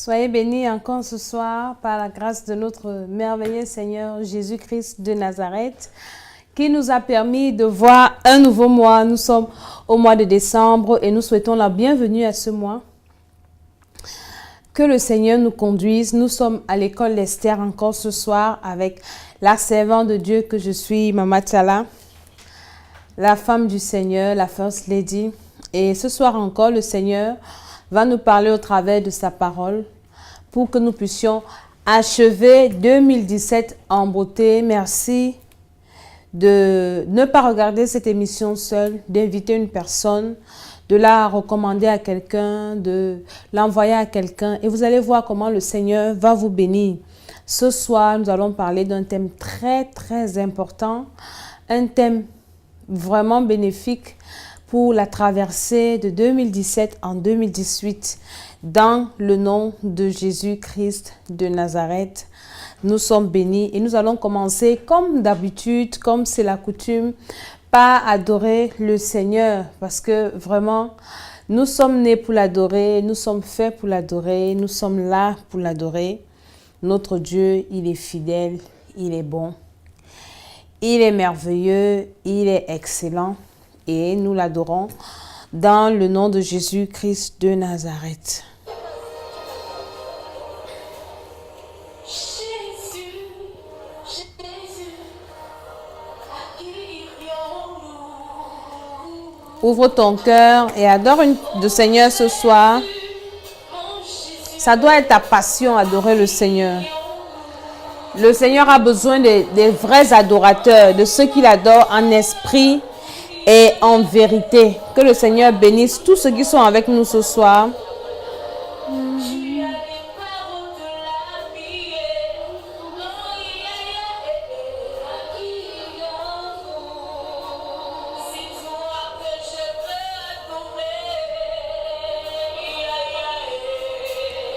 Soyez bénis encore ce soir par la grâce de notre merveilleux Seigneur Jésus-Christ de Nazareth qui nous a permis de voir un nouveau mois. Nous sommes au mois de décembre et nous souhaitons la bienvenue à ce mois. Que le Seigneur nous conduise. Nous sommes à l'école d'Esther encore ce soir avec la servante de Dieu que je suis, Mama Tchala, la femme du Seigneur, la First Lady. Et ce soir encore, le Seigneur va nous parler au travers de sa parole pour que nous puissions achever 2017 en beauté. Merci de ne pas regarder cette émission seule, d'inviter une personne, de la recommander à quelqu'un, de l'envoyer à quelqu'un. Et vous allez voir comment le Seigneur va vous bénir. Ce soir, nous allons parler d'un thème très, très important, un thème vraiment bénéfique pour la traversée de 2017 en 2018 dans le nom de Jésus-Christ de Nazareth. Nous sommes bénis et nous allons commencer comme d'habitude, comme c'est la coutume, par adorer le Seigneur parce que vraiment, nous sommes nés pour l'adorer, nous sommes faits pour l'adorer, nous sommes là pour l'adorer. Notre Dieu, il est fidèle, il est bon, il est merveilleux, il est excellent. Et nous l'adorons dans le nom de Jésus-Christ de Nazareth. Ouvre ton cœur et adore le Seigneur ce soir. Ça doit être ta passion, adorer le Seigneur. Le Seigneur a besoin des vrais adorateurs, de ceux qui l'adorent en esprit et en vérité. Que le Seigneur bénisse tous ceux qui sont avec nous ce soir.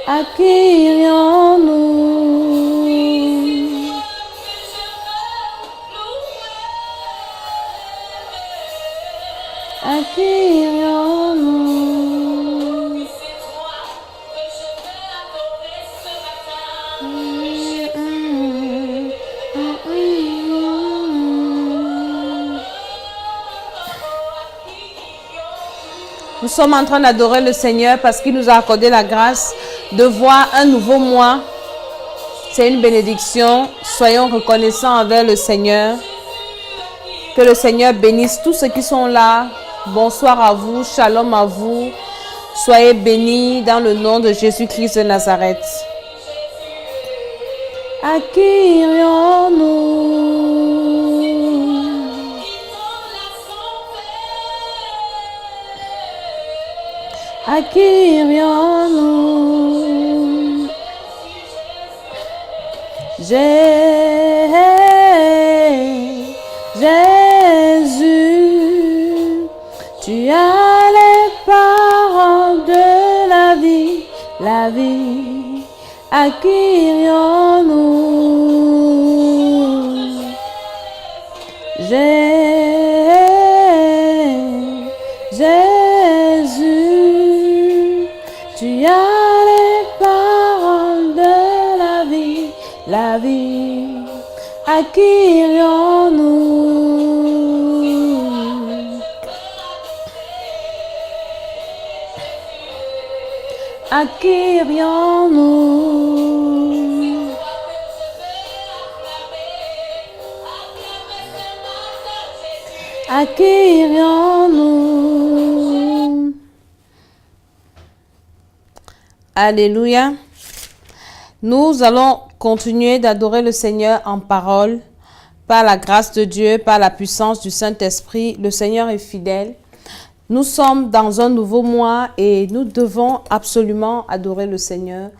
À qui irions-nous? À qui irions-nous? Nous sommes en train d'adorer le Seigneur parce qu'il nous a accordé la grâce de voir un nouveau mois. C'est une bénédiction. Soyons reconnaissants envers le Seigneur. Que le Seigneur bénisse tous ceux qui sont là. Bonsoir à vous, shalom à vous. Soyez bénis dans le nom de Jésus-Christ de Nazareth. À qui irions-nous? À qui irions-nous? Jésus, tu as les paroles de la vie. À qui irions-nous? Jésus, tu as les paroles de la vie. À qui irions-nous? À qui irions-nous? À qui irions-nous? Alléluia. Nous allons continuer d'adorer le Seigneur en parole, par la grâce de Dieu, par la puissance du Saint-Esprit. Le Seigneur est fidèle. Nous sommes dans un nouveau mois et nous devons absolument adorer le Seigneur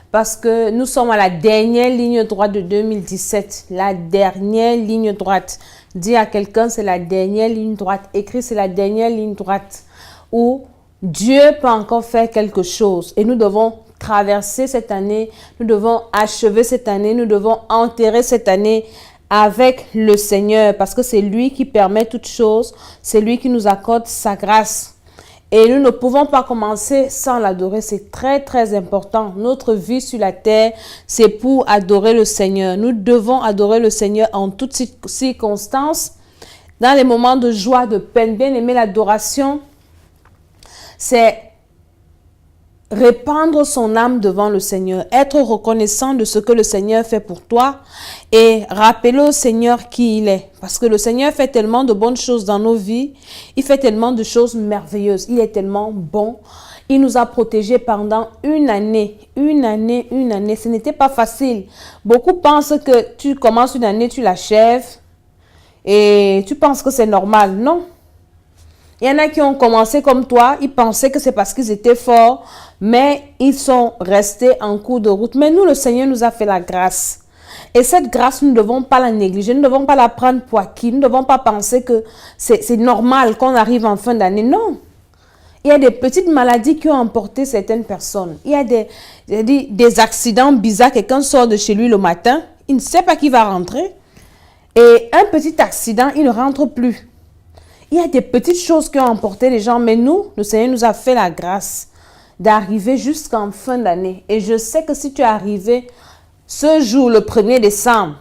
parce que nous sommes à la dernière ligne droite de 2017. La dernière ligne droite. Dis à quelqu'un, c'est la dernière ligne droite. Écris, c'est la dernière ligne droite où Dieu peut encore faire quelque chose et nous devons traverser cette année, nous devons achever cette année, nous devons enterrer cette année avec le Seigneur parce que c'est lui qui permet toutes choses, c'est lui qui nous accorde sa grâce. Et nous ne pouvons pas commencer sans l'adorer. C'est très, très important. Notre vie sur la terre, c'est pour adorer le Seigneur. Nous devons adorer le Seigneur en toutes circonstances. Dans les moments de joie, de peine. Bien aimer l'adoration, c'est répandre son âme devant le Seigneur, être reconnaissant de ce que le Seigneur fait pour toi et rappeler au Seigneur qui il est. Parce que le Seigneur fait tellement de bonnes choses dans nos vies, il fait tellement de choses merveilleuses, il est tellement bon. Il nous a protégés pendant une année. Ce n'était pas facile. Beaucoup pensent que tu commences une année, tu l'achèves et tu penses que c'est normal. Non. Il y en a qui ont commencé comme toi, ils pensaient que c'est parce qu'ils étaient forts, mais ils sont restés en cours de route. Mais nous, le Seigneur nous a fait la grâce. Et cette grâce, nous ne devons pas la négliger, nous ne devons pas la prendre pour acquis, nous ne devons pas penser que c'est normal qu'on arrive en fin d'année. Non. Il y a des petites maladies qui ont emporté certaines personnes. Il y a des accidents bizarres. Quelqu'un sort de chez lui le matin, il ne sait pas qui va rentrer. Et un petit accident, il ne rentre plus. Il y a des petites choses qui ont emporté les gens, mais nous, le Seigneur nous a fait la grâce d'arriver jusqu'en fin d'année. Et je sais que si tu es arrivé ce jour, le 1er décembre,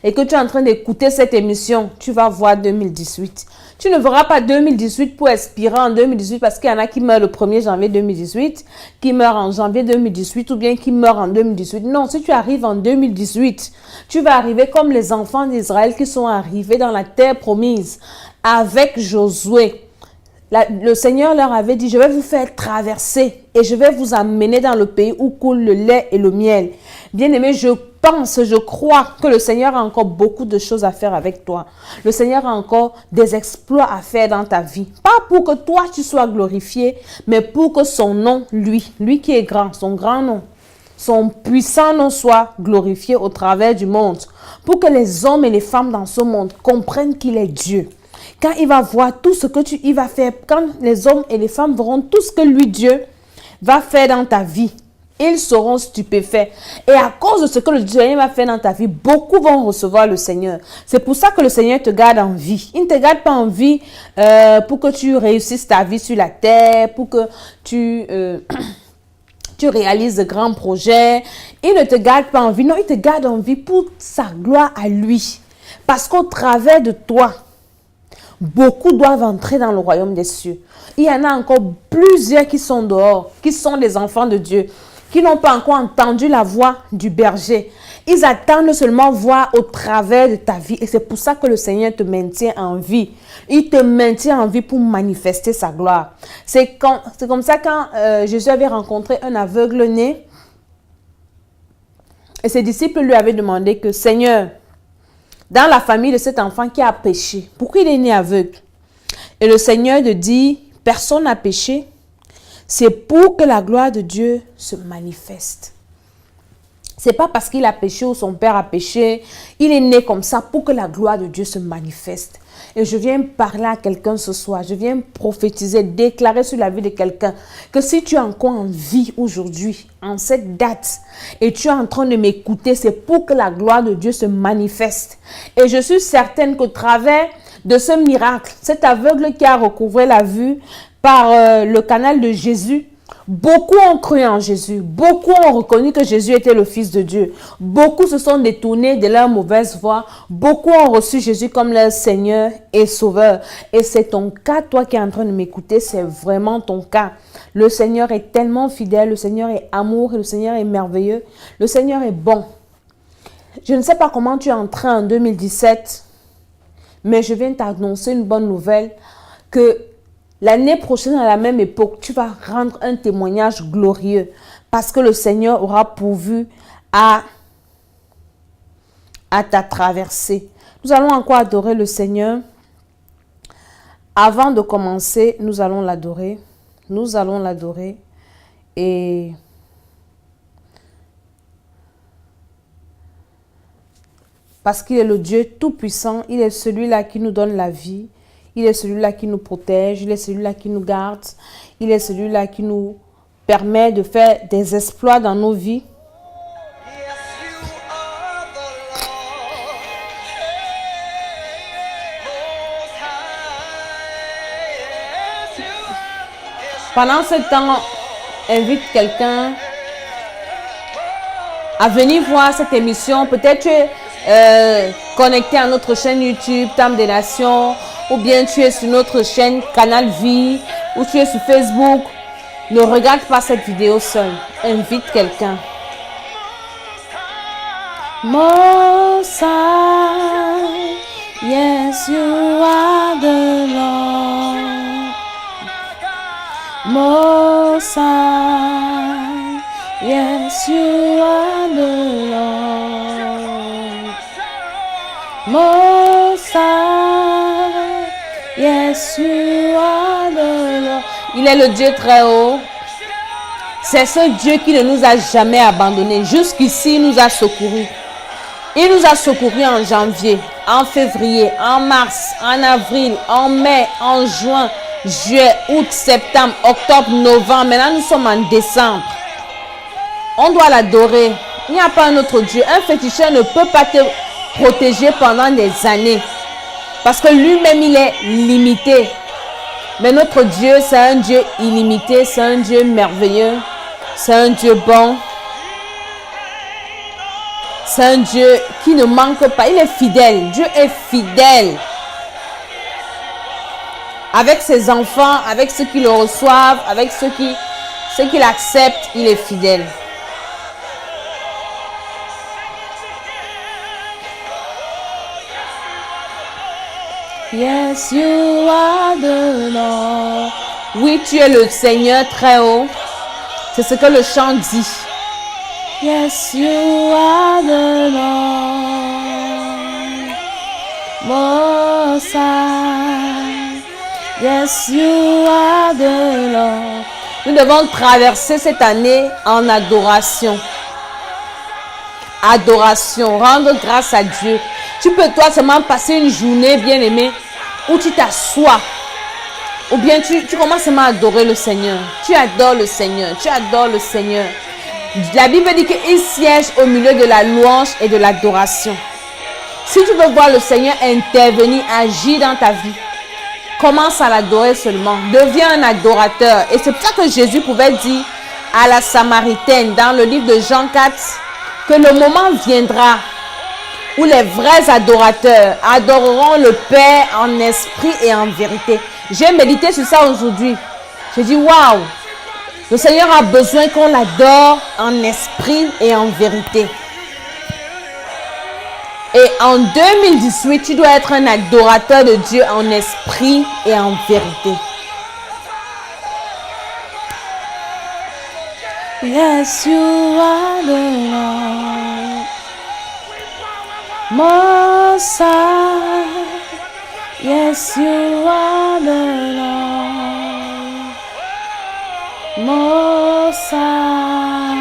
et que tu es en train d'écouter cette émission, tu vas voir 2018. Tu ne verras pas 2018 pour expirer en 2018 parce qu'il y en a qui meurent le 1er janvier 2018, qui meurent en janvier 2018 ou bien qui meurent en 2018. Non, si tu arrives en 2018, tu vas arriver comme les enfants d'Israël qui sont arrivés dans la terre promise avec Josué. Le Seigneur leur avait dit, je vais vous faire traverser et je vais vous amener dans le pays où coule le lait et le miel. Bien-aimé, je crois que le Seigneur a encore beaucoup de choses à faire avec toi. Le Seigneur a encore des exploits à faire dans ta vie. Pas pour que toi tu sois glorifié, mais pour que son nom, lui qui est grand, son grand nom, son puissant nom soit glorifié au travers du monde. Pour que les hommes et les femmes dans ce monde comprennent qu'il est Dieu. Quand il va voir tout ce que il va faire, quand les hommes et les femmes verront tout ce que lui, Dieu, va faire dans ta vie, ils seront stupéfaits. Et à cause de ce que le Seigneur va faire dans ta vie, beaucoup vont recevoir le Seigneur. C'est pour ça que le Seigneur te garde en vie. Il ne te garde pas en vie pour que tu réussisses ta vie sur la terre, pour que tu réalises de grands projets. Il ne te garde pas en vie. Non, il te garde en vie pour sa gloire à lui. Parce qu'au travers de toi, beaucoup doivent entrer dans le royaume des cieux. Il y en a encore plusieurs qui sont dehors, qui sont des enfants de Dieu, qui n'ont pas encore entendu la voix du berger. Ils attendent seulement voir au travers de ta vie. Et c'est pour ça que le Seigneur te maintient en vie. Il te maintient en vie pour manifester sa gloire. C'est comme ça quand Jésus avait rencontré un aveugle-né. Et ses disciples lui avaient demandé que, Seigneur, dans la famille de cet enfant qui a péché, pourquoi il est né aveugle? Et le Seigneur te dit, personne n'a péché. C'est pour que la gloire de Dieu se manifeste. C'est pas parce qu'il a péché ou son père a péché. Il est né comme ça pour que la gloire de Dieu se manifeste. Et je viens parler à quelqu'un ce soir. Je viens prophétiser, déclarer sur la vie de quelqu'un que si tu es encore en vie aujourd'hui, en cette date, et tu es en train de m'écouter, c'est pour que la gloire de Dieu se manifeste. Et je suis certaine qu'au travers de ce miracle, cet aveugle qui a recouvré la vue par le canal de Jésus, beaucoup ont cru en Jésus. Beaucoup ont reconnu que Jésus était le Fils de Dieu. Beaucoup se sont détournés de leur mauvaise voie. Beaucoup ont reçu Jésus comme leur Seigneur et Sauveur. Et c'est ton cas, toi qui es en train de m'écouter, c'est vraiment ton cas. Le Seigneur est tellement fidèle, le Seigneur est amour et le Seigneur est merveilleux. Le Seigneur est bon. Je ne sais pas comment tu es entré en 2017, mais je viens t'annoncer une bonne nouvelle que l'année prochaine, à la même époque, tu vas rendre un témoignage glorieux parce que le Seigneur aura pourvu à ta traversée. Nous allons encore adorer le Seigneur. Avant de commencer, nous allons l'adorer. Nous allons l'adorer. Et parce qu'il est le Dieu tout-puissant, il est celui-là qui nous donne la vie. Il est celui-là qui nous protège, il est celui-là qui nous garde, il est celui-là qui nous permet de faire des exploits dans nos vies. Pendant ce temps, invite quelqu'un à venir voir cette émission. Peut-être tu es connecté à notre chaîne YouTube, Temple des Nations, ou bien tu es sur notre chaîne Canal Vie, ou tu es sur Facebook. Ne regarde pas cette vidéo seul. Invite quelqu'un. Most High, yes, you are the Lord. Most High, yes, you are the Lord. Most High, yes, you are the Lord. Il est le Dieu très haut. C'est ce Dieu qui ne nous a jamais abandonnés. Jusqu'ici, il nous a secourus. Il nous a secourus en janvier, en février, en mars, en avril, en mai, en juin, juillet, août, septembre, octobre, novembre. Maintenant, nous sommes en décembre. On doit l'adorer. Il n'y a pas un autre Dieu. Un féticheur ne peut pas te protéger pendant des années. Parce que lui-même, il est limité. Mais notre Dieu, c'est un Dieu illimité. C'est un Dieu merveilleux. C'est un Dieu bon. C'est un Dieu qui ne manque pas. Il est fidèle. Dieu est fidèle. Avec ses enfants, avec ceux qui le reçoivent, avec ceux qui l'acceptent, il est fidèle. Yes, you are the Lord. Oui, tu es le Seigneur très haut. C'est ce que le chant dit. Yes, you are the Lord. Most High. Yes, you are the Lord. Nous devons traverser cette année en adoration. Adoration, rendre grâce à Dieu. Tu peux toi seulement passer une journée, bien-aimé, où tu t'assois. Ou bien tu commences seulement à adorer le Seigneur. Tu adores le Seigneur. Tu adores le Seigneur. La Bible dit qu'il siège au milieu de la louange et de l'adoration. Si tu veux voir le Seigneur intervenir, agir dans ta vie, commence à l'adorer seulement. Deviens un adorateur. Et c'est pour ça que Jésus pouvait dire à la Samaritaine dans le livre de Jean 4 que le moment viendra où les vrais adorateurs adoreront le Père en esprit et en vérité. J'ai médité sur ça aujourd'hui. J'ai dit, waouh, le Seigneur a besoin qu'on l'adore en esprit et en vérité. Et en 2018, tu dois être un adorateur de Dieu en esprit et en vérité. Yes, you are the Lord. Most High. Yes, you are the Lord. Most High.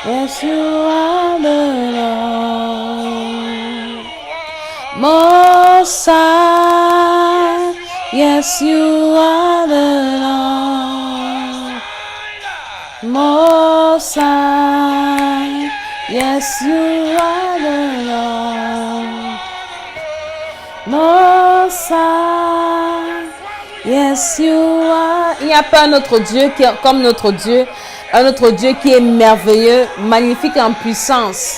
Yes, you are the Lord. Most High. Yes, you are the Lord. Most High. Yes, you are the Lord. Most High. Yes, you are. Il n'y a pas un autre Dieu comme notre Dieu. Un autre Dieu qui est merveilleux, magnifique en puissance.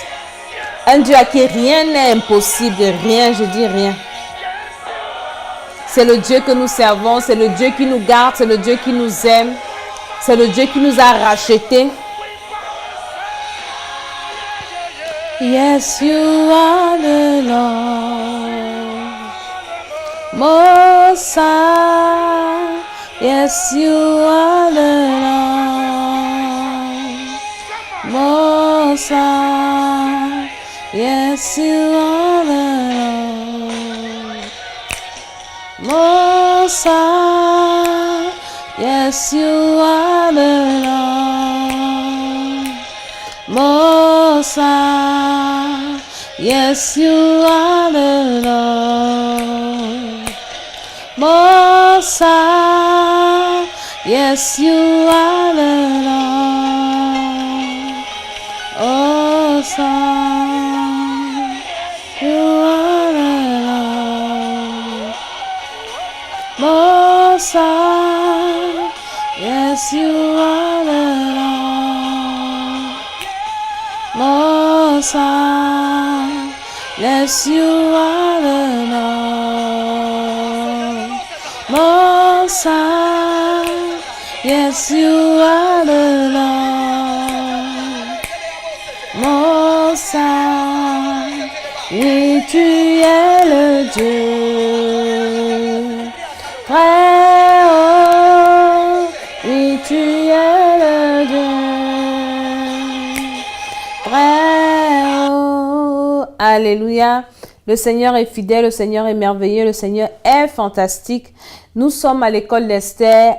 Un Dieu à qui rien n'est impossible. Rien, je dis rien. C'est le Dieu que nous servons. C'est le Dieu qui nous garde. C'est le Dieu qui nous aime. C'est le Dieu qui nous a rachetés. Yes, you are the Lord. Most High. Yes, you are the Lord. Most High. Yes, you are the Lord. Most High. Yes, you are the Lord. Most High. Yes, you are the Lord. Most High. Yes, you are the Lord. Most High. You are the Lord. Most High. Yes, you are the Lord. Most High. Yes, you are the Lord. Most High. Yes, you are the Lord. Most High. Oui, tu es le Dieu. Très haut. Oui, tu es le Dieu. Très haut. Alléluia. Le Seigneur est fidèle, le Seigneur est merveilleux, le Seigneur est fantastique. Nous sommes à l'école d'Esther,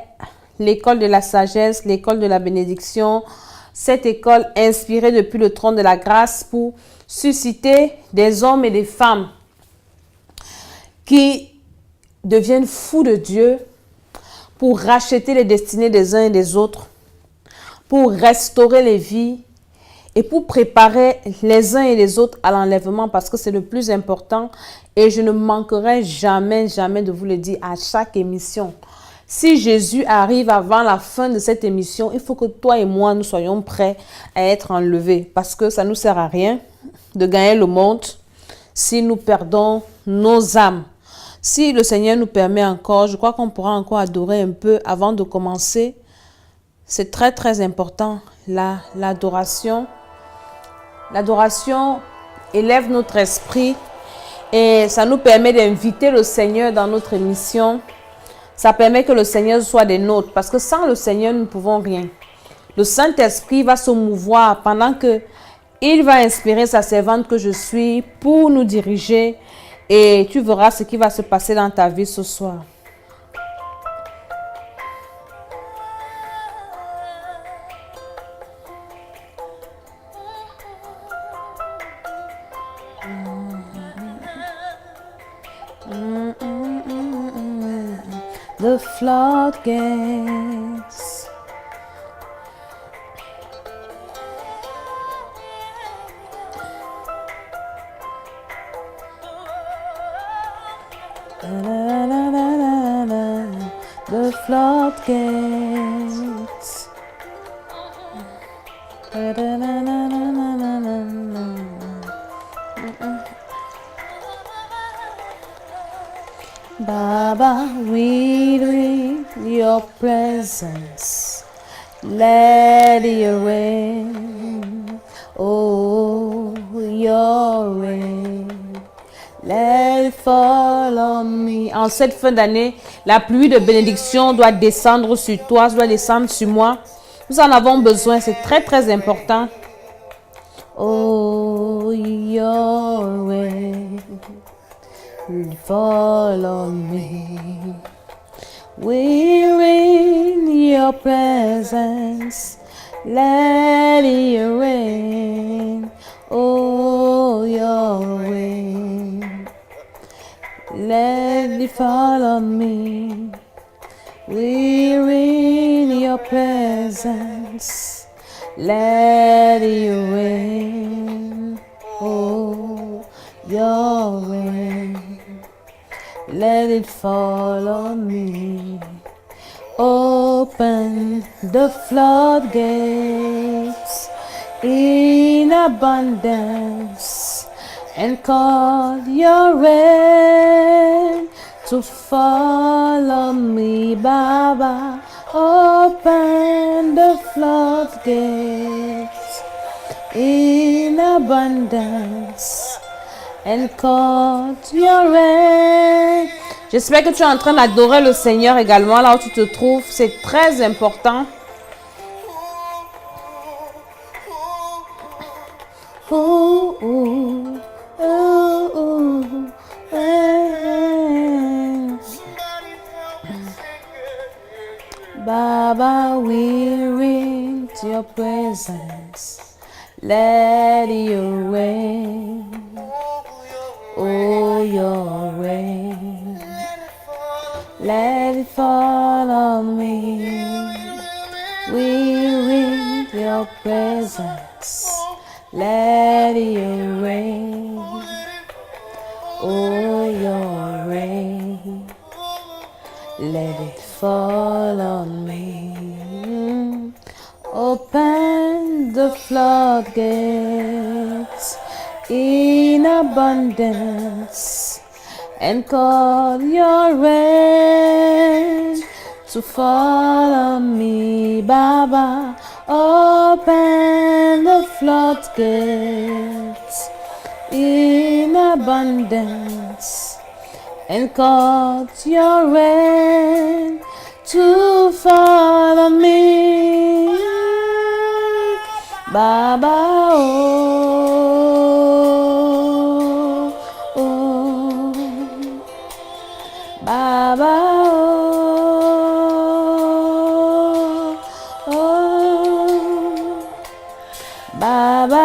l'école de la sagesse, l'école de la bénédiction. Cette école inspirée depuis le trône de la grâce pour susciter des hommes et des femmes qui deviennent fous de Dieu, pour racheter les destinées des uns et des autres, pour restaurer les vies et pour préparer les uns et les autres à l'enlèvement, parce que c'est le plus important. Et je ne manquerai jamais, jamais de vous le dire à chaque émission. Si Jésus arrive avant la fin de cette émission, il faut que toi et moi, nous soyons prêts à être enlevés, parce que ça ne nous sert à rien de gagner le monde si nous perdons nos âmes. Si le Seigneur nous permet encore, je crois qu'on pourra encore adorer un peu avant de commencer. C'est très, très important, l'adoration. L'adoration élève notre esprit et ça nous permet d'inviter le Seigneur dans notre émission. Ça permet que le Seigneur soit des nôtres, parce que sans le Seigneur, nous ne pouvons rien. Le Saint-Esprit va se mouvoir pendant que il va inspirer sa servante que je suis pour nous diriger, et tu verras ce qui va se passer dans ta vie ce soir. The floodgates. The floodgates. Baba, we need your presence. Let your rain, oh, your rain. Let it fall on me. En cette fin d'année, la pluie de bénédiction doit descendre sur toi, doit descendre sur moi. Nous en avons besoin, c'est très très important. Oh, your rain, fall on me. We're in your presence. Let it rain. Oh, your rain. Let it fall on me. We're in your presence. Let it rain. Oh, your rain. Let it fall on me. Open the floodgates in abundance and call your rain to fall on me, Baba. Open the floodgates in abundance and call your rain. J'espère que tu es en train d'adorer le Seigneur également là où tu te trouves. C'est très important. Oh, oh, oh, oh, oh. Baba, we're in your presence. Let your rain. Oh, your rain, let it fall on me. We're in your presence. Let your rain. Oh, your rain, let it fall on me. the floodgates in abundance and call your rain to fall on me, Baba. Open the floodgates in abundance and cause your rain to fall on me, Baba. Oh, oh, Baba. Oh, oh, Baba.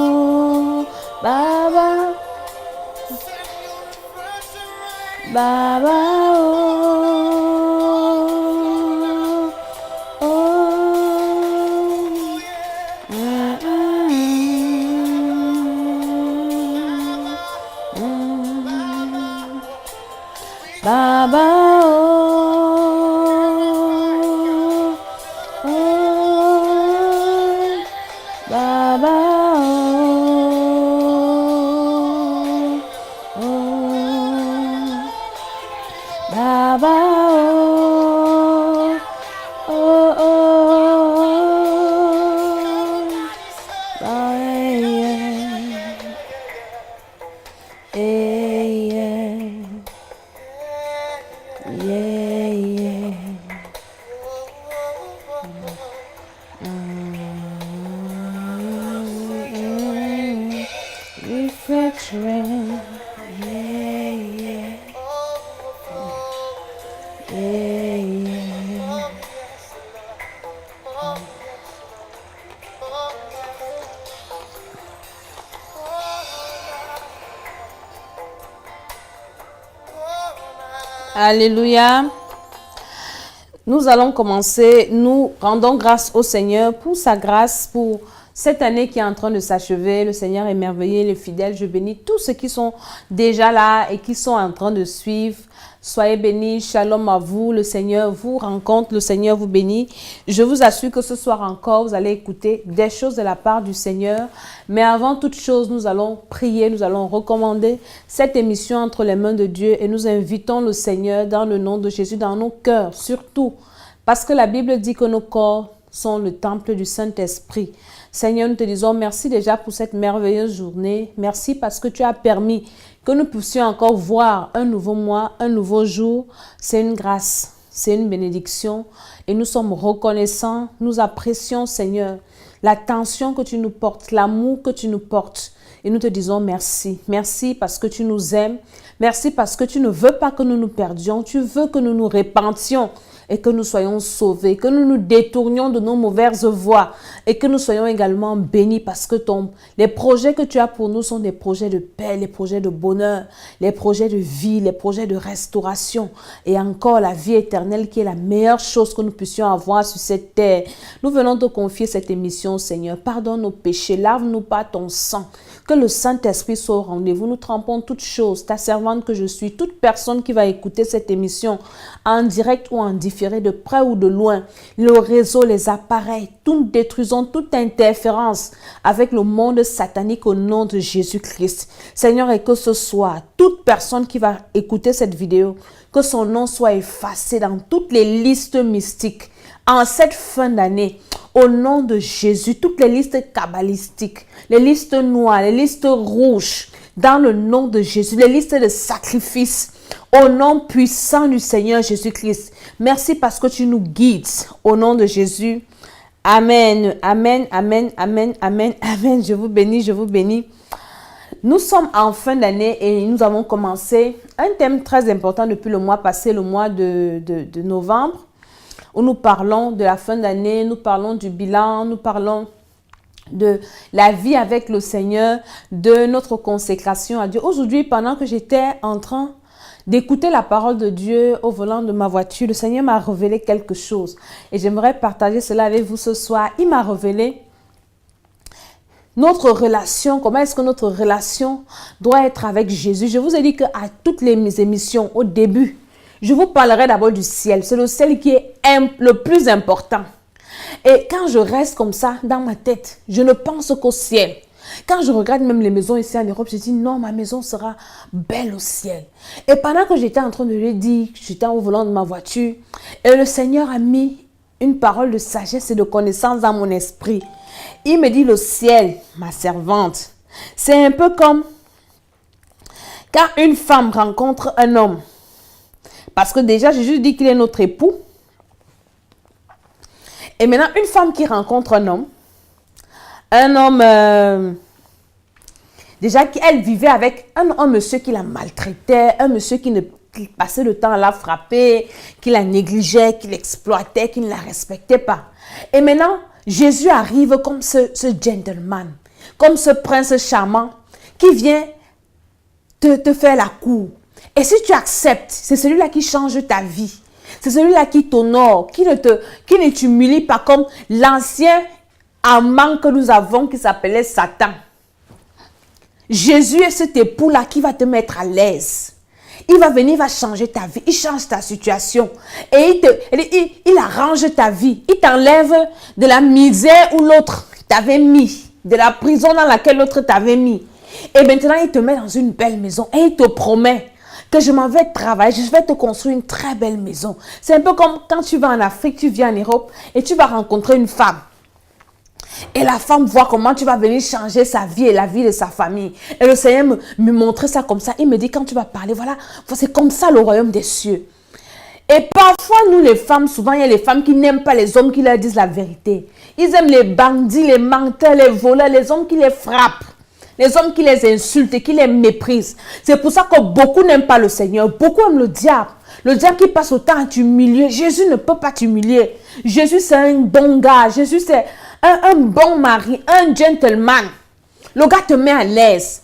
Oh, Baba. Baba, oh, oh, Baba, oh, oh, Baba, oh, oh. Baba, oh, oh, oh, yeah, yeah. Refreshing, yeah, yeah. Alléluia. Nous allons commencer. Nous rendons grâce au Seigneur pour sa grâce, pour cette année qui est en train de s'achever. Le Seigneur est merveilleux, les fidèles. Je bénis tous ceux qui sont déjà là et qui sont en train de suivre. Soyez bénis, shalom à vous, le Seigneur vous rencontre, le Seigneur vous bénit. Je vous assure que ce soir encore, vous allez écouter des choses de la part du Seigneur. Mais avant toute chose, nous allons prier, nous allons recommander cette émission entre les mains de Dieu et nous invitons le Seigneur dans le nom de Jésus, dans nos cœurs, surtout parce que la Bible dit que nos corps sont le temple du Saint-Esprit. Seigneur, nous te disons merci déjà pour cette merveilleuse journée. Merci parce que tu as permis que nous puissions encore voir un nouveau mois, un nouveau jour. C'est une grâce, c'est une bénédiction et nous sommes reconnaissants. Nous apprécions, Seigneur, l'attention que tu nous portes, l'amour que tu nous portes. Et nous te disons merci. Merci parce que tu nous aimes. Merci parce que tu ne veux pas que nous nous perdions. Tu veux que nous nous repentions et que nous soyons sauvés, que nous nous détournions de nos mauvaises voies et que nous soyons également bénis parce que les projets que tu as pour nous sont des projets de paix, les projets de bonheur, les projets de vie, les projets de restauration et encore la vie éternelle qui est la meilleure chose que nous puissions avoir sur cette terre. Nous venons te confier cette émission, Seigneur. Pardonne nos péchés, lave-nous par ton sang. Que le Saint-Esprit soit au rendez-vous. Nous trempons toutes choses. Ta servante que je suis, toute personne qui va écouter cette émission en direct ou en différé, de près ou de loin, le réseau, les appareils, nous détruisons toute interférence avec le monde satanique au nom de Jésus-Christ. Seigneur, et que ce soit toute personne qui va écouter cette vidéo, que son nom soit effacé dans toutes les listes mystiques. En cette fin d'année, au nom de Jésus, toutes les listes kabbalistiques, les listes noires, les listes rouges, dans le nom de Jésus, les listes de sacrifices, au nom puissant du Seigneur Jésus-Christ. Merci parce que tu nous guides. Au nom de Jésus. Amen, amen, amen, amen, amen, amen. Je vous bénis, je vous bénis. Nous sommes en fin d'année et nous avons commencé un thème très important depuis le mois passé, le mois de novembre, où nous parlons de la fin d'année, nous parlons du bilan, nous parlons de la vie avec le Seigneur, de notre consécration à Dieu. Aujourd'hui, pendant que j'étais en train d'écouter la parole de Dieu au volant de ma voiture, le Seigneur m'a révélé quelque chose. Et j'aimerais partager cela avec vous ce soir. Il m'a révélé notre relation, comment est-ce que notre relation doit être avec Jésus. Je vous ai dit qu'à toutes mes émissions, au début, je vous parlerai d'abord du ciel. C'est le ciel qui est le plus important. Et quand je reste comme ça dans ma tête, je ne pense qu'au ciel. Quand je regarde même les maisons ici en Europe, je dis non, ma maison sera belle au ciel. Et pendant que j'étais en train de lui dire, j'étais au volant de ma voiture, et le Seigneur a mis une parole de sagesse et de connaissance dans mon esprit. Il me dit, le ciel, ma servante, c'est un peu comme quand une femme rencontre un homme. Parce que déjà, Jésus dit qu'il est notre époux. Et maintenant, une femme qui rencontre un homme, déjà elle vivait avec un monsieur qui la maltraitait, un monsieur qui passait le temps à la frapper, qui la négligeait, qui l'exploitait, qui ne la respectait pas. Et maintenant, Jésus arrive comme ce gentleman, comme ce prince charmant qui vient te faire la cour. Et si tu acceptes, c'est celui-là qui change ta vie. C'est celui-là qui t'honore, qui ne t'humilie pas comme l'ancien amant que nous avons qui s'appelait Satan. Jésus est cet époux-là qui va te mettre à l'aise. Il va venir, il va changer ta vie, il change ta situation. Et il arrange ta vie. Il t'enlève de la misère où l'autre t'avait mis, de la prison dans laquelle l'autre t'avait mis. Et maintenant, il te met dans une belle maison et il te promet que je m'en vais travailler, je vais te construire une très belle maison. C'est un peu comme quand tu vas en Afrique, tu viens en Europe et tu vas rencontrer une femme. Et la femme voit comment tu vas venir changer sa vie et la vie de sa famille. Et le Seigneur me montrait ça comme ça. Il me dit, quand tu vas parler, voilà, c'est comme ça le royaume des cieux. Et parfois, nous les femmes, souvent, il y a les femmes qui n'aiment pas les hommes qui leur disent la vérité. Ils aiment les bandits, les menteurs, les voleurs, les hommes qui les frappent. Les hommes qui les insultent et qui les méprisent. C'est pour ça que beaucoup n'aiment pas le Seigneur. Beaucoup aiment le diable. Le diable qui passe autant à t'humilier. Jésus ne peut pas t'humilier. Jésus, c'est un bon gars. Jésus, c'est un bon mari, un gentleman. Le gars te met à l'aise.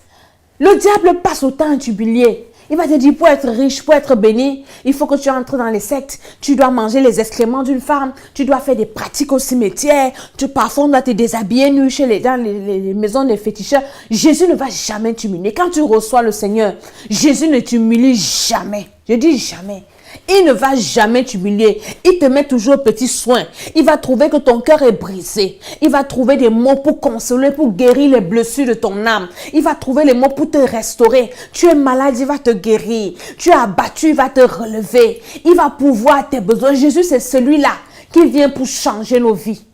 Le diable passe autant à t'humilier. Il va te dire, pour être riche, pour être béni, il faut que tu entres dans les sectes. Tu dois manger les excréments d'une femme. Tu dois faire des pratiques au cimetière. Parfois, on doit te déshabiller nu dans les maisons des féticheurs. Jésus ne va jamais t'humilier. Quand tu reçois le Seigneur, Jésus ne t'humilie jamais. Je dis jamais. Il ne va jamais t'humilier. Il te met toujours petit soin. Il va trouver que ton cœur est brisé. Il va trouver des mots pour consoler, pour guérir les blessures de ton âme. Il va trouver les mots pour te restaurer. Tu es malade, il va te guérir. Tu es abattu, il va te relever. Il va pourvoir tes besoins. Jésus, c'est celui-là qui vient pour changer nos vies.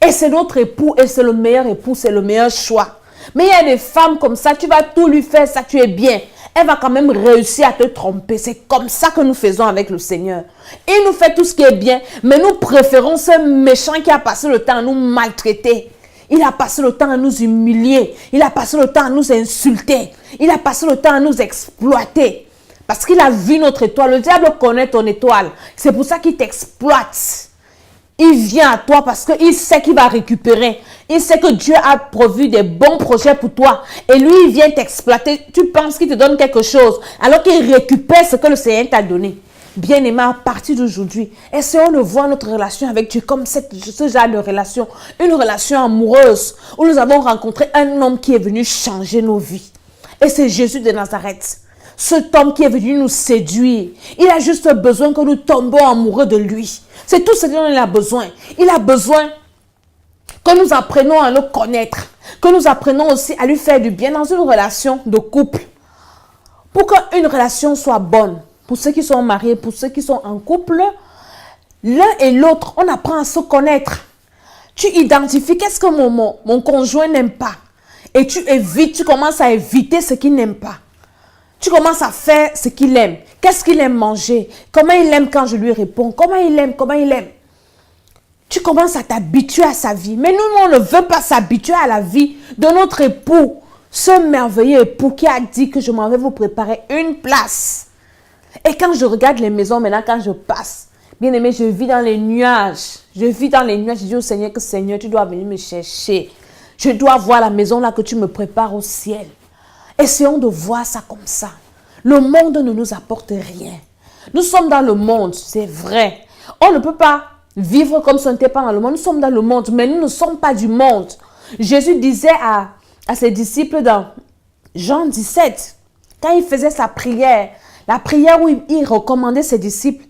Et c'est notre époux, et c'est le meilleur époux, c'est le meilleur choix. Mais il y a des femmes comme ça, tu vas tout lui faire, ça tu es bien. Elle va quand même réussir à te tromper. C'est comme ça que nous faisons avec le Seigneur. Il nous fait tout ce qui est bien, mais nous préférons ce méchant qui a passé le temps à nous maltraiter. Il a passé le temps à nous humilier. Il a passé le temps à nous insulter. Il a passé le temps à nous exploiter. Parce qu'il a vu notre étoile. Le diable connaît ton étoile. C'est pour ça qu'il t'exploite. Il vient à toi parce qu'il sait qu'il va récupérer. Il sait que Dieu a prévu des bons projets pour toi. Et lui, il vient t'exploiter. Tu penses qu'il te donne quelque chose. Alors qu'il récupère ce que le Seigneur t'a donné. Bien-aimé, à partir d'aujourd'hui, essayons de voir notre relation avec Dieu comme ce genre de relation. Une relation amoureuse où nous avons rencontré un homme qui est venu changer nos vies. Et c'est Jésus de Nazareth. Cet homme qui est venu nous séduire. Il a juste besoin que nous tombons amoureux de lui. C'est tout ce dont il a besoin. Il a besoin que nous apprenions à le connaître. Que nous apprenions aussi à lui faire du bien dans une relation de couple. Pour qu'une relation soit bonne, pour ceux qui sont mariés, pour ceux qui sont en couple, l'un et l'autre, on apprend à se connaître. Tu identifies qu'est-ce que mon conjoint n'aime pas. Et tu évites, tu commences à éviter ce qu'il n'aime pas. Tu commences à faire ce qu'il aime. Qu'est-ce qu'il aime manger? Comment il aime quand je lui réponds? Comment il aime? Comment il aime? Tu commences à t'habituer à sa vie. Mais nous, on ne veut pas s'habituer à la vie de notre époux. Ce merveilleux époux qui a dit que je m'en vais vous préparer une place. Et quand je regarde les maisons maintenant, quand je passe, bien aimé, je vis dans les nuages. Je vis dans les nuages. Je dis au Seigneur que Seigneur, tu dois venir me chercher. Je dois voir la maison là que tu me prépares au ciel. Essayons de voir ça comme ça. Le monde ne nous apporte rien. Nous sommes dans le monde, c'est vrai. On ne peut pas vivre comme si on n'était pas dans le monde. Nous sommes dans le monde, mais nous ne sommes pas du monde. Jésus disait à ses disciples dans Jean 17, quand il faisait sa prière, la prière où il recommandait ses disciples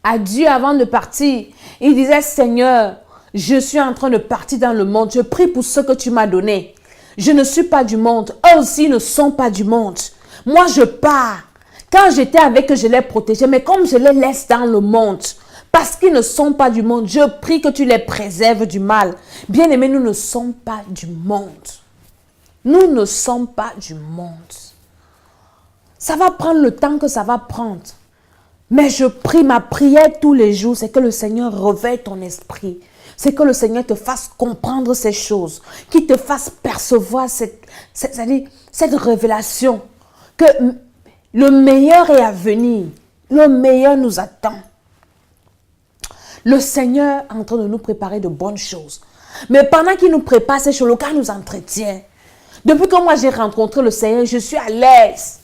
à Dieu avant de partir. Il disait, Seigneur, je suis en train de partir dans le monde. Je prie pour ce que tu m'as donné. Je ne suis pas du monde. Eux aussi ne sont pas du monde. Moi, je pars. Quand j'étais avec eux, je les protégeais. Mais comme je les laisse dans le monde, parce qu'ils ne sont pas du monde, je prie que tu les préserves du mal. Bien-aimés, nous ne sommes pas du monde. Nous ne sommes pas du monde. Ça va prendre le temps que ça va prendre. Mais je prie, ma prière tous les jours, c'est que le Seigneur réveille ton esprit. C'est que le Seigneur te fasse comprendre ces choses. Qu'il te fasse percevoir cette révélation. Que le meilleur est à venir. Le meilleur nous attend. Le Seigneur est en train de nous préparer de bonnes choses. Mais pendant qu'il nous prépare ces choses, le gars nous entretient. Depuis que moi j'ai rencontré le Seigneur, je suis à l'aise.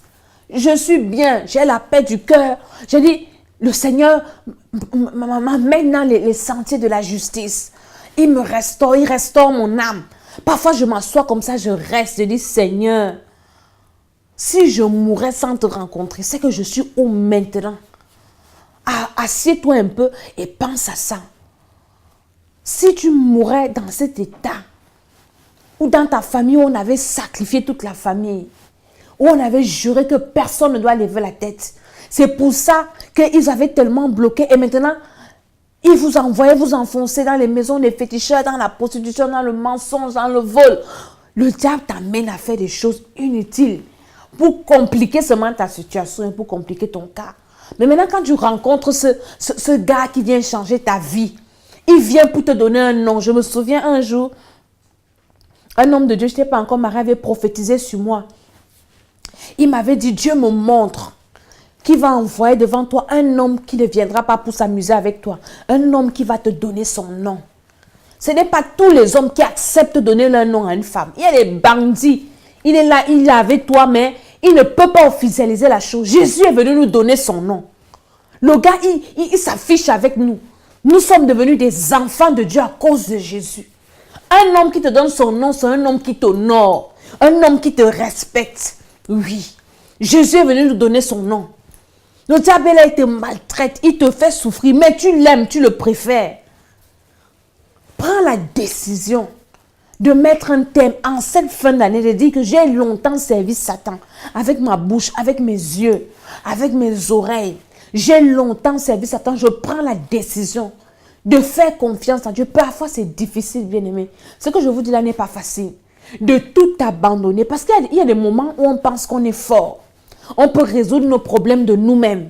Je suis bien, j'ai la paix du cœur. J'ai dit, le Seigneur m'amène dans les sentiers de la justice. Il me restaure, il restaure mon âme. Parfois, je m'assois comme ça, je reste. Je dis, Seigneur, si je mourrais sans te rencontrer, c'est que je suis où maintenant? Assieds-toi un peu et pense à ça. Si tu mourrais dans cet état, ou dans ta famille où on avait sacrifié toute la famille, où on avait juré que personne ne doit lever la tête. C'est pour ça qu'ils avaient tellement bloqué. Et maintenant, ils vous envoyaient vous enfoncer dans les maisons des féticheurs, dans la prostitution, dans le mensonge, dans le vol. Le diable t'amène à faire des choses inutiles pour compliquer seulement ta situation et pour compliquer ton cas. Mais maintenant, quand tu rencontres ce gars qui vient changer ta vie, il vient pour te donner un nom. Je me souviens un jour, un homme de Dieu, je n'étais pas encore marié, avait prophétisé sur moi. Il m'avait dit, Dieu me montre qu'il va envoyer devant toi un homme qui ne viendra pas pour s'amuser avec toi. Un homme qui va te donner son nom. Ce n'est pas tous les hommes qui acceptent de donner leur nom à une femme. Il y a des bandits. Il est là, il est avec toi, mais il ne peut pas officialiser la chose. Jésus est venu nous donner son nom. Le gars, il s'affiche avec nous. Nous sommes devenus des enfants de Dieu à cause de Jésus. Un homme qui te donne son nom, c'est un homme qui t'honore. Un homme qui te respecte. Oui, Jésus est venu nous donner son nom. Le diable, là, il te maltraite, il te fait souffrir, mais tu l'aimes, tu le préfères. Prends la décision de mettre un thème en cette fin d'année, de dire que j'ai longtemps servi Satan, avec ma bouche, avec mes yeux, avec mes oreilles. J'ai longtemps servi Satan, je prends la décision de faire confiance en Dieu. Parfois, c'est difficile, bien aimé. Ce que je vous dis là n'est pas facile. De tout abandonner. Parce qu'il y a des moments où on pense qu'on est fort. On peut résoudre nos problèmes de nous-mêmes.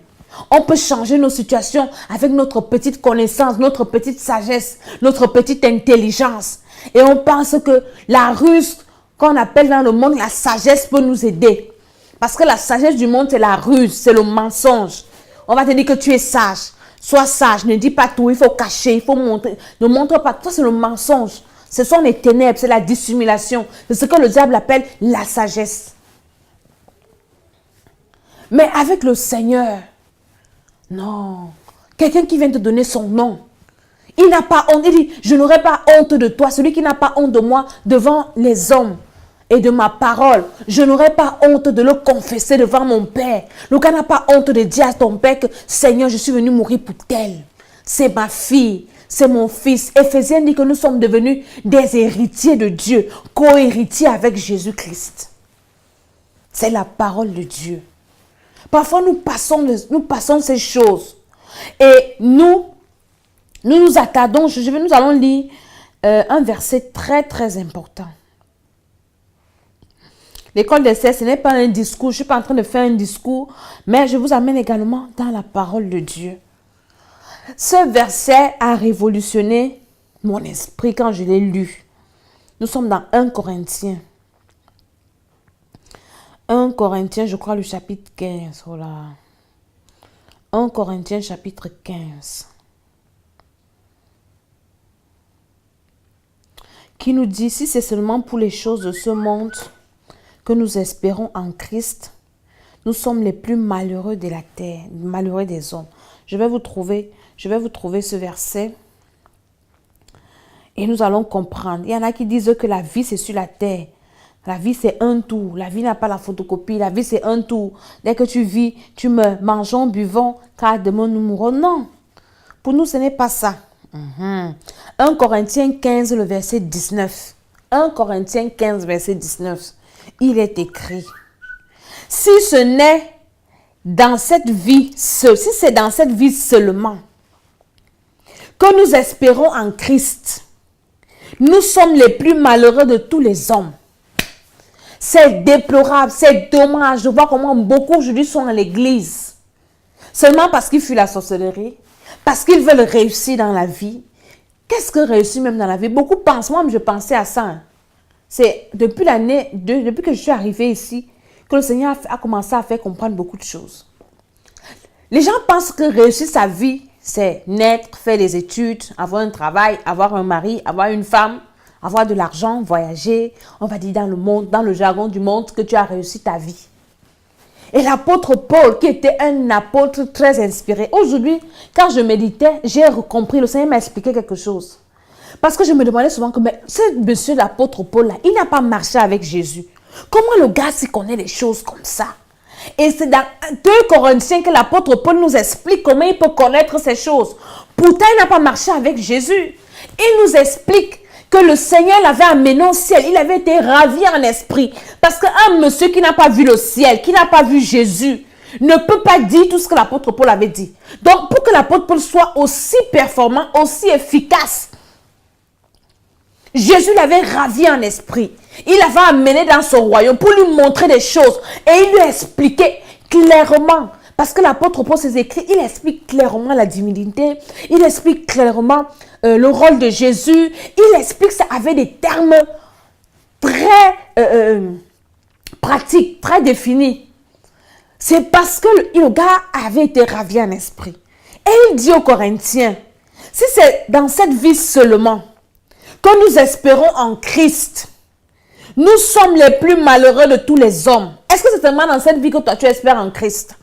On peut changer nos situations avec notre petite connaissance, notre petite sagesse, notre petite intelligence. Et on pense que la ruse qu'on appelle dans le monde, la sagesse peut nous aider. Parce que la sagesse du monde, c'est la ruse, c'est le mensonge. On va te dire que tu es sage. Sois sage, ne dis pas tout, il faut cacher, il faut montrer. Ne montre pas, ça c'est le mensonge. Ce sont les ténèbres, c'est la dissimulation. C'est ce que le diable appelle la sagesse. Mais avec le Seigneur, non. Quelqu'un qui vient te donner son nom. Il n'a pas honte. Il dit, je n'aurai pas honte de toi. Celui qui n'a pas honte de moi devant les hommes et de ma parole. Je n'aurai pas honte de le confesser devant mon Père. Le gars n'a pas honte de dire à ton Père que Seigneur, je suis venu mourir pour tel. C'est ma fille. C'est mon fils. Éphésiens dit que nous sommes devenus des héritiers de Dieu, co-héritiers avec Jésus-Christ. C'est la parole de Dieu. Parfois, nous passons ces choses. Et nous attardons. Nous allons lire un verset très, très important. L'école des cerfs, ce n'est pas un discours. Je ne suis pas en train de faire un discours. Mais je vous amène également dans la parole de Dieu. Ce verset a révolutionné mon esprit quand je l'ai lu. Nous sommes dans 1 Corinthiens. 1 Corinthiens, je crois, le chapitre 15. Oh là. 1 Corinthiens, chapitre 15. Qui nous dit, si c'est seulement pour les choses de ce monde que nous espérons en Christ, nous sommes les plus malheureux de la terre, malheureux des hommes. Je vais vous trouver ce verset et nous allons comprendre. Il y en a qui disent que la vie, c'est sur la terre. La vie, c'est un tour. La vie n'a pas la photocopie. La vie, c'est un tour. Dès que tu vis, tu meurs. Mangeons, buvons, car demain nous mourrons. Non. Pour nous, ce n'est pas ça. 1 Corinthiens 15, le verset 19. 1 Corinthiens 15, verset 19. Il est écrit, si ce n'est dans cette vie, si c'est dans cette vie seulement que nous espérons en Christ, nous sommes les plus malheureux de tous les hommes. C'est déplorable, c'est dommage de voir comment beaucoup aujourd'hui sont à l'église. Seulement parce qu'ils fuient la sorcellerie, parce qu'ils veulent réussir dans la vie. Qu'est-ce que réussir même dans la vie? Beaucoup pensent, moi je pensais à ça. C'est depuis que je suis arrivée ici, que le Seigneur a commencé à faire comprendre beaucoup de choses. Les gens pensent que réussir sa vie, c'est naître, faire des études, avoir un travail, avoir un mari, avoir une femme, avoir de l'argent, voyager. On va dire dans le monde, dans le jargon du monde, que tu as réussi ta vie. Et l'apôtre Paul, qui était un apôtre très inspiré, aujourd'hui, quand je méditais, j'ai compris, le Seigneur m'a expliqué quelque chose. Parce que je me demandais souvent que ce monsieur l'apôtre Paul-là, il n'a pas marché avec Jésus. Comment le gars s'y connaît des choses comme ça? Et c'est dans 2 Corinthiens que l'apôtre Paul nous explique comment il peut connaître ces choses. Pourtant, il n'a pas marché avec Jésus. Il nous explique que le Seigneur l'avait amené au ciel. Il avait été ravi en esprit. Parce qu'un monsieur qui n'a pas vu le ciel, qui n'a pas vu Jésus, ne peut pas dire tout ce que l'apôtre Paul avait dit. Donc, pour que l'apôtre Paul soit aussi performant, aussi efficace, Jésus l'avait ravi en esprit. Il l'avait amené dans son royaume pour lui montrer des choses. Et il lui a expliqué clairement. Parce que l'apôtre Paul, ses écrits, il explique clairement la divinité. Il explique clairement le rôle de Jésus. Il explique ça avec des termes très pratiques, très définis. C'est parce que le gars avait été ravi en esprit. Et il dit aux Corinthiens, si c'est dans cette vie seulement que nous espérons en Christ, nous sommes les plus malheureux de tous les hommes. Est-ce que c'est seulement dans cette vie que toi tu espères en Christ?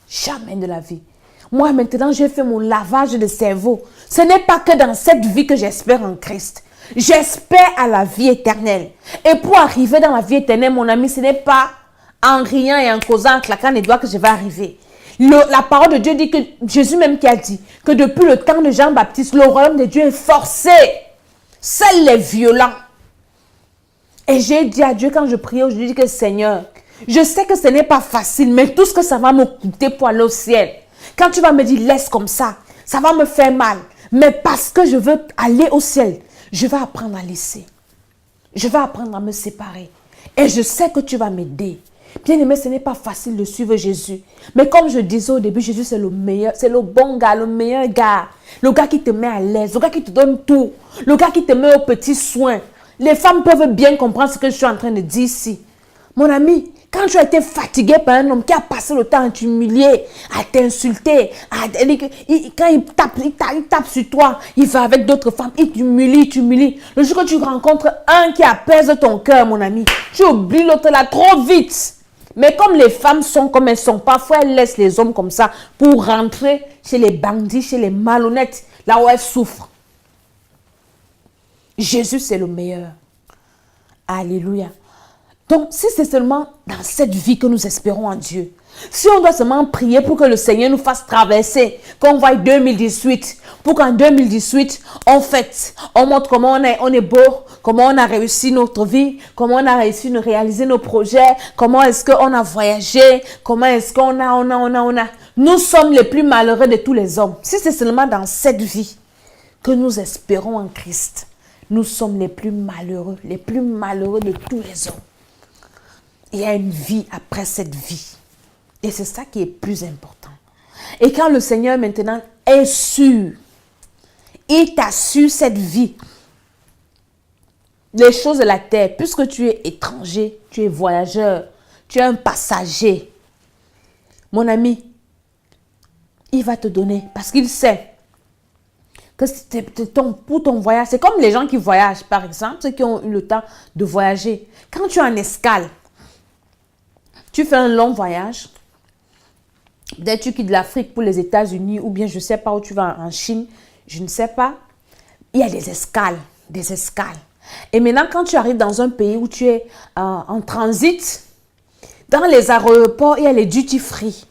Jamais de la vie. Moi maintenant j'ai fait mon lavage de cerveau. Ce n'est pas que dans cette vie que j'espère en Christ. J'espère à la vie éternelle. Et pour arriver dans la vie éternelle, mon ami, ce n'est pas en riant et en causant, en claquant les doigts que je vais arriver. La parole de Dieu dit que Jésus même qui a dit que depuis le temps de Jean-Baptiste, le royaume de Dieu est forcé. Seuls les violents. Et j'ai dit à Dieu quand je priais, je lui dis que Seigneur, je sais que ce n'est pas facile, mais tout ce que ça va me coûter pour aller au ciel. Quand tu vas me dire laisse comme ça va me faire mal. Mais parce que je veux aller au ciel, je vais apprendre à laisser. Je vais apprendre à me séparer. Et je sais que tu vas m'aider. Bien aimé, ce n'est pas facile de suivre Jésus. Mais comme je disais au début, Jésus c'est le meilleur, c'est le bon gars, le meilleur gars. Le gars qui te met à l'aise, le gars qui te donne tout. Le gars qui te met aux petits soins. Les femmes peuvent bien comprendre ce que je suis en train de dire ici. Mon ami, quand tu as été fatigué par un homme qui a passé le temps à t'humilier, à t'insulter, quand il tape sur toi, il va avec d'autres femmes, il t'humilie. Le jour que tu rencontres un qui apaise ton cœur, mon ami, tu oublies l'autre là trop vite. Mais comme les femmes sont comme elles sont, parfois elles laissent les hommes comme ça pour rentrer chez les bandits, chez les malhonnêtes, là où elles souffrent. Jésus, c'est le meilleur. Alléluia. Donc, si c'est seulement dans cette vie que nous espérons en Dieu, si on doit seulement prier pour que le Seigneur nous fasse traverser, qu'on voit 2018, pour qu'en 2018, on montre comment on est beau, comment on a réussi notre vie, comment on a réussi de réaliser nos projets, comment est-ce qu'on a voyagé, comment est-ce qu'on a. Nous sommes les plus malheureux de tous les hommes. Si c'est seulement dans cette vie que nous espérons en Christ, nous sommes les plus malheureux de tous les hommes. Il y a une vie après cette vie. Et c'est ça qui est plus important. Et quand le Seigneur maintenant est sûr, il t'assure cette vie, les choses de la terre, puisque tu es étranger, tu es voyageur, tu es un passager, mon ami, il va te donner parce qu'il sait que pour ton voyage, c'est comme les gens qui voyagent, par exemple, ceux qui ont eu le temps de voyager. Quand tu es en escale, tu fais un long voyage, peut-être tu quittes l'Afrique pour les États-Unis ou bien je ne sais pas où tu vas en Chine, je ne sais pas. Il y a des escales. Et maintenant, quand tu arrives dans un pays où tu es en transit, dans les aéroports, il y a les duty free.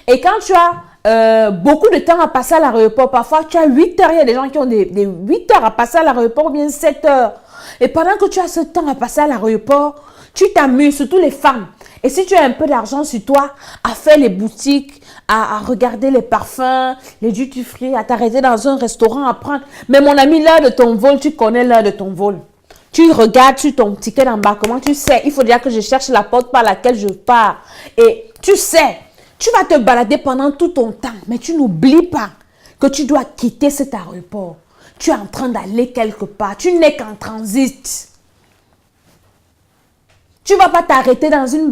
Et quand tu as beaucoup de temps à passer à l'aéroport. Parfois, tu as 8 heures. Il y a des gens qui ont des 8 heures à passer à l'aéroport ou bien 7 heures. Et pendant que tu as ce temps à passer à l'aéroport, tu t'amuses, surtout les femmes. Et si tu as un peu d'argent sur toi, à faire les boutiques, à regarder les parfums, les duty free, à t'arrêter dans un restaurant, à prendre. Mais mon ami, l'heure de ton vol, tu connais l'heure de ton vol. Tu regardes sur ton ticket d'embarquement, tu sais, il faut dire que je cherche la porte par laquelle je pars. Et tu sais, tu vas te balader pendant tout ton temps, mais tu n'oublies pas que tu dois quitter cet aéroport. Tu es en train d'aller quelque part, tu n'es qu'en transit. Tu ne vas pas t'arrêter dans une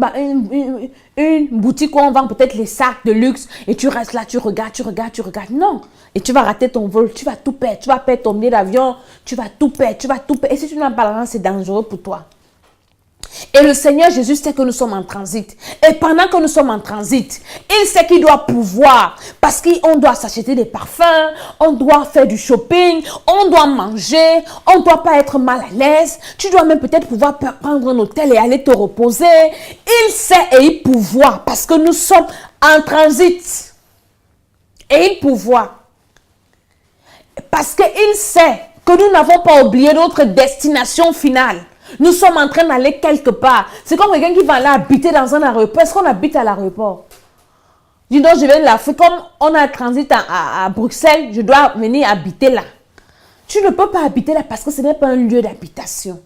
boutique où on vend peut-être les sacs de luxe et tu restes là, tu regardes. Non. Et tu vas rater ton vol, tu vas tout perdre. Tu vas perdre ton billet d'avion, tu vas tout perdre. Et si tu n'as pas l'argent, c'est dangereux pour toi. Et le Seigneur Jésus sait que nous sommes en transit. Et pendant que nous sommes en transit, il sait qu'il doit pouvoir. Parce qu'on doit s'acheter des parfums, on doit faire du shopping, on doit manger, on ne doit pas être mal à l'aise. Tu dois même peut-être pouvoir prendre un hôtel et aller te reposer. Il sait et il pouvoir parce que nous sommes en transit. Et il pouvoir. Parce qu'il sait que nous n'avons pas oublié notre destination finale. Nous sommes en train d'aller quelque part. C'est comme quelqu'un qui va aller habiter dans un aéroport. Est-ce qu'on habite à l'aéroport? Dis donc, je viens de l'Afrique. Comme on a un transit à Bruxelles, je dois venir habiter là. Tu ne peux pas habiter là parce que ce n'est pas un lieu d'habitation.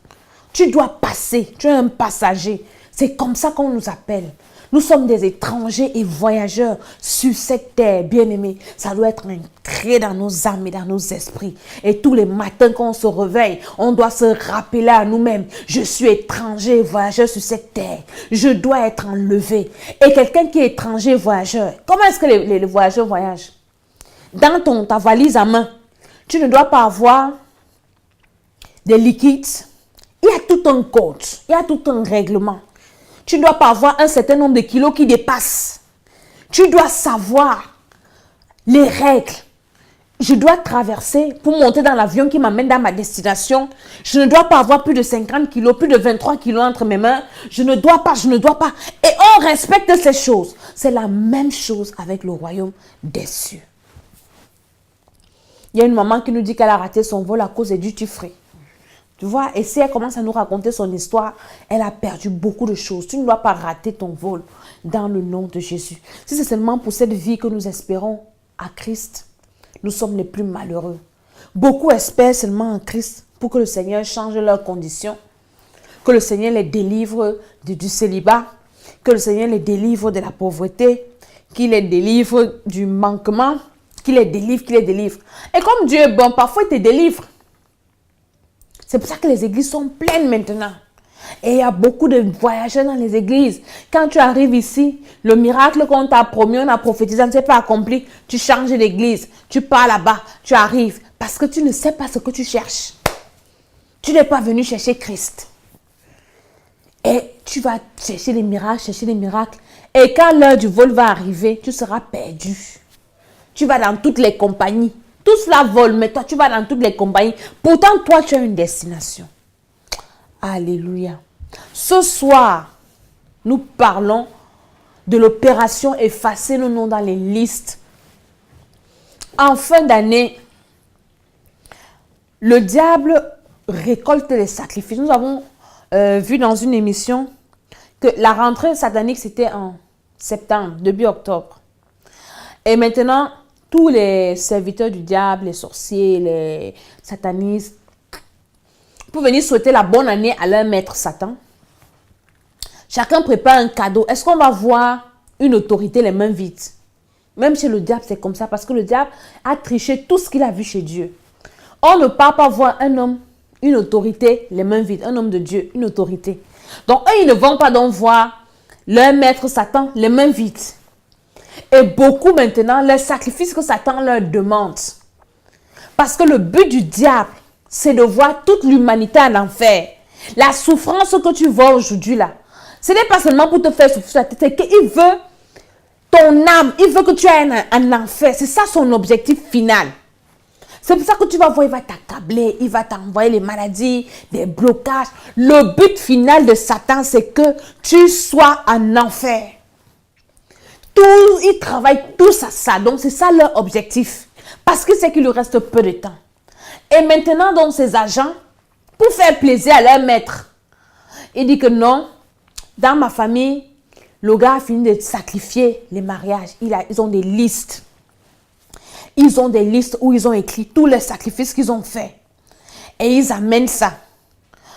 Tu dois passer. Tu es un passager. C'est comme ça qu'on nous appelle. Nous sommes des étrangers et voyageurs sur cette terre, bien-aimés. Ça doit être ancré dans nos âmes et dans nos esprits. Et tous les matins quand on se réveille, on doit se rappeler à nous-mêmes. Je suis étranger et voyageur sur cette terre. Je dois être enlevé. Et quelqu'un qui est étranger et voyageur, comment est-ce que les voyageurs voyagent? Dans ta valise à main, tu ne dois pas avoir des liquides. Il y a tout un code, il y a tout un règlement. Tu ne dois pas avoir un certain nombre de kilos qui dépassent. Tu dois savoir les règles. Je dois traverser pour monter dans l'avion qui m'amène dans ma destination. Je ne dois pas avoir plus de 50 kilos, plus de 23 kilos entre mes mains. Je ne dois pas. Et on respecte ces choses. C'est la même chose avec le royaume des cieux. Il y a une maman qui nous dit qu'elle a raté son vol à cause des duty free. Tu vois, et si elle commence à nous raconter son histoire, elle a perdu beaucoup de choses. Tu ne dois pas rater ton vol dans le nom de Jésus. Si c'est seulement pour cette vie que nous espérons à Christ, nous sommes les plus malheureux. Beaucoup espèrent seulement en Christ pour que le Seigneur change leurs conditions, que le Seigneur les délivre du célibat, que le Seigneur les délivre de la pauvreté, qu'il les délivre du manquement, qu'il les délivre. Et comme Dieu est bon, parfois il te délivre. C'est pour ça que les églises sont pleines maintenant. Et il y a beaucoup de voyageurs dans les églises. Quand tu arrives ici, le miracle qu'on t'a promis, on a prophétisé, ça ne s'est pas accompli. Tu changes d'église, tu pars là-bas, tu arrives. Parce que tu ne sais pas ce que tu cherches. Tu n'es pas venu chercher Christ. Et tu vas chercher les miracles. Et quand l'heure du vol va arriver, tu seras perdu. Tu vas dans toutes les compagnies. Tout cela vole, mais toi, tu vas dans toutes les compagnies. Pourtant, toi, tu as une destination. Alléluia. Ce soir, nous parlons de l'opération effacer nos noms dans les listes. En fin d'année, le diable récolte les sacrifices. Nous avons vu dans une émission que la rentrée satanique, c'était en septembre, début octobre. Et maintenant, tous les serviteurs du diable, les sorciers, les satanistes, pour venir souhaiter la bonne année à leur maître Satan. Chacun prépare un cadeau. Est-ce qu'on va voir une autorité les mains vides? Même chez le diable, c'est comme ça. Parce que le diable a triché tout ce qu'il a vu chez Dieu. On ne part pas voir un homme, une autorité, les mains vides. Un homme de Dieu, une autorité. Donc, eux, ils ne vont pas donc voir leur maître Satan, les mains vides. Et beaucoup maintenant, les sacrifices que Satan leur demande. Parce que le but du diable, c'est de voir toute l'humanité en enfer. La souffrance que tu vois aujourd'hui là, ce n'est pas seulement pour te faire souffrir, c'est qu'il veut ton âme, il veut que tu aies un enfer. C'est ça son objectif final. C'est pour ça que tu vas voir, il va t'accabler, il va t'envoyer les maladies, des blocages. Le but final de Satan, c'est que tu sois en enfer. Ils travaillent tous à ça. Donc, c'est ça leur objectif. Parce que c'est qu'il lui reste peu de temps. Et maintenant, donc, ces agents, pour faire plaisir à leur maître, il dit que non, dans ma famille, le gars a fini de sacrifier les mariages. Ils ont des listes. Ils ont des listes où ils ont écrit tous les sacrifices qu'ils ont faits. Et ils amènent ça.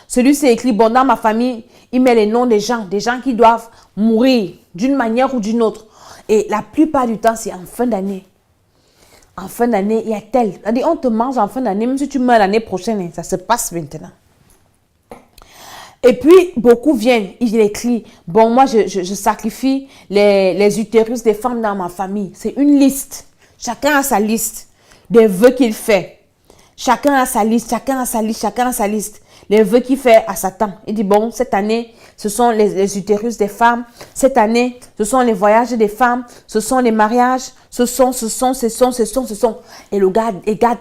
Celui-ci écrit, bon, dans ma famille, il met les noms des gens qui doivent mourir d'une manière ou d'une autre. Et la plupart du temps, c'est en fin d'année. En fin d'année, il y a tel. On te mange en fin d'année, même si tu meurs l'année prochaine, ça se passe maintenant. Et puis, beaucoup viennent, ils écrivent, bon, moi, je sacrifie les utérus des femmes dans ma famille. C'est une liste. Chacun a sa liste des vœux qu'il fait. Chacun a sa liste, chacun a sa liste, chacun a sa liste. Les vœux qu'il fait à Satan. Il dit, bon, cette année, ce sont les utérus des femmes. Cette année, ce sont les voyages des femmes. Ce sont les mariages. Ce sont. Et le gars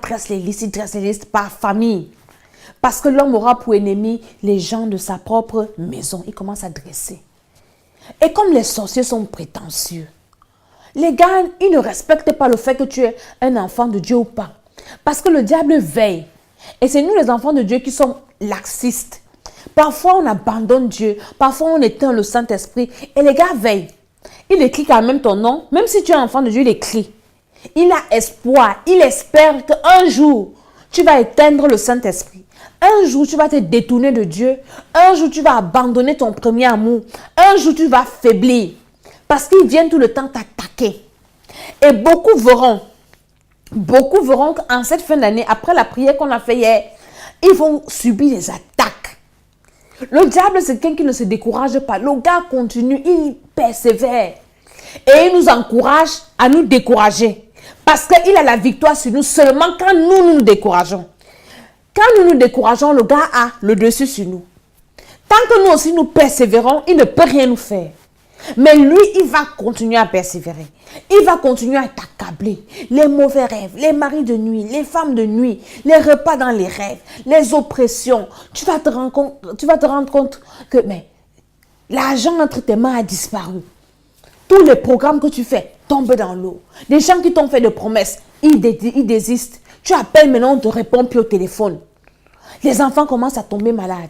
dresse les listes, il dresse les listes par famille. Parce que l'homme aura pour ennemi les gens de sa propre maison. Il commence à dresser. Et comme les sorciers sont prétentieux, les gars, ils ne respectent pas le fait que tu es un enfant de Dieu ou pas. Parce que le diable veille. Et c'est nous les enfants de Dieu qui sommes laxistes. Parfois, on abandonne Dieu. Parfois, on éteint le Saint-Esprit. Et les gars veillent. Il écrit quand même ton nom. Même si tu es enfant de Dieu, il écrit. Il a espoir. Il espère qu'un jour, tu vas éteindre le Saint-Esprit. Un jour, tu vas te détourner de Dieu. Un jour, tu vas abandonner ton premier amour. Un jour, tu vas faiblir. Parce qu'ils viennent tout le temps t'attaquer. Et beaucoup verront qu'en cette fin d'année, après la prière qu'on a fait hier, ils vont subir des attaques. Le diable, c'est quelqu'un qui ne se décourage pas. Le gars continue, il persévère. Et il nous encourage à nous décourager. Parce qu'il a la victoire sur nous seulement quand nous nous décourageons. Quand nous nous décourageons, le gars a le dessus sur nous. Tant que nous aussi nous persévérons, il ne peut rien nous faire. Mais lui, il va continuer à persévérer. Il va continuer à t'accabler. Les mauvais rêves, les maris de nuit, les femmes de nuit, les repas dans les rêves, les oppressions. Tu vas te rendre compte que l'argent entre tes mains a disparu. Tous les programmes que tu fais tombent dans l'eau. Les gens qui t'ont fait de promesses, ils désistent. Tu appelles maintenant, on ne te répond plus au téléphone. Les enfants commencent à tomber malades.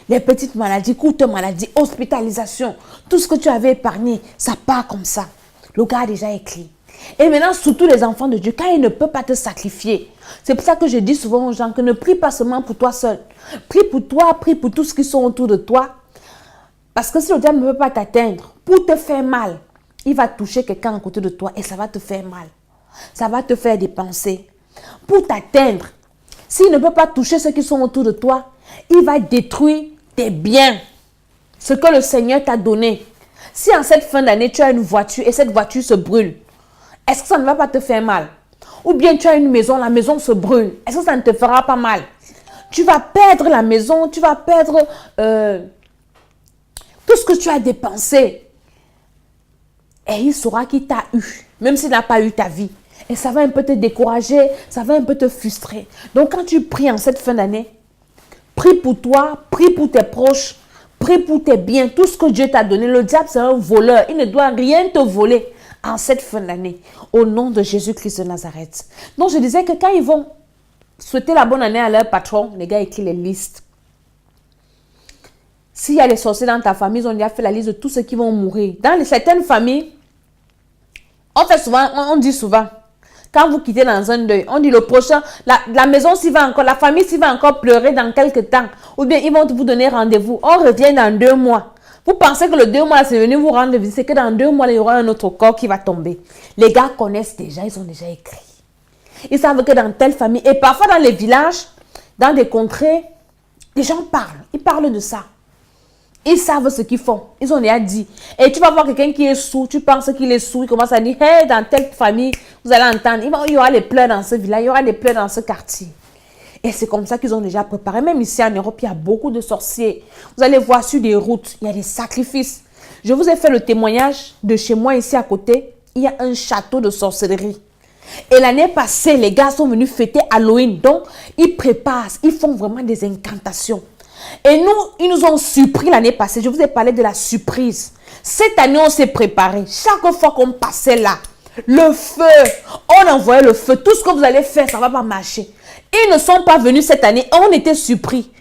Les petites maladies, courtes maladies, hospitalisation, tout ce que tu avais épargné, ça part comme ça. Le gars a déjà écrit. Et maintenant, surtout les enfants de Dieu, quand il ne peut pas te sacrifier, c'est pour ça que je dis souvent aux gens que ne prie pas seulement pour toi seul. Prie pour toi, prie pour tous ceux qui sont autour de toi. Parce que si le diable ne peut pas t'atteindre, pour te faire mal, il va toucher quelqu'un à côté de toi et ça va te faire mal. Ça va te faire dépenser. Pour t'atteindre, s'il ne peut pas toucher ceux qui sont autour de toi, il va détruire tes biens, ce que le Seigneur t'a donné. Si en cette fin d'année, tu as une voiture et cette voiture se brûle, est-ce que ça ne va pas te faire mal? Ou bien tu as une maison, la maison se brûle, est-ce que ça ne te fera pas mal? Tu vas perdre la maison, tu vas perdre tout ce que tu as dépensé. Et il saura qu'il t'a eu, même s'il n'a pas eu ta vie. Et ça va un peu te décourager, ça va un peu te frustrer. Donc quand tu pries en cette fin d'année, prie pour toi, prie pour tes proches, prie pour tes biens, tout ce que Dieu t'a donné. Le diable, c'est un voleur. Il ne doit rien te voler en cette fin d'année. Au nom de Jésus-Christ de Nazareth. Donc, je disais que quand ils vont souhaiter la bonne année à leur patron, les gars écrivent les listes. S'il y a les sorciers dans ta famille, ils ont déjà fait la liste de tous ceux qui vont mourir. Dans certaines familles, on dit souvent, quand vous quittez dans un deuil, on dit le prochain, la maison s'y va encore, la famille s'y va encore pleurer dans quelques temps. Ou bien ils vont vous donner rendez-vous. On revient dans 2 mois. Vous pensez que le 2 mois, c'est venu vous rendre visite, c'est que dans 2 mois, il y aura un autre corps qui va tomber. Les gars connaissent déjà, ils ont déjà écrit. Ils savent que dans telle famille, et parfois dans les villages, dans des contrées, les gens parlent. Ils parlent de ça. Ils savent ce qu'ils font. Ils ont déjà dit. Et tu vas voir quelqu'un qui est sourd. Tu penses qu'il est sourd. Il commence à dire, hey, dans telle famille, vous allez entendre. Il y aura les pleurs dans ce village. Il y aura les pleurs dans ce quartier. Et c'est comme ça qu'ils ont déjà préparé. Même ici en Europe, il y a beaucoup de sorciers. Vous allez voir sur des routes, il y a des sacrifices. Je vous ai fait le témoignage de chez moi ici à côté. Il y a un château de sorcellerie. Et l'année passée, les gars sont venus fêter Halloween. Donc, ils préparent. Ils font vraiment des incantations. Et nous, ils nous ont surpris l'année passée. Je vous ai parlé de la surprise. Cette année, on s'est préparé. Chaque fois qu'on passait là, le feu, on envoyait le feu. Tout ce que vous allez faire, ça ne va pas marcher. Ils ne sont pas venus cette année. On était surpris.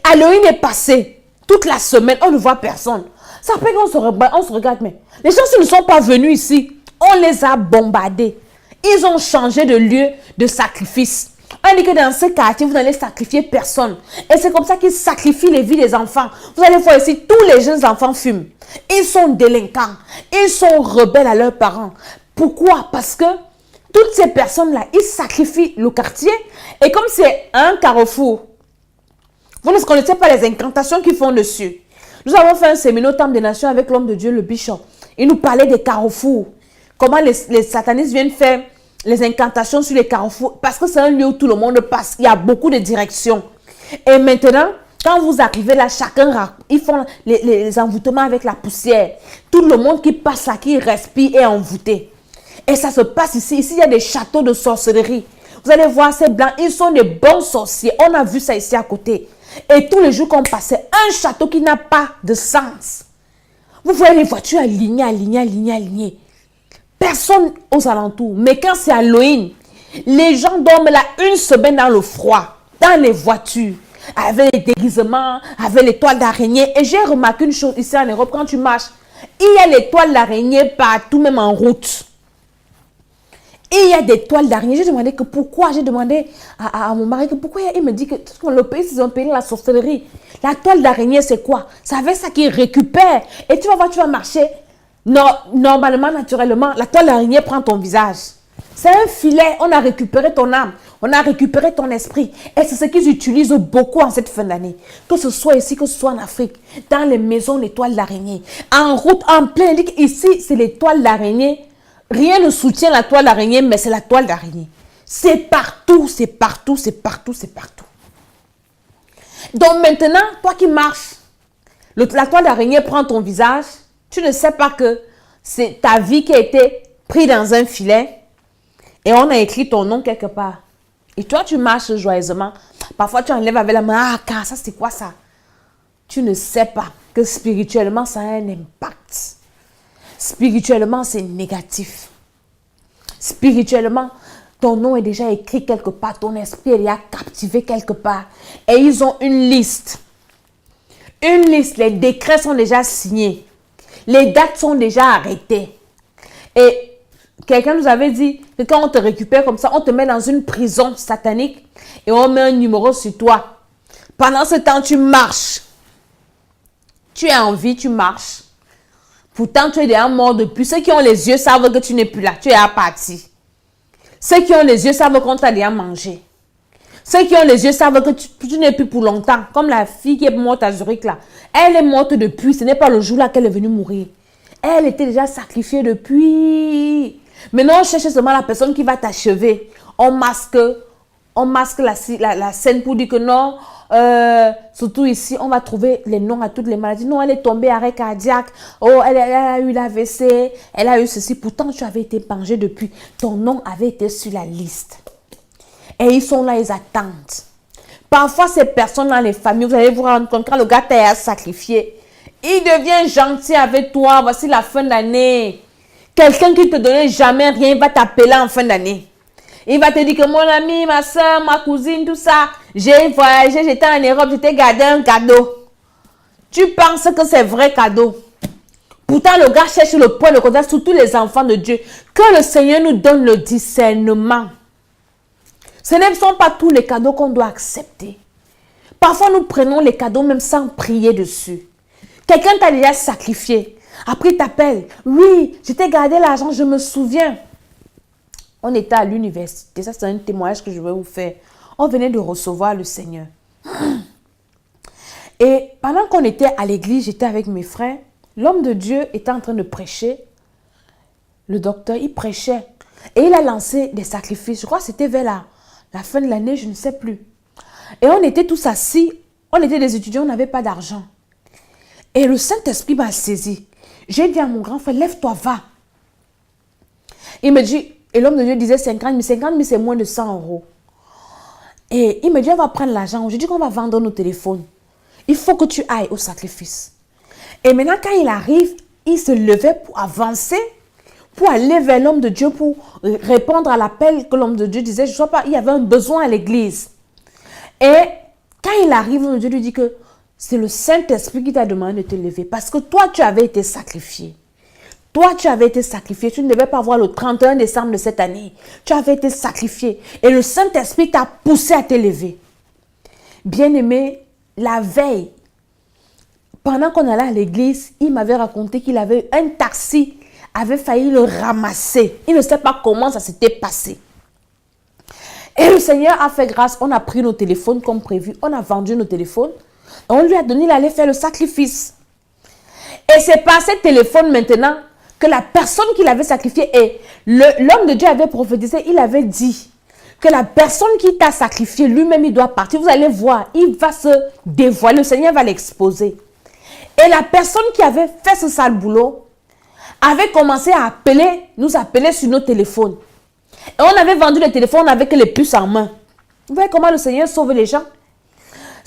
Halloween est passé. Toute la semaine, on ne voit personne. Ça fait qu'on se regarde, mais les gens qui ne sont pas venus ici, on les a bombardés. Ils ont changé de lieu de sacrifice. On dit que dans ce quartier, vous n'allez sacrifier personne. Et c'est comme ça qu'ils sacrifient les vies des enfants. Vous allez voir ici, tous les jeunes enfants fument. Ils sont délinquants. Ils sont rebelles à leurs parents. Pourquoi? Parce que toutes ces personnes-là, ils sacrifient le quartier. Et comme c'est un carrefour, vous ne connaissez pas les incantations qu'ils font dessus. Nous avons fait un séminaire au Temple des Nations avec l'homme de Dieu, le bishop. Il nous parlait des carrefours. Comment les satanistes viennent faire les incantations sur les carrefours. Parce que c'est un lieu où tout le monde passe. Il y a beaucoup de directions. Et maintenant, quand vous arrivez là, chacun, ils font les envoûtements avec la poussière. Tout le monde qui passe là, qui respire est envoûté. Et ça se passe ici. Ici, il y a des châteaux de sorcellerie. Vous allez voir ces blancs, ils sont des bons sorciers. On a vu ça ici à côté. Et tous les jours qu'on passait, un château qui n'a pas de sens. Vous voyez les voitures alignées, alignées, alignées, alignées. Personne aux alentours. Mais quand c'est Halloween, les gens dorment là une semaine dans le froid, dans les voitures, avec les déguisements, avec les toiles d'araignée. Et j'ai remarqué une chose ici en Europe, quand tu marches, il y a les toiles d'araignée partout, même en route. Il y a des toiles d'araignée. J'ai demandé que pourquoi. J'ai demandé à mon mari que pourquoi. Il me dit que le pays, c'est un pays de la sorcellerie. La toile d'araignée, c'est quoi? C'est avec ça qu'ils récupèrent. Et tu vas voir, tu vas marcher. Normalement, naturellement, la toile d'araignée prend ton visage. C'est un filet. On a récupéré ton âme. On a récupéré ton esprit. Et c'est ce qu'ils utilisent beaucoup en cette fin d'année. Que ce soit ici, que ce soit en Afrique. Dans les maisons, les toiles d'araignée. En route, en plein. Ici, c'est les toiles d'araignée. Rien ne soutient la toile d'araignée, mais c'est la toile d'araignée. C'est partout, c'est partout, c'est partout, c'est partout. Donc maintenant, toi qui marches, la toile d'araignée prend ton visage. Tu ne sais pas que c'est ta vie qui a été prise dans un filet et on a écrit ton nom quelque part. Et toi, tu marches joyeusement. Parfois, tu enlèves avec la main. Ah, ça, c'est quoi ça? Tu ne sais pas que spirituellement, ça a un impact. Spirituellement, c'est négatif. Spirituellement, ton nom est déjà écrit quelque part. Ton esprit est déjà captivé quelque part. Et ils ont une liste. Une liste. Les décrets sont déjà signés. Les dates sont déjà arrêtées. Et quelqu'un nous avait dit que quand on te récupère comme ça, on te met dans une prison satanique et on met un numéro sur toi. Pendant ce temps, tu marches. Tu es en vie, tu marches. Pourtant, tu es déjà mort depuis. Ceux qui ont les yeux savent que tu n'es plus là. Tu es à partir. Ceux qui ont les yeux savent qu'on t'a déjà mangé. Ceux qui ont les yeux savent que tu n'es plus pour longtemps. Comme la fille qui est morte à Zurich là. Elle est morte depuis. Ce n'est pas le jour là qu'elle est venue mourir. Elle était déjà sacrifiée depuis. Maintenant, on cherche seulement la personne qui va t'achever. On masque la scène pour dire que non. Surtout ici, on va trouver les noms à toutes les maladies. Non, elle est tombée arrêt cardiaque. Oh, elle a eu l'AVC. Elle a eu ceci. Pourtant, tu avais été mangé depuis. Ton nom avait été sur la liste. Et ils sont là, ils attendent. Parfois, ces personnes-là, les familles, vous allez vous rendre compte, quand le gars t'a sacrifié, il devient gentil avec toi. Voici la fin d'année. Quelqu'un qui ne te donnait jamais rien, il va t'appeler en fin d'année. Il va te dire que mon ami, ma soeur, ma cousine, tout ça, j'ai voyagé, j'étais en Europe, je t'ai gardé un cadeau. Tu penses que c'est vrai cadeau. Pourtant, le gars cherche le point de contact sur tous les enfants de Dieu. Que le Seigneur nous donne le discernement. Ce ne sont pas tous les cadeaux qu'on doit accepter. Parfois, nous prenons les cadeaux même sans prier dessus. Quelqu'un t'a déjà sacrifié. Après, il t'appelle. Oui, je t'ai gardé l'argent, je me souviens. On était à l'université. Ça, c'est un témoignage que je vais vous faire. On venait de recevoir le Seigneur. Et pendant qu'on était à l'église, j'étais avec mes frères. L'homme de Dieu était en train de prêcher. Le docteur, il prêchait. Et il a lancé des sacrifices. Je crois que c'était vers la fin de l'année, je ne sais plus. Et on était tous assis. On était des étudiants, on n'avait pas d'argent. Et le Saint-Esprit m'a saisi. J'ai dit à mon grand frère, lève-toi, va. Il me dit, et l'homme de Dieu disait 50 000. 50 000, c'est moins de 100 €. Et il me dit, on va prendre l'argent. Je dis qu'on va vendre nos téléphones. Il faut que tu ailles au sacrifice. Et maintenant, quand il arrive, il se levait pour avancer, pour aller vers l'homme de Dieu, pour répondre à l'appel que l'homme de Dieu disait. Je ne sais pas, il y avait un besoin à l'église. Et quand il arrive, l'homme de Dieu lui dit que c'est le Saint-Esprit qui t'a demandé de te lever. Parce que toi, tu avais été sacrifié. Toi, tu avais été sacrifié. Tu ne devais pas voir le 31 décembre de cette année. Tu avais été sacrifié. Et le Saint-Esprit t'a poussé à te lever. Bien-aimé, la veille, pendant qu'on allait à l'église, il m'avait raconté qu'il avait un taxi, avait failli le ramasser. Il ne sait pas comment ça s'était passé. Et le Seigneur a fait grâce. On a pris nos téléphones comme prévu. On a vendu nos téléphones. Et on lui a donné, il allait faire le sacrifice. Et c'est par ce téléphone maintenant que la personne qui l'avait sacrifié et l'homme de Dieu avait prophétisé, il avait dit que la personne qui t'a sacrifié, lui-même, il doit partir. Vous allez voir, il va se dévoiler, le Seigneur va l'exposer. Et la personne qui avait fait ce sale boulot avait commencé à nous appeler sur nos téléphones. Et on avait vendu les téléphones avec les puces en main. Vous voyez comment le Seigneur sauve les gens?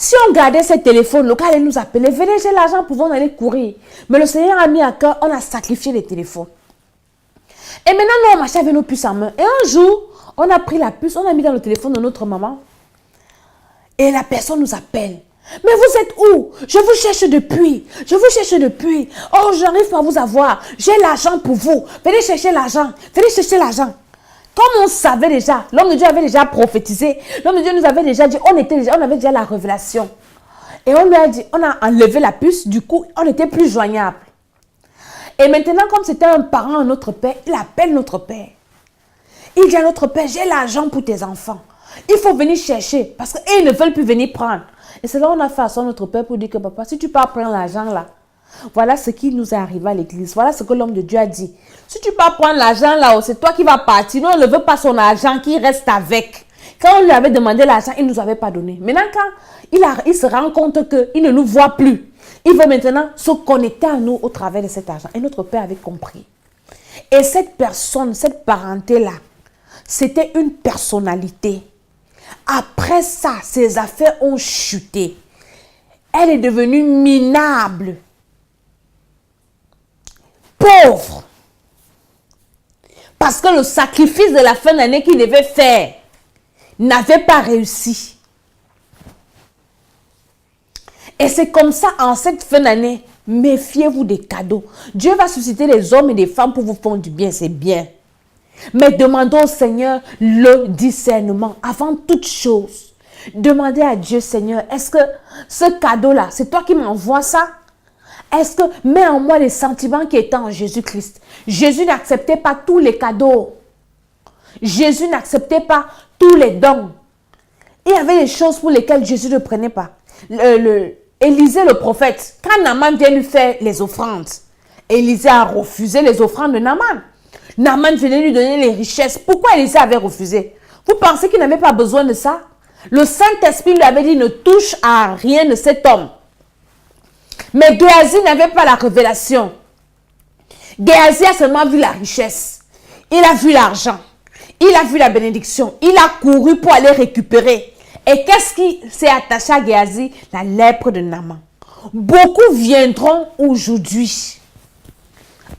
Si on gardait ces téléphones, le gars allait nous appeler, venez, j'ai l'argent pour vous aller courir. Mais le Seigneur a mis à cœur, on a sacrifié les téléphones. Et maintenant, nous, on marchait avec nos puces en main. Et un jour, on a pris la puce, on a mis dans le téléphone de notre maman. Et la personne nous appelle. Mais vous êtes où? Je vous cherche depuis. Je vous cherche depuis. Oh, je n'arrive pas à vous avoir. J'ai l'argent pour vous. Venez chercher l'argent. Venez chercher l'argent. Comme on savait déjà, l'homme de Dieu avait déjà prophétisé. L'homme de Dieu nous avait déjà dit, on avait déjà la révélation. Et on lui a dit, on a enlevé la puce, du coup, on n'était plus joignable. Et maintenant, comme c'était un parent à notre père, il appelle notre père. Il dit à notre père, j'ai l'argent pour tes enfants. Il faut venir chercher parce qu'ils ne veulent plus venir prendre. Et c'est là qu'on a fait à notre père pour dire que papa, si tu pars prendre l'argent là, voilà ce qui nous est arrivé à l'église. Voilà ce que l'homme de Dieu a dit. Si tu pars prendre l'argent là, c'est toi qui vas partir. Nous, on ne veut pas son argent qui reste avec. Quand on lui avait demandé l'argent, il ne nous avait pas donné. Maintenant, quand il se rend compte qu'il ne nous voit plus, il veut maintenant se connecter à nous au travers de cet argent. Et notre père avait compris. Et cette personne, cette parenté-là, c'était une personnalité. Après ça, ses affaires ont chuté. Elle est devenue minable. Pauvre. Parce que le sacrifice de la fin d'année qu'il devait faire n'avait pas réussi. Et c'est comme ça, en cette fin d'année, méfiez-vous des cadeaux. Dieu va susciter les hommes et des femmes pour vous faire du bien, c'est bien. Mais demandons au Seigneur le discernement avant toute chose. Demandez à Dieu, Seigneur, est-ce que ce cadeau-là, c'est toi qui m'envoies ça? Est-ce que mets en moi les sentiments qui étaient en Jésus-Christ? Jésus n'acceptait pas tous les cadeaux. Jésus n'acceptait pas tous les dons. Il y avait des choses pour lesquelles Jésus ne prenait pas. Élisée le prophète, quand Naaman vient lui faire les offrandes, Élisée a refusé les offrandes de Naaman. Naaman venait lui donner les richesses. Pourquoi Élisée avait refusé? Vous pensez qu'il n'avait pas besoin de ça? Le Saint-Esprit lui avait dit, ne touche à rien de cet homme. Mais Géhazi n'avait pas la révélation. Géhazi a seulement vu la richesse. Il a vu l'argent. Il a vu la bénédiction. Il a couru pour aller récupérer. Et qu'est-ce qui s'est attaché à Géhazi? La lèpre de Naaman. Beaucoup viendront aujourd'hui,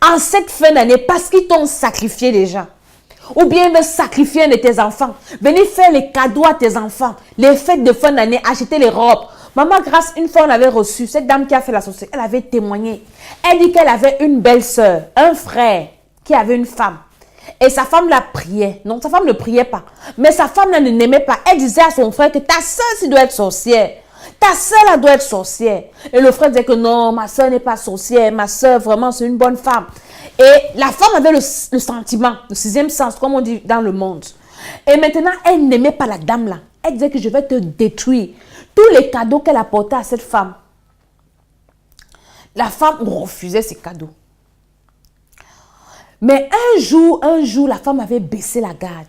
en cette fin d'année, parce qu'ils t'ont sacrifié déjà. Ou bien de sacrifier un de tes enfants. Venez faire les cadeaux à tes enfants. Les fêtes de fin d'année, acheter les robes. Maman Grâce, une fois on avait reçu, cette dame qui a fait la sorcellerie, elle avait témoigné. Elle dit qu'elle avait une belle-sœur, un frère qui avait une femme. Et sa femme la priait. Non, sa femme ne priait pas. Mais sa femme ne l'aimait pas. Elle disait à son frère que ta sœur, si doit être sorcière. Ta sœur, elle doit être sorcière. Et le frère disait que non, ma sœur n'est pas sorcière. Ma sœur, vraiment, c'est une bonne femme. Et la femme avait le sentiment, le sixième sens, comme on dit dans le monde. Et maintenant, elle n'aimait pas la dame là. Elle disait que je vais te détruire. Tous les cadeaux qu'elle apportait à cette femme, la femme refusait ces cadeaux. Mais un jour, la femme avait baissé la garde.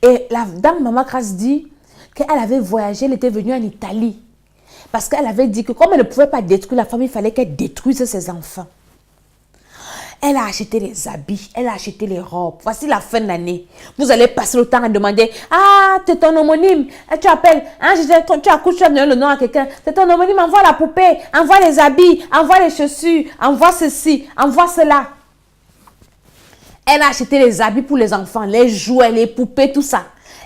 Et la dame Maman Grâce dit qu'elle avait voyagé, elle était venue en Italie. Parce qu'elle avait dit que comme elle ne pouvait pas détruire la femme, il fallait qu'elle détruise ses enfants. Elle a acheté les habits, elle a acheté les robes. Voici la fin de l'année. Vous allez passer le temps à demander, ah, c'est ton homonyme. Et tu appelles, hein, tu accouches, tu as donné le nom à quelqu'un. C'est ton homonyme, envoie la poupée, envoie les habits, envoie les chaussures, envoie ceci, envoie cela. Elle a acheté les habits pour les enfants, les jouets, les poupées, tout ça.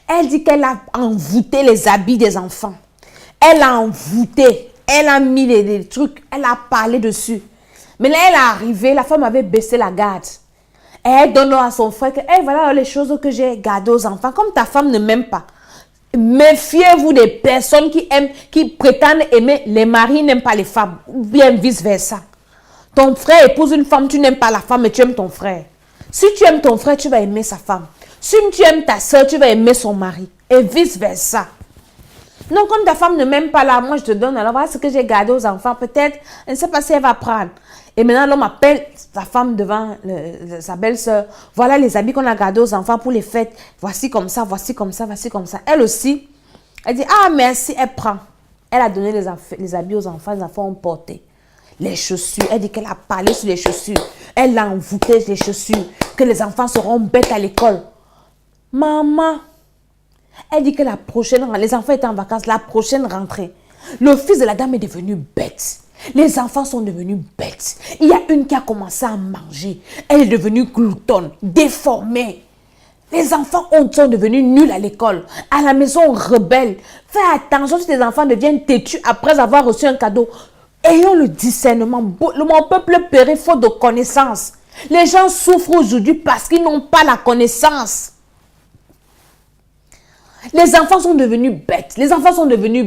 Elle dit qu'elle a envoûté les habits des enfants. Elle a envoûté, elle a mis les trucs, elle a parlé dessus. Mais là, elle est arrivée, la femme avait baissé la garde. Et elle donne à son frère que, hey, voilà les choses que j'ai gardées aux enfants. Comme ta femme ne m'aime pas. Méfiez-vous des personnes qui aiment, qui prétendent aimer les maris, n'aiment pas les femmes. Ou bien vice-versa. Ton frère épouse une femme, tu n'aimes pas la femme, mais tu aimes ton frère. Si tu aimes ton frère, tu vas aimer sa femme. Si tu aimes ta soeur, tu vas aimer son mari. Et vice-versa. Donc, comme ta femme ne m'aime pas là, moi je te donne, alors voilà ce que j'ai gardé aux enfants. Peut-être, elle ne sait pas si elle va prendre. Et maintenant, l'homme appelle sa femme devant sa belle-sœur. Voilà les habits qu'on a gardés aux enfants pour les fêtes. Voici comme ça, voici comme ça, voici comme ça. Elle aussi, elle dit, ah merci, elle prend. Elle a donné les habits aux enfants, les enfants ont porté. Les chaussures, elle dit qu'elle a parlé sur les chaussures. Elle a envoûté les chaussures, que les enfants seront bêtes à l'école. Maman, elle dit que la prochaine, les enfants étaient en vacances, la prochaine rentrée, le fils de la dame est devenu bête. Les enfants sont devenus bêtes. Il y a une qui a commencé à manger. Elle est devenue gloutonne, déformée. Les enfants sont devenus nuls à l'école. À la maison, rebelles. Fais attention si tes enfants deviennent têtus après avoir reçu un cadeau. Ayons le discernement. Mon peuple périt faute de connaissance. Les gens souffrent aujourd'hui parce qu'ils n'ont pas la connaissance. Les enfants sont devenus bêtes. Les enfants sont devenus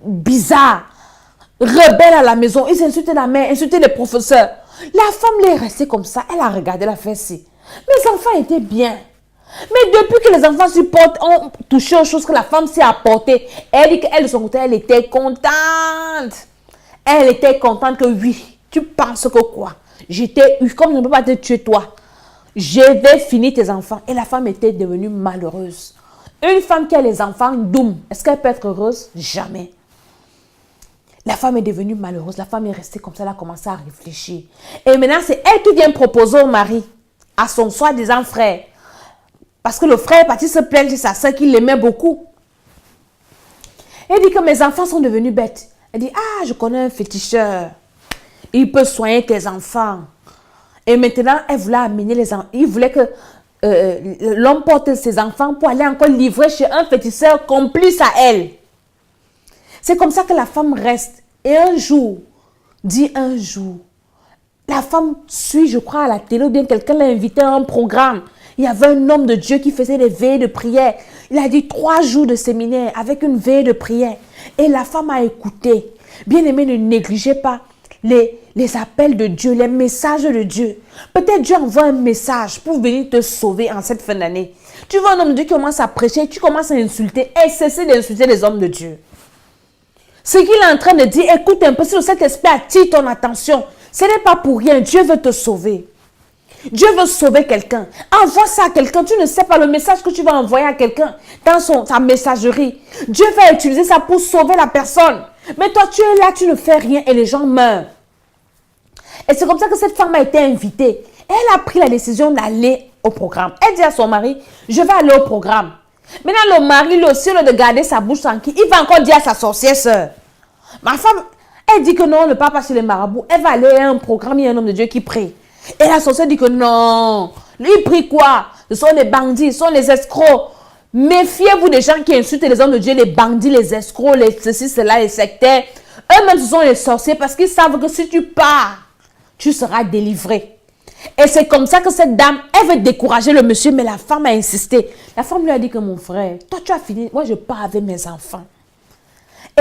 bizarres. Rebelles à la maison. Ils insultaient la mère, insultaient les professeurs. La femme est restée comme ça. Elle a regardé la fesse. Les enfants étaient bien. Mais depuis que les enfants supportent, ont touché aux choses que la femme s'est apportée, elle dit qu'elle de son côté, elle était contente. Elle était contente que oui, tu penses que quoi? J'étais eu, comme je ne peux pas te tuer toi. Je vais finir tes enfants. Et la femme était devenue malheureuse. Une femme qui a les enfants, doum, est-ce qu'elle peut être heureuse? Jamais. La femme est devenue malheureuse. La femme est restée comme ça, elle a commencé à réfléchir. Et maintenant, c'est elle qui vient proposer au mari, à son soi-disant frère. Parce que le frère est parti se plaindre chez sa soeur qui l'aimait beaucoup. Elle dit que mes enfants sont devenus bêtes. Elle dit, ah, je connais un féticheur. Il peut soigner tes enfants. Et maintenant, elle voulait amener les enfants. Il voulait que l'homme porte ses enfants pour aller encore livrer chez un féticheur complice à elle. C'est comme ça que la femme reste. Et un jour, la femme suit, je crois, à la télé, ou bien quelqu'un l'a invité à un programme. Il y avait un homme de Dieu qui faisait des veillées de prière. Il a dit 3 jours de séminaire avec une veillée de prière. Et la femme a écouté. Bien-aimé, ne négligez pas les appels de Dieu, les messages de Dieu. Peut-être Dieu envoie un message pour venir te sauver en cette fin d'année. Tu vois un homme de Dieu qui commence à prêcher, tu commences à insulter. Et cessez d'insulter les hommes de Dieu. Ce qu'il est en train de dire, écoute un peu, si le Saint-Esprit attire ton attention, ce n'est pas pour rien. Dieu veut te sauver. Dieu veut sauver quelqu'un. Envoie ça à quelqu'un. Tu ne sais pas le message que tu vas envoyer à quelqu'un dans sa messagerie. Dieu va utiliser ça pour sauver la personne. Mais toi, tu es là, tu ne fais rien et les gens meurent. Et c'est comme ça que cette femme a été invitée. Elle a pris la décision d'aller au programme. Elle dit à son mari, je vais aller au programme. Maintenant, le mari, lui aussi, au lieu de garder sa bouche tranquille, il va encore dire à sa sorcière sœur. Ma femme, elle dit que non, ne part pas chez les marabouts. Elle va aller à un programme, il y a un homme de Dieu qui prie. Et la sorcière dit que non. Lui, il prie quoi? Ce sont des bandits, ce sont des escrocs. Méfiez-vous des gens qui insultent les hommes de Dieu, les bandits, les escrocs, les ceci, cela, les sectaires. Eux-mêmes, ce sont les sorciers parce qu'ils savent que si tu pars, tu seras délivré. Et c'est comme ça que cette dame, elle veut décourager le monsieur, mais la femme a insisté. La femme lui a dit que mon frère, toi tu as fini, moi je pars avec mes enfants.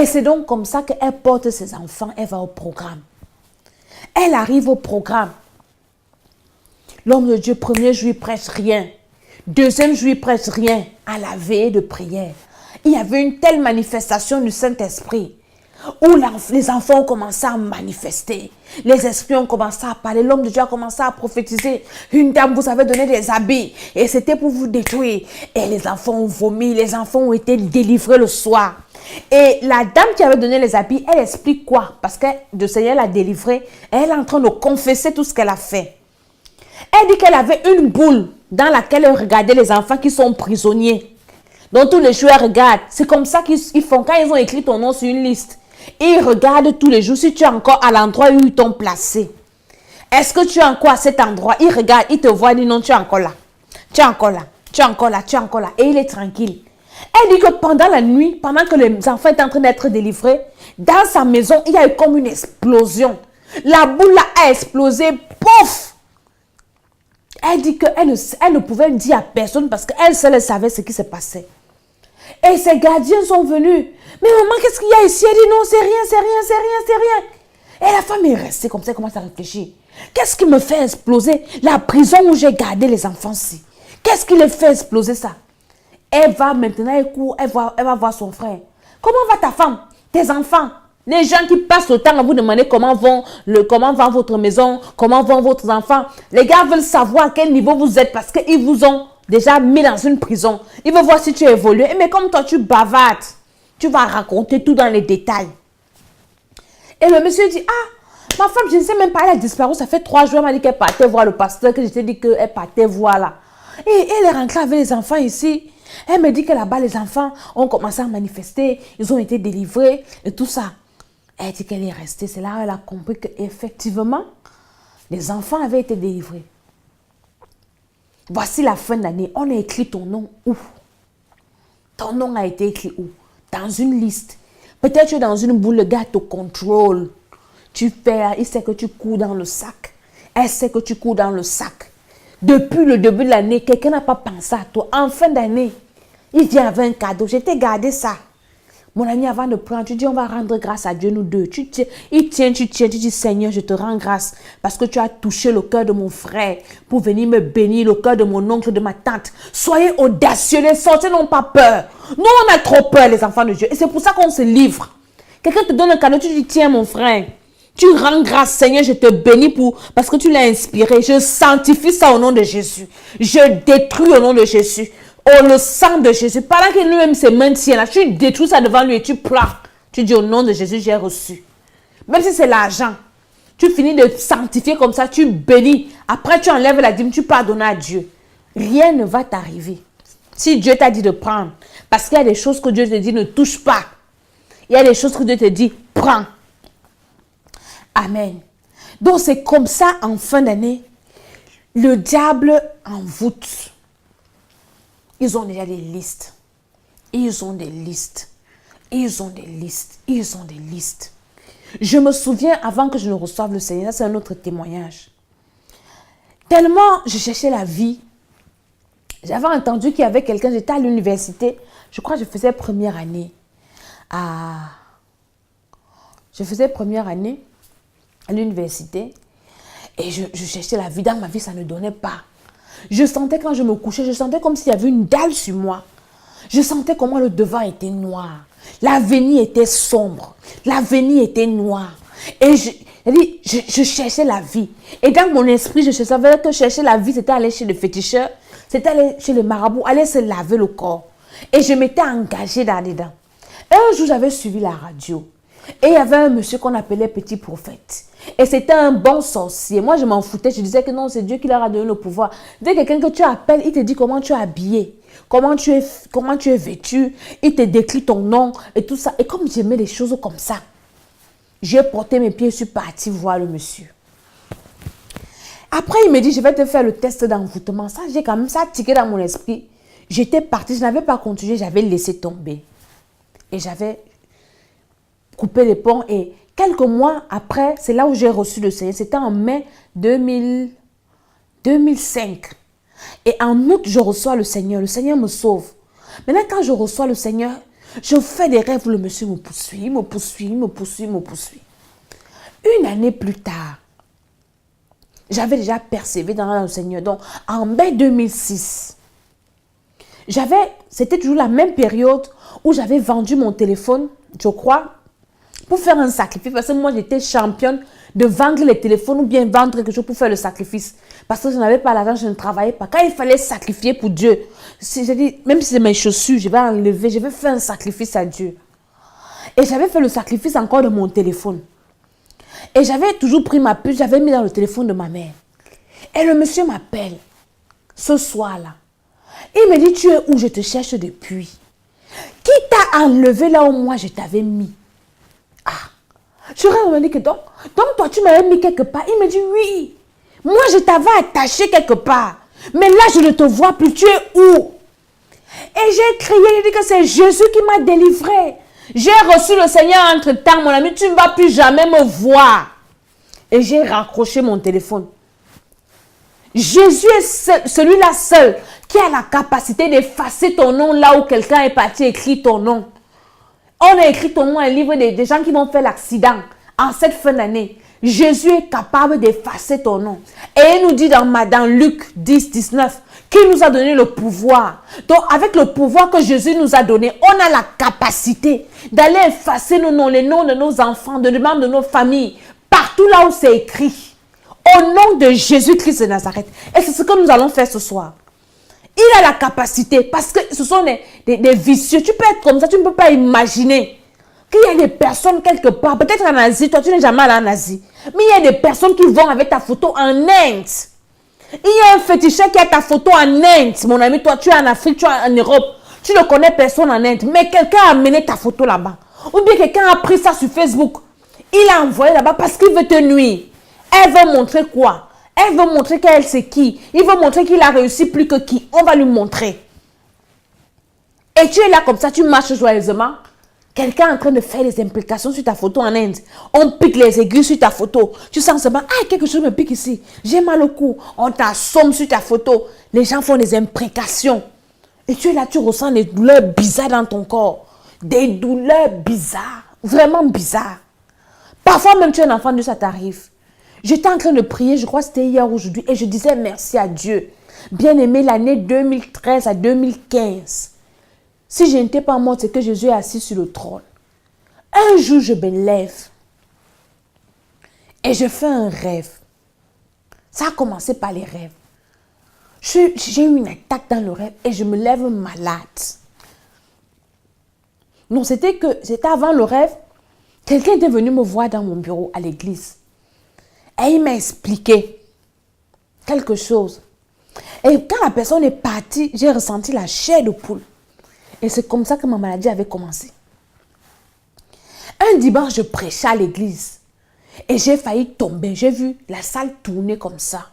Et c'est donc comme ça qu'elle porte ses enfants, elle va au programme. Elle arrive au programme. L'homme de Dieu, premier jour, il prêche rien. Deuxième jour, il prêche rien. À la veillée de prière, il y avait une telle manifestation du Saint-Esprit où les enfants ont commencé à manifester. Les esprits ont commencé à parler. L'homme de Dieu a commencé à prophétiser. Une dame vous avait donné des habits et c'était pour vous détruire. Et les enfants ont vomi. Les enfants ont été délivrés le soir. Et la dame qui avait donné les habits, elle explique quoi? Parce que le Seigneur l'a délivrée. Elle est en train de confesser tout ce qu'elle a fait. Elle dit qu'elle avait une boule dans laquelle elle regardait les enfants qui sont prisonniers. Donc tous les jours, elle regarde. C'est comme ça qu'ils font quand ils ont écrit ton nom sur une liste. Ils regardent tous les jours si tu es encore à l'endroit où ils t'ont placé. Est-ce que tu es encore à cet endroit? Ils regardent, ils te voient, ils disent non, tu es encore là. Tu es encore là, tu es encore là, tu es encore là. Et il est tranquille. Elle dit que pendant la nuit, pendant que les enfants étaient en train d'être délivrés, dans sa maison, il y a eu comme une explosion. La boule là a explosé, pouf! Elle dit qu'elle ne pouvait dire à personne parce qu'elle seule savait ce qui se passait. Et ses gardiens sont venus. Mais maman, qu'est-ce qu'il y a ici? Elle dit non, c'est rien, c'est rien, c'est rien, c'est rien. Et la femme est restée comme ça, elle commence à réfléchir. Qu'est-ce qui me fait exploser la prison où j'ai gardé les enfants-ci? Qu'est-ce qui les fait exploser ça? Elle va maintenant, elle va voir son frère. Comment va ta femme? Tes enfants? Les gens qui passent le temps à vous demander comment va votre maison, comment vont vos enfants. Les gars veulent savoir à quel niveau vous êtes parce qu'ils vous ont déjà mis dans une prison. Ils veulent voir si tu as évolué. Mais comme toi, tu bavardes, tu vas raconter tout dans les détails. Et le monsieur dit, ah, ma femme, je ne sais même pas, elle a disparu. Ça fait 3 jours, elle m'a dit qu'elle partait voir le pasteur, que je t'ai dit qu'elle partait voir là. Et elle est rentrée avec les enfants ici. Elle me dit que là-bas, les enfants ont commencé à manifester. Ils ont été délivrés et tout ça. Elle dit qu'elle est restée. C'est là qu'elle a compris qu'effectivement, les enfants avaient été délivrés. Voici la fin d'année. On a écrit ton nom où? Ton nom a été écrit où? Dans une liste. Peut-être tu es dans une boule, le gars te contrôle. Tu fais, il sait que tu cours dans le sac. Elle sait que tu cours dans le sac. Depuis le début de l'année, quelqu'un n'a pas pensé à toi. En fin d'année, il vient avec un cadeau. Je t'ai gardé ça. Mon ami, avant de prendre, tu dis, on va rendre grâce à Dieu, nous deux. Tu tiens, tu dis, Seigneur, je te rends grâce parce que tu as touché le cœur de mon frère pour venir me bénir, le cœur de mon oncle, de ma tante. Soyez audacieux, les sorciers n'ont pas peur. Nous, on a trop peur, les enfants de Dieu. Et c'est pour ça qu'on se livre. Quelqu'un te donne un cadeau, tu dis, tiens, mon frère. Tu rends grâce, Seigneur, je te bénis parce que tu l'as inspiré. Je sanctifie ça au nom de Jésus. Je détruis au nom de Jésus. Oh, le sang de Jésus. Pendant que lui-même se maintient là, tu détruis ça devant lui et tu prends. Tu dis au nom de Jésus, j'ai reçu. Même si c'est l'argent, tu finis de sanctifier comme ça, tu bénis. Après, tu enlèves la dîme, tu pardonnes à Dieu. Rien ne va t'arriver. Si Dieu t'a dit de prendre, parce qu'il y a des choses que Dieu te dit, ne touche pas. Il y a des choses que Dieu te dit, prends. Amen. Donc, c'est comme ça, en fin d'année, le diable envoûte. Ils ont déjà des listes. Ils ont des listes. Ils ont des listes. Ils ont des listes. Je me souviens, avant que je ne reçoive le Seigneur, c'est un autre témoignage. Tellement je cherchais la vie. J'avais entendu qu'il y avait quelqu'un, j'étais à l'université. Je crois que je faisais première année. Je faisais première année à l'université. Et je cherchais la vie. Dans ma vie, ça ne donnait pas. Je sentais quand je me couchais, je sentais comme s'il y avait une dalle sur moi. Je sentais comment le devant était noir. L'avenir était sombre. L'avenir était noir. Et je cherchais la vie. Et dans mon esprit, je savais que chercher la vie, c'était aller chez le féticheur. C'était aller chez le marabout, aller se laver le corps. Et je m'étais engagée là-dedans. Et un jour, j'avais suivi la radio. Et il y avait un monsieur qu'on appelait Petit Prophète. Et c'était un bon sorcier. Moi, je m'en foutais. Je disais que non, c'est Dieu qui leur a donné le pouvoir. Dès quelqu'un que tu appelles, il te dit comment tu es habillé, comment tu es vêtu. Il te décrit ton nom et tout ça. Et comme j'aimais les choses comme ça, j'ai porté mes pieds et je suis partie voir le monsieur. Après, il me dit, je vais te faire le test d'envoûtement. Ça, j'ai quand même ça tiqué dans mon esprit. J'étais partie, je n'avais pas continué, j'avais laissé tomber. Et j'avais coupé les ponts et quelques mois après, c'est là où j'ai reçu le Seigneur. C'était en mai 2005. Et en août, je reçois le Seigneur. Le Seigneur me sauve. Maintenant, quand je reçois le Seigneur, je fais des rêves où le monsieur me poursuit, il me poursuit, il me poursuit, il me poursuit. Une année plus tard, j'avais déjà persévéré dans le Seigneur. Donc, en mai 2006, c'était toujours la même période où j'avais vendu mon téléphone, je crois, pour faire un sacrifice. Parce que moi, j'étais championne de vendre les téléphones ou bien vendre quelque chose pour faire le sacrifice. Parce que je n'avais pas l'argent, je ne travaillais pas. Quand il fallait sacrifier pour Dieu, j'ai dit, même si c'est mes chaussures, je vais enlever, je vais faire un sacrifice à Dieu. Et j'avais fait le sacrifice encore de mon téléphone. Et j'avais toujours pris ma puce, j'avais mis dans le téléphone de ma mère. Et le monsieur m'appelle ce soir-là. Il me dit, tu es où? Je te cherche depuis. Qui t'a enlevé là où moi je t'avais mis? Ah, je lui ai dit que donc toi tu m'avais mis quelque part. Il me dit oui. Moi je t'avais attaché quelque part. Mais là je ne te vois plus. Tu es où? Et j'ai crié, j'ai dit que c'est Jésus qui m'a délivré. J'ai reçu le Seigneur entre temps, mon ami. Tu ne vas plus jamais me voir. Et j'ai raccroché mon téléphone. Jésus est celui-là seul qui a la capacité d'effacer ton nom là où quelqu'un est parti écrire ton nom. On a écrit ton nom dans un livre des gens qui vont faire l'accident en cette fin d'année. Jésus est capable d'effacer ton nom. Et il nous dit dans Luc 10, 19, qu'il nous a donné le pouvoir. Donc avec le pouvoir que Jésus nous a donné, on a la capacité d'aller effacer nos noms, les noms de nos enfants, de membres de nos familles, partout là où c'est écrit. Au nom de Jésus-Christ de Nazareth. Et c'est ce que nous allons faire ce soir. Il a la capacité, parce que ce sont des vicieux. Tu peux être comme ça, tu ne peux pas imaginer qu'il y a des personnes quelque part, peut-être en Asie, toi tu n'es jamais allé en Asie, mais il y a des personnes qui vont avec ta photo en Inde. Il y a un féticheur qui a ta photo en Inde, mon ami, toi tu es en Afrique, tu es en Europe, tu ne connais personne en Inde, mais quelqu'un a amené ta photo là-bas. Ou bien quelqu'un a pris ça sur Facebook, il a envoyé là-bas parce qu'il veut te nuire. Elle veut montrer quoi? Elle veut montrer qu'elle c'est qui. Il veut montrer qu'il a réussi plus que qui. On va lui montrer. Et tu es là comme ça, tu marches joyeusement. Quelqu'un est en train de faire des implications sur ta photo en Inde. On pique les aiguilles sur ta photo. Tu sens seulement, ah, quelque chose me pique ici. J'ai mal au cou. On t'assomme sur ta photo. Les gens font des implications. Et tu es là, tu ressens des douleurs bizarres dans ton corps. Des douleurs bizarres. Vraiment bizarres. Parfois même tu es un enfant de Dieu, ça t'arrive. J'étais en train de prier, je crois que c'était hier ou aujourd'hui, et je disais merci à Dieu. Bien aimé, l'année 2013 à 2015. Si je n'étais pas morte, c'est que Jésus est assis sur le trône. Un jour, je me lève et je fais un rêve. Ça a commencé par les rêves. J'ai eu une attaque dans le rêve et je me lève malade. Non, c'était avant le rêve. Quelqu'un était venu me voir dans mon bureau à l'église. Et il m'a expliqué quelque chose. Et quand la personne est partie, j'ai ressenti la chair de poule. Et c'est comme ça que ma maladie avait commencé. Un dimanche, je prêchais à l'église. Et j'ai failli tomber. J'ai vu la salle tourner comme ça.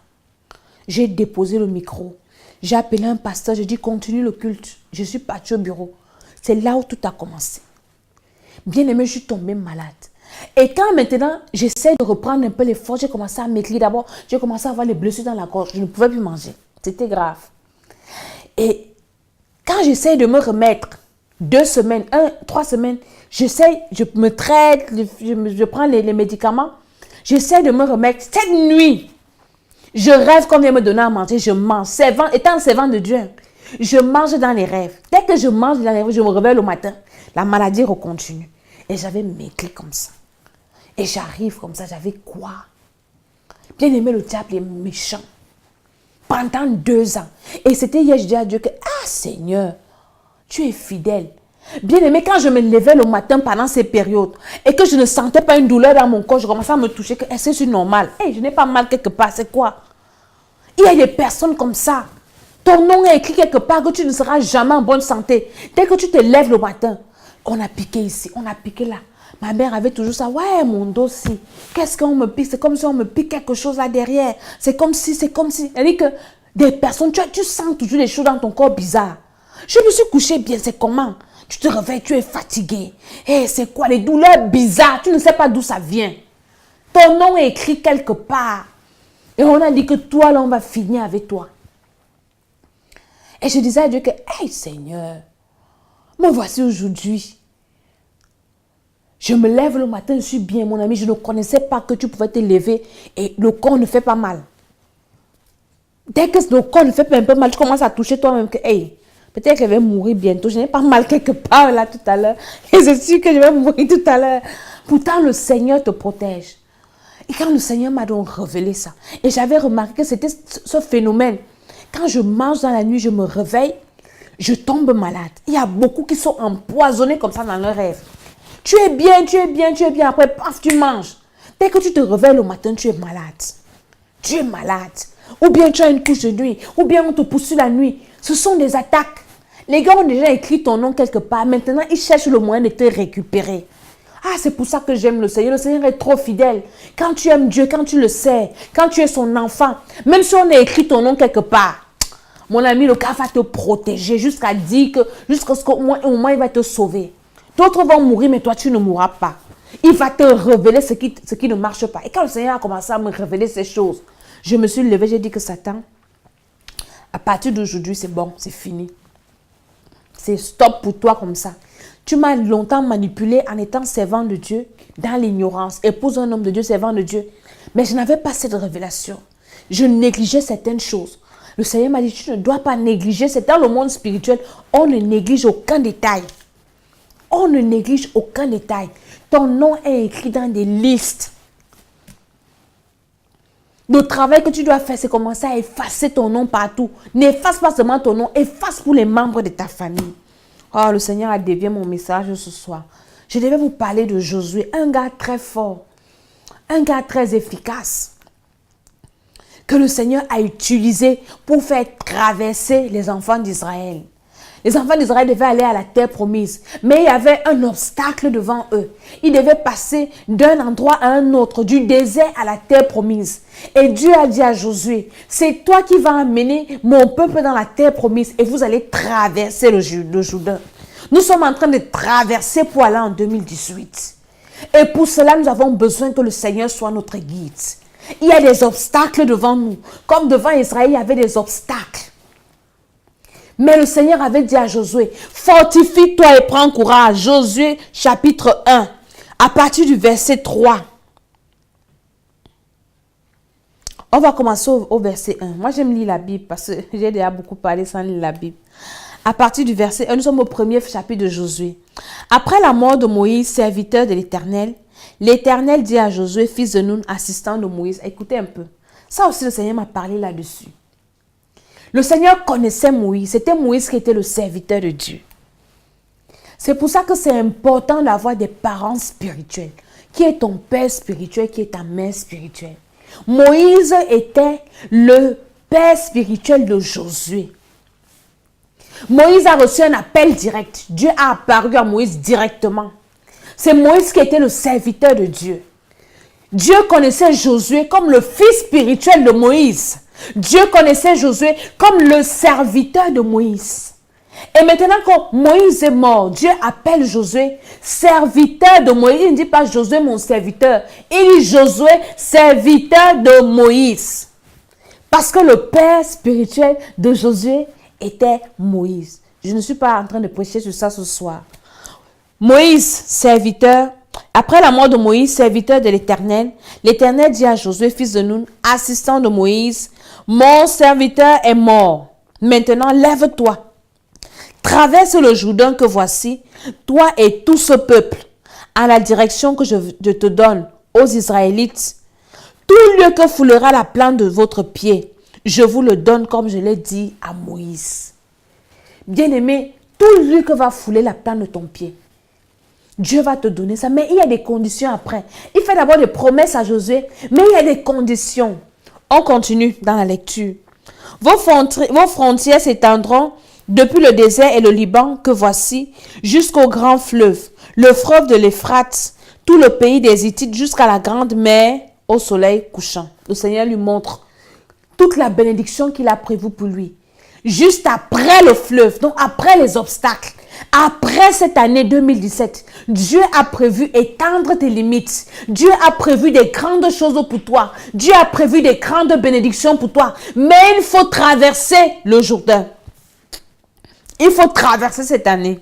J'ai déposé le micro. J'ai appelé un pasteur. J'ai dit, continue le culte. Je suis partie au bureau. C'est là où tout a commencé. Bien aimé, je suis tombée malade. Et quand maintenant, j'essaie de reprendre un peu les forces, j'ai commencé à m'écrire d'abord. J'ai commencé à avoir les blessures dans la gorge. Je ne pouvais plus manger. C'était grave. Et quand j'essaie de me remettre, 2 semaines, 3 semaines, je me traite, je prends les médicaments. J'essaie de me remettre. Cette nuit, je rêve qu'on vient me donner à manger. Je mange. Étant servant de Dieu, je mange dans les rêves. Dès que je mange dans les rêves, je me réveille le matin. La maladie recontinue. Et j'avais maigri comme ça. Et j'arrive comme ça, j'avais quoi? Bien aimé, le diable est méchant. Pendant 2 ans. Et c'était hier, je dis à Dieu que, ah Seigneur, tu es fidèle. Bien aimé, quand je me levais le matin pendant ces périodes et que je ne sentais pas une douleur dans mon corps, je commençais à me toucher, que est-ce que c'est normal? Hey, je n'ai pas mal quelque part, c'est quoi? Il y a des personnes comme ça. Ton nom est écrit quelque part que tu ne seras jamais en bonne santé. Dès que tu te lèves le matin, on a piqué ici, on a piqué là. Ma mère avait toujours ça. Ouais, mon dossier. Qu'est-ce qu'on me pique? C'est comme si on me pique quelque chose là derrière. C'est comme si. Elle dit que des personnes, tu sens toujours des choses dans ton corps bizarres. Je me suis couchée bien, c'est comment? Tu te réveilles, tu es fatigué. Hey, c'est quoi les douleurs bizarres? Tu ne sais pas d'où ça vient. Ton nom est écrit quelque part. Et on a dit que toi, là, on va finir avec toi. Et je disais à Dieu que, hey Seigneur, me voici aujourd'hui. Je me lève le matin, je suis bien, mon ami. Je ne connaissais pas que tu pouvais te lever et le corps ne fait pas mal. Dès que le corps ne fait pas un peu mal, tu commences à toucher toi-même que, hey, peut-être que je vais mourir bientôt. Je n'ai pas mal quelque part là tout à l'heure. Et je suis que je vais mourir tout à l'heure. Pourtant, le Seigneur te protège. Et quand le Seigneur m'a donc révélé ça, et j'avais remarqué que c'était ce phénomène. Quand je mange dans la nuit, je me réveille, je tombe malade. Il y a beaucoup qui sont empoisonnés comme ça dans leur rêve. Tu es bien, tu es bien, tu es bien. Après, paf, tu manges. Dès que tu te réveilles le matin, tu es malade. Tu es malade. ou bien tu as une couche de nuit, ou bien on te poursuit la nuit. Ce sont des attaques. Les gars ont déjà écrit ton nom quelque part. Maintenant, ils cherchent le moyen de te récupérer. Ah, c'est pour ça que j'aime le Seigneur. Le Seigneur est trop fidèle. Quand tu aimes Dieu, quand tu le sais, quand tu es son enfant, même si on a écrit ton nom quelque part, mon ami, le gars va te protéger jusqu'à dire que, jusqu'à ce qu'au moins il va te sauver. D'autres vont mourir, mais toi, tu ne mourras pas. Il va te révéler ce qui ne marche pas. Et quand le Seigneur a commencé à me révéler ces choses, je me suis levée, j'ai dit que Satan, à partir d'aujourd'hui, c'est bon, c'est fini. C'est stop pour toi comme ça. Tu m'as longtemps manipulé en étant servant de Dieu dans l'ignorance. Épouse un homme de Dieu, servant de Dieu. Mais je n'avais pas cette révélation. Je négligeais certaines choses. Le Seigneur m'a dit, tu ne dois pas négliger. C'est dans le monde spirituel, on ne néglige aucun détail. On ne néglige aucun détail. Ton nom est écrit dans des listes. Le travail que tu dois faire, c'est commencer à effacer ton nom partout. N'efface pas seulement ton nom, efface pour les membres de ta famille. Oh, le Seigneur a dévié mon message ce soir. Je devais vous parler de Josué, un gars très fort, un gars très efficace, que le Seigneur a utilisé pour faire traverser les enfants d'Israël. Les enfants d'Israël devaient aller à la terre promise, mais il y avait un obstacle devant eux. Ils devaient passer d'un endroit à un autre, du désert à la terre promise. Et Dieu a dit à Josué, c'est toi qui vas amener mon peuple dans la terre promise et vous allez traverser le Jourdain. Nous sommes en train de traverser pour aller en 2018. Et pour cela, nous avons besoin que le Seigneur soit notre guide. Il y a des obstacles devant nous. Comme devant Israël, il y avait des obstacles. Mais le Seigneur avait dit à Josué, fortifie-toi et prends courage. Josué chapitre 1, à partir du verset 3. On va commencer au verset 1. Moi, j'aime lire la Bible parce que j'ai déjà beaucoup parlé sans lire la Bible. À partir du verset 1, nous sommes au premier chapitre de Josué. Après la mort de Moïse, serviteur de l'Éternel, l'Éternel dit à Josué, fils de Nun, assistant de Moïse. Écoutez un peu. Ça aussi, le Seigneur m'a parlé là-dessus. Le Seigneur connaissait Moïse. C'était Moïse qui était le serviteur de Dieu. C'est pour ça que c'est important d'avoir des parents spirituels. Qui est ton père spirituel, qui est ta mère spirituelle. Moïse était le père spirituel de Josué. Moïse a reçu un appel direct. Dieu a apparu à Moïse directement. C'est Moïse qui était le serviteur de Dieu. Dieu connaissait Josué comme le fils spirituel de Moïse. Dieu connaissait Josué comme le serviteur de Moïse. Et maintenant que Moïse est mort, Dieu appelle Josué serviteur de Moïse. Il ne dit pas Josué mon serviteur. Il dit Josué serviteur de Moïse. Parce que le père spirituel de Josué était Moïse. Je ne suis pas en train de prêcher sur ça ce soir. Moïse, serviteur. Après la mort de Moïse, serviteur de l'Éternel, l'Éternel dit à Josué, fils de Nun, assistant de Moïse, mon serviteur est mort. Maintenant, lève-toi. Traverse le Jourdain que voici, toi et tout ce peuple, à la direction que je te donne aux Israélites. Tout lieu que foulera la plante de votre pied, je vous le donne comme je l'ai dit à Moïse. Bien-aimé, tout lieu que va fouler la plante de ton pied, Dieu va te donner ça, mais il y a des conditions après. Il fait d'abord des promesses à Josué, mais il y a des conditions. On continue dans la lecture. Vos frontières s'étendront depuis le désert et le Liban que voici, jusqu'au grand fleuve, le fleuve de l'Euphrate, tout le pays des Hittites jusqu'à la grande mer au soleil couchant. Le Seigneur lui montre toute la bénédiction qu'il a prévue pour lui. Juste après le fleuve, donc après les obstacles, après cette année 2017, Dieu a prévu étendre tes limites. Dieu a prévu des grandes choses pour toi. Dieu a prévu des grandes bénédictions pour toi. Mais il faut traverser le Jourdain. Il faut traverser cette année.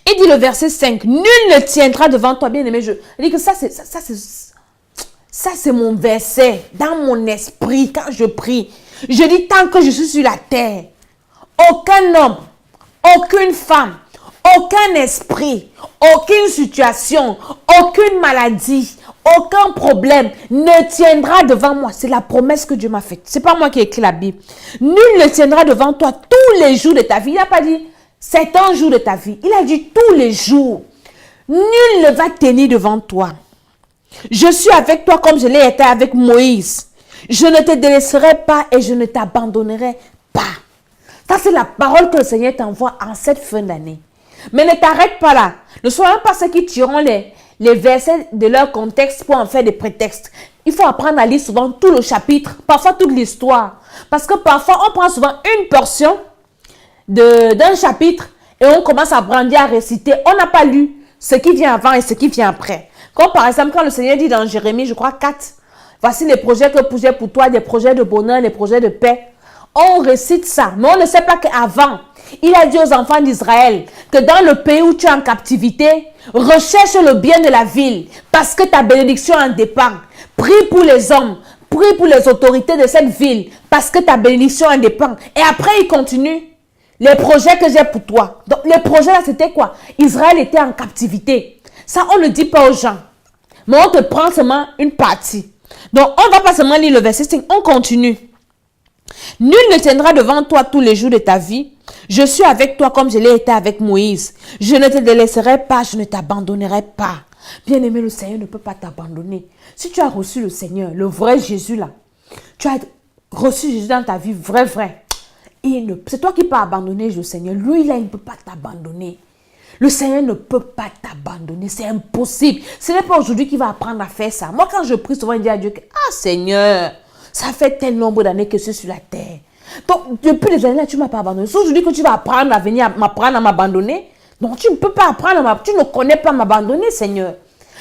Il dit le verset 5, nul ne tiendra devant toi, bien-aimé. Je dis que ça c'est mon verset dans mon esprit quand je prie. Je dis tant que je suis sur la terre, aucun homme, aucune femme, aucun esprit, aucune situation, aucune maladie, aucun problème ne tiendra devant moi. C'est la promesse que Dieu m'a faite. C'est pas moi qui ai écrit la Bible. Nul ne tiendra devant toi tous les jours de ta vie. Il n'a pas dit c'est un jour de ta vie. Il a dit tous les jours. Nul ne va tenir devant toi. Je suis avec toi comme je l'ai été avec Moïse. Je ne te délaisserai pas et je ne t'abandonnerai pas. Ça, c'est la parole que le Seigneur t'envoie en cette fin d'année. Mais ne t'arrête pas là. Ne sois pas ceux qui tireront les versets de leur contexte pour en faire des prétextes. Il faut apprendre à lire souvent tout le chapitre, parfois toute l'histoire. Parce que parfois, on prend souvent une portion d'un chapitre et on commence à brandir, à réciter. On n'a pas lu ce qui vient avant et ce qui vient après. Comme par exemple, quand le Seigneur dit dans Jérémie, je crois 4, voici les projets que j'ai pour toi, des projets de bonheur, des projets de paix. On récite ça, mais on ne sait pas qu'avant, il a dit aux enfants d'Israël que dans le pays où tu es en captivité, recherche le bien de la ville parce que ta bénédiction en dépend. Prie pour les hommes, prie pour les autorités de cette ville parce que ta bénédiction en dépend. Et après, il continue. Les projets que j'ai pour toi. Donc, les projets là, c'était quoi? Israël était en captivité. Ça, on ne dit pas aux gens. Mais on te prend seulement une partie. Donc, on ne va pas seulement lire le verset 5, on continue. Nul ne tiendra devant toi tous les jours de ta vie. Je suis avec toi comme je l'ai été avec Moïse. Je ne te délaisserai pas, je ne t'abandonnerai pas. Bien-aimé, le Seigneur ne peut pas t'abandonner. Si tu as reçu le Seigneur, le vrai Jésus là, tu as reçu Jésus dans ta vie, vrai. C'est toi qui peux abandonner le Seigneur. Lui là, il ne peut pas t'abandonner. Le Seigneur ne peut pas t'abandonner. C'est impossible. Ce n'est pas aujourd'hui qu'il va apprendre à faire ça. Moi, quand je prie souvent, je dis à Dieu que, ah Seigneur, ça fait tel nombre d'années que je suis sur la terre. Donc, depuis des années là, tu ne m'as pas abandonné. C'est aujourd'hui que tu vas apprendre à venir m'apprendre à m'abandonner. Donc, tu ne peux pas apprendre tu ne connais pas m'abandonner, Seigneur.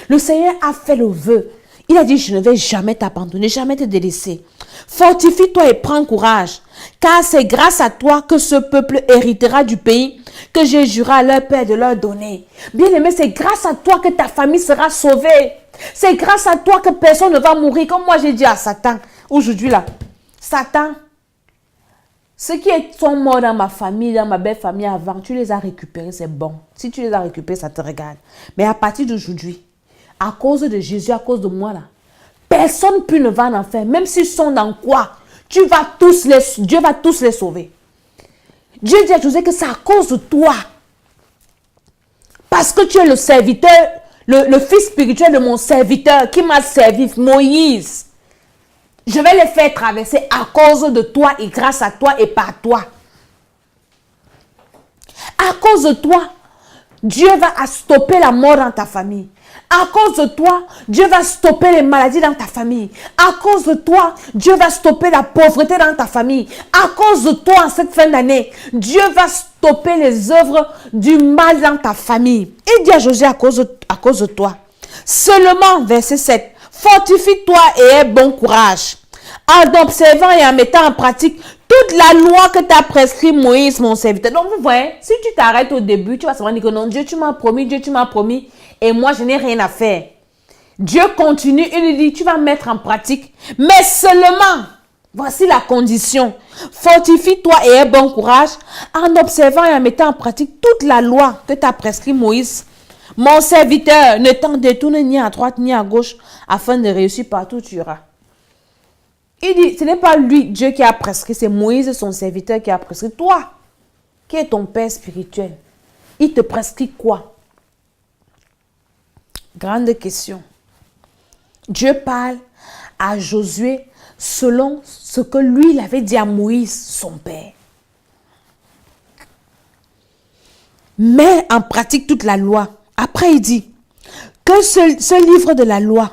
Le Seigneur a fait le vœu. Il a dit, je ne vais jamais t'abandonner, jamais te délaisser. Fortifie-toi et prends courage, car c'est grâce à toi que ce peuple héritera du pays que j'ai juré à leur père de leur donner. Bien-aimé, c'est grâce à toi que ta famille sera sauvée. C'est grâce à toi que personne ne va mourir. Comme moi, j'ai dit à Satan, aujourd'hui là, Satan, ceux qui sont morts dans ma famille, dans ma belle famille avant, tu les as récupérés, c'est bon. Si tu les as récupérés, ça te regarde. Mais à partir d'aujourd'hui, à cause de Jésus, à cause de moi là, personne plus ne va en enfer. Même s'ils sont dans quoi, Dieu va tous les sauver. Dieu dit à José que c'est à cause de toi. Parce que tu es le serviteur, le fils spirituel de mon serviteur qui m'a servi, Moïse. Je vais les faire traverser à cause de toi et grâce à toi et par toi. À cause de toi, Dieu va stopper la mort dans ta famille. À cause de toi, Dieu va stopper les maladies dans ta famille. À cause de toi, Dieu va stopper la pauvreté dans ta famille. À cause de toi, en cette fin d'année, Dieu va stopper les œuvres du mal dans ta famille. Il dit à Josué à cause de toi. Seulement, verset 7, fortifie-toi et aie bon courage, en observant et en mettant en pratique toute la loi que t'a prescrit Moïse, mon serviteur. Donc, vous voyez, si tu t'arrêtes au début, tu vas seulement dire que non, Dieu, tu m'as promis, et moi, je n'ai rien à faire. Dieu continue, il lui dit, tu vas mettre en pratique, mais seulement, voici la condition. Fortifie-toi et aie bon courage, en observant et en mettant en pratique toute la loi que t'a prescrit Moïse, mon serviteur. Ne t'en détourne ni à droite ni à gauche, afin de réussir partout où tu iras. Il dit, ce n'est pas lui, Dieu, qui a prescrit, c'est Moïse, son serviteur, qui a prescrit. Toi, qui est ton père spirituel, il te prescrit quoi? Grande question. Dieu parle à Josué selon ce que lui, il avait dit à Moïse, son père. Mets en pratique toute la loi. Après, il dit que ce livre de la loi,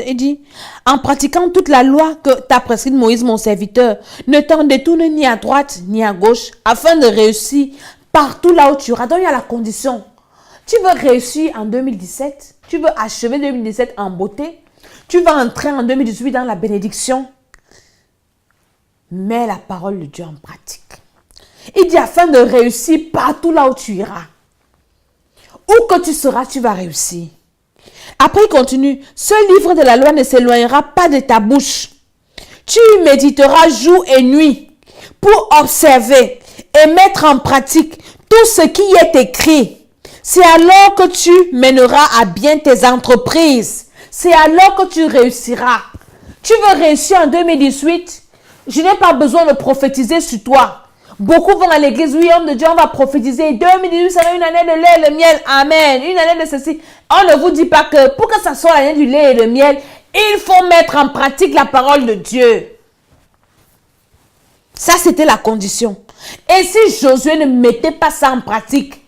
il dit, en pratiquant toute la loi que t'a prescrite Moïse, mon serviteur, ne t'en détourne ni à droite ni à gauche, afin de réussir partout là où tu iras. Donc, il y a la condition. Tu veux réussir en 2017, tu veux achever 2017 en beauté, tu veux entrer en 2018 dans la bénédiction. Mets la parole de Dieu en pratique. Il dit afin de réussir partout là où tu iras. Où que tu seras, tu vas réussir. Après, il continue. Ce livre de la loi ne s'éloignera pas de ta bouche. Tu y méditeras jour et nuit pour observer et mettre en pratique tout ce qui est écrit. C'est alors que tu mèneras à bien tes entreprises. C'est alors que tu réussiras. Tu veux réussir en 2018? Je n'ai pas besoin de prophétiser sur toi. Beaucoup vont à l'église, oui, homme de Dieu, on va prophétiser. 2018 sera une année de lait et de miel. Amen. Une année de ceci. On ne vous dit pas que pour que ça soit l'année du lait et de miel, Il faut mettre en pratique la parole de Dieu. Ça, c'était la condition. Et si Josué ne mettait pas ça en pratique,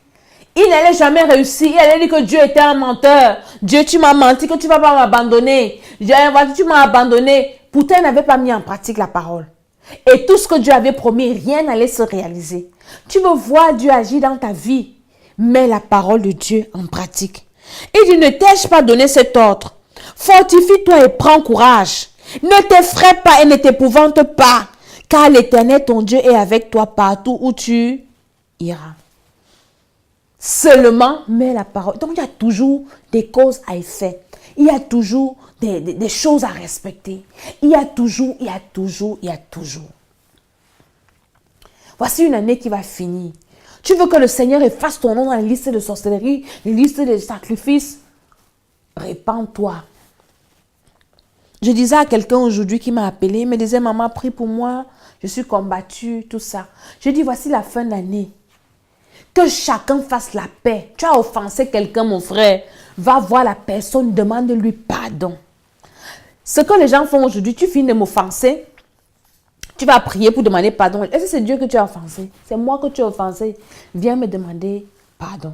il n'allait jamais réussir. Il allait dire que Dieu était un menteur. Dieu, tu m'as menti, que tu ne vas pas m'abandonner. Tu m'as abandonné. Pourtant, il n'avait pas mis en pratique la parole. Et tout ce que Dieu avait promis, rien n'allait se réaliser. Tu veux voir Dieu agir dans ta vie, mets la parole de Dieu en pratique. Il dit, ne t'ai-je pas donné cet ordre? Fortifie-toi et prends courage. Ne t'effraie pas et ne t'épouvante pas, car l'Éternel, ton Dieu, est avec toi partout où tu iras. Seulement, mets la parole. Donc, il y a toujours des causes à effet. Il y a toujours des choses à respecter. Il y a toujours. Voici une année qui va finir. Tu veux que le Seigneur efface ton nom dans la liste de sorcellerie, la liste de sacrifices? Répands-toi. Je disais à quelqu'un aujourd'hui qui m'a appelé, il me disait, maman, prie pour moi, je suis combattue, tout ça. Je dis, voici la fin d'année. Que chacun fasse la paix. Tu as offensé quelqu'un, mon frère. Va voir la personne, demande-lui pardon. Ce que les gens font aujourd'hui, tu finis de m'offenser. Tu vas prier pour demander pardon. Est-ce que c'est Dieu que tu as offensé? C'est moi que tu as offensé. Viens me demander pardon.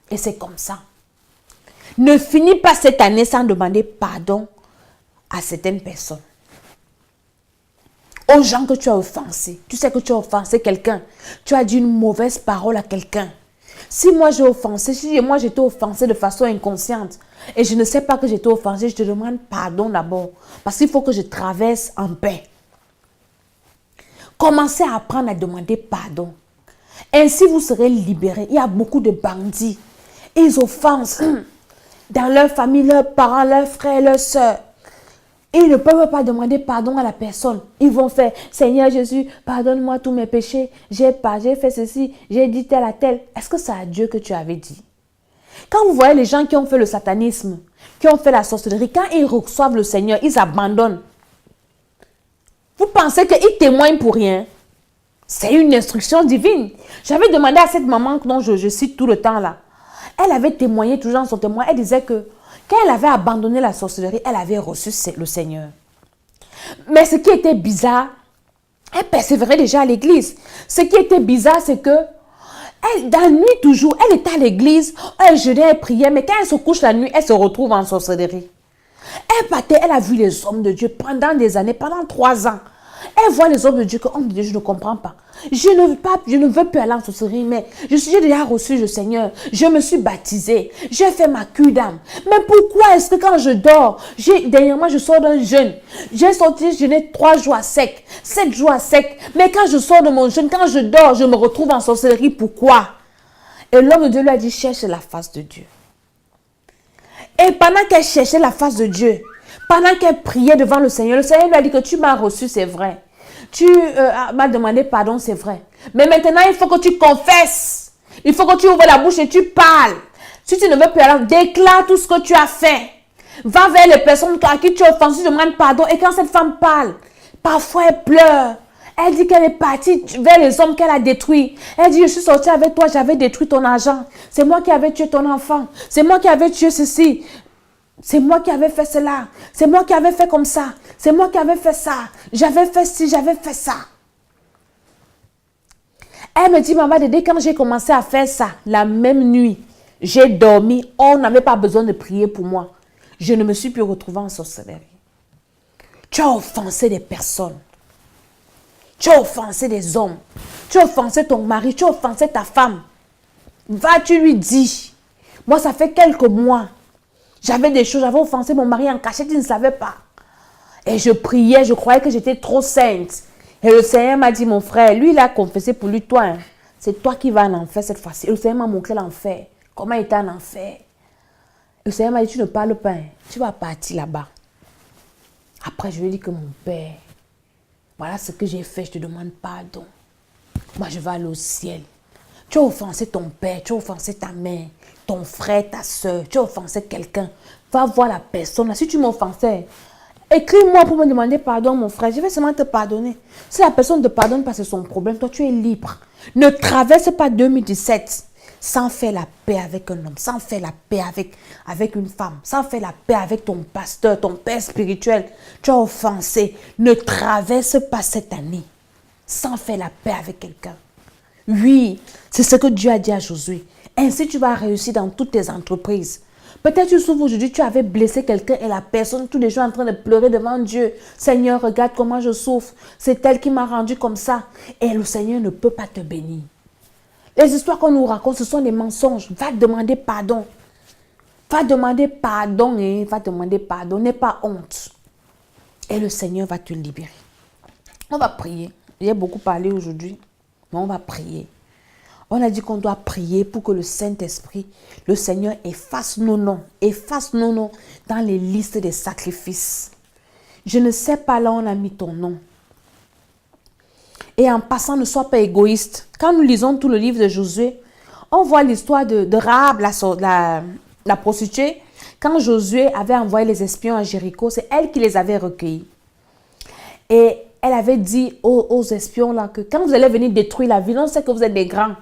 Et c'est comme ça. Ne finis pas cette année sans demander pardon à certaines personnes. Aux gens que tu as offensés. Tu sais que tu as offensé quelqu'un. Tu as dit une mauvaise parole à quelqu'un. Si moi j'ai offensé, si moi j'étais offensé de façon inconsciente et je ne sais pas que j'étais offensé, je te demande pardon d'abord. Parce qu'il faut que je traverse en paix. Commencez à apprendre à demander pardon. Ainsi vous serez libérés. Il y a beaucoup de bandits. Ils offensent dans leur famille, leurs parents, leurs frères, leurs soeurs. Ils ne peuvent pas demander pardon à la personne. Ils vont faire, Seigneur Jésus, pardonne-moi tous mes péchés. J'ai fait ceci, j'ai dit tel à tel. Est-ce que c'est à Dieu que tu avais dit? Quand vous voyez les gens qui ont fait le satanisme, qui ont fait la sorcellerie, quand ils reçoivent le Seigneur, ils abandonnent. Vous pensez qu'ils témoignent pour rien? C'est une instruction divine. J'avais demandé à cette maman dont je cite tout le temps là. Elle avait témoigné toujours dans son témoin. Elle disait que quand elle avait abandonné la sorcellerie, elle avait reçu le Seigneur. Mais ce qui était bizarre, elle persévérait déjà à l'église. Ce qui était bizarre, c'est que dans la nuit toujours, elle était à l'église, elle jeûnait, elle priait, mais quand elle se couche la nuit, elle se retrouve en sorcellerie. Elle partait, elle a vu les hommes de Dieu pendant des années, pendant 3 ans. Elle voit les hommes de Dieu, que homme de Dieu, je ne comprends pas. Je ne veux plus aller en sorcellerie, mais j'ai déjà reçu le Seigneur. Je me suis baptisée. J'ai fait ma cure d'âme. Mais pourquoi est-ce que quand je dors, dernièrement je sors d'un jeûne. J'ai sorti jeûner 3 jours à sec, 7 jours à sec. Mais quand je sors de mon jeûne, quand je dors, je me retrouve en sorcellerie. Pourquoi? Et l'homme de Dieu lui a dit, cherche la face de Dieu. Et pendant qu'elle cherchait la face de Dieu, pendant qu'elle priait devant le Seigneur lui a dit que tu m'as reçu, c'est vrai. Tu m'as demandé pardon, c'est vrai. Mais maintenant, il faut que tu confesses. Il faut que tu ouvres la bouche et tu parles. Si tu ne veux plus aller, déclare tout ce que tu as fait. Va vers les personnes à qui tu as offensé, demande pardon. Et quand cette femme parle, parfois elle pleure. Elle dit qu'elle est partie vers les hommes qu'elle a détruits. Elle dit, je suis sortie avec toi, j'avais détruit ton argent. C'est moi qui avais tué ton enfant. C'est moi qui avais tué ceci. C'est moi qui avais fait cela. C'est moi qui avais fait comme ça. C'est moi qui avais fait ça. J'avais fait ci, j'avais fait ça. Elle me dit, maman, dès quand j'ai commencé à faire ça, la même nuit, j'ai dormi. On n'avait pas besoin de prier pour moi. Je ne me suis plus retrouvée en sorcellerie. Tu as offensé des personnes. Tu as offensé des hommes. Tu as offensé ton mari. Tu as offensé ta femme. Va, tu lui dis. Moi, ça fait quelques mois. J'avais des choses, j'avais offensé mon mari en cachette, il ne savait pas. Et je priais, je croyais que j'étais trop sainte. Et le Seigneur m'a dit, mon frère, lui, il a confessé pour lui, toi, hein, c'est toi qui vas en enfer cette fois-ci. Et le Seigneur m'a montré l'enfer. Comment il était en enfer. Le Seigneur m'a dit, tu ne parles pas, hein, tu vas partir là-bas. Après, je lui ai dit que mon père, voilà ce que j'ai fait, je te demande pardon. Moi, je vais aller au ciel. Tu as offensé ton père, tu as offensé ta mère, ton frère, ta soeur, tu as offensé quelqu'un. Va voir la personne. Si tu m'offensais, écris-moi pour me demander pardon, mon frère. Je vais seulement te pardonner. Si la personne ne te pardonne pas, c'est son problème. Toi, tu es libre. Ne traverse pas 2017 sans faire la paix avec un homme, sans faire la paix avec une femme, sans faire la paix avec ton pasteur, ton père spirituel, tu as offensé. Ne traverse pas cette année sans faire la paix avec quelqu'un. Oui, c'est ce que Dieu a dit à Josué. Ainsi, tu vas réussir dans toutes tes entreprises. Peut-être tu souffres aujourd'hui, tu avais blessé quelqu'un et la personne, tous les jours en train de pleurer devant Dieu. Seigneur, regarde comment je souffre. C'est elle qui m'a rendu comme ça. Et le Seigneur ne peut pas te bénir. Les histoires qu'on nous raconte, ce sont des mensonges. Va demander pardon. Va demander pardon. Va demander pardon. N'aie pas honte. Et le Seigneur va te libérer. On va prier. J'ai beaucoup parlé aujourd'hui, mais on va prier. On a dit qu'on doit prier pour que le Saint-Esprit, le Seigneur, efface nos noms dans les listes des sacrifices. Je ne sais pas là où on a mis ton nom. Et en passant, ne sois pas égoïste. Quand nous lisons tout le livre de Josué, on voit l'histoire de Rahab, la prostituée. Quand Josué avait envoyé les espions à Jéricho, c'est elle qui les avait recueillis. Et elle avait dit aux espions là que quand vous allez venir détruire la ville, on sait que vous êtes des grands.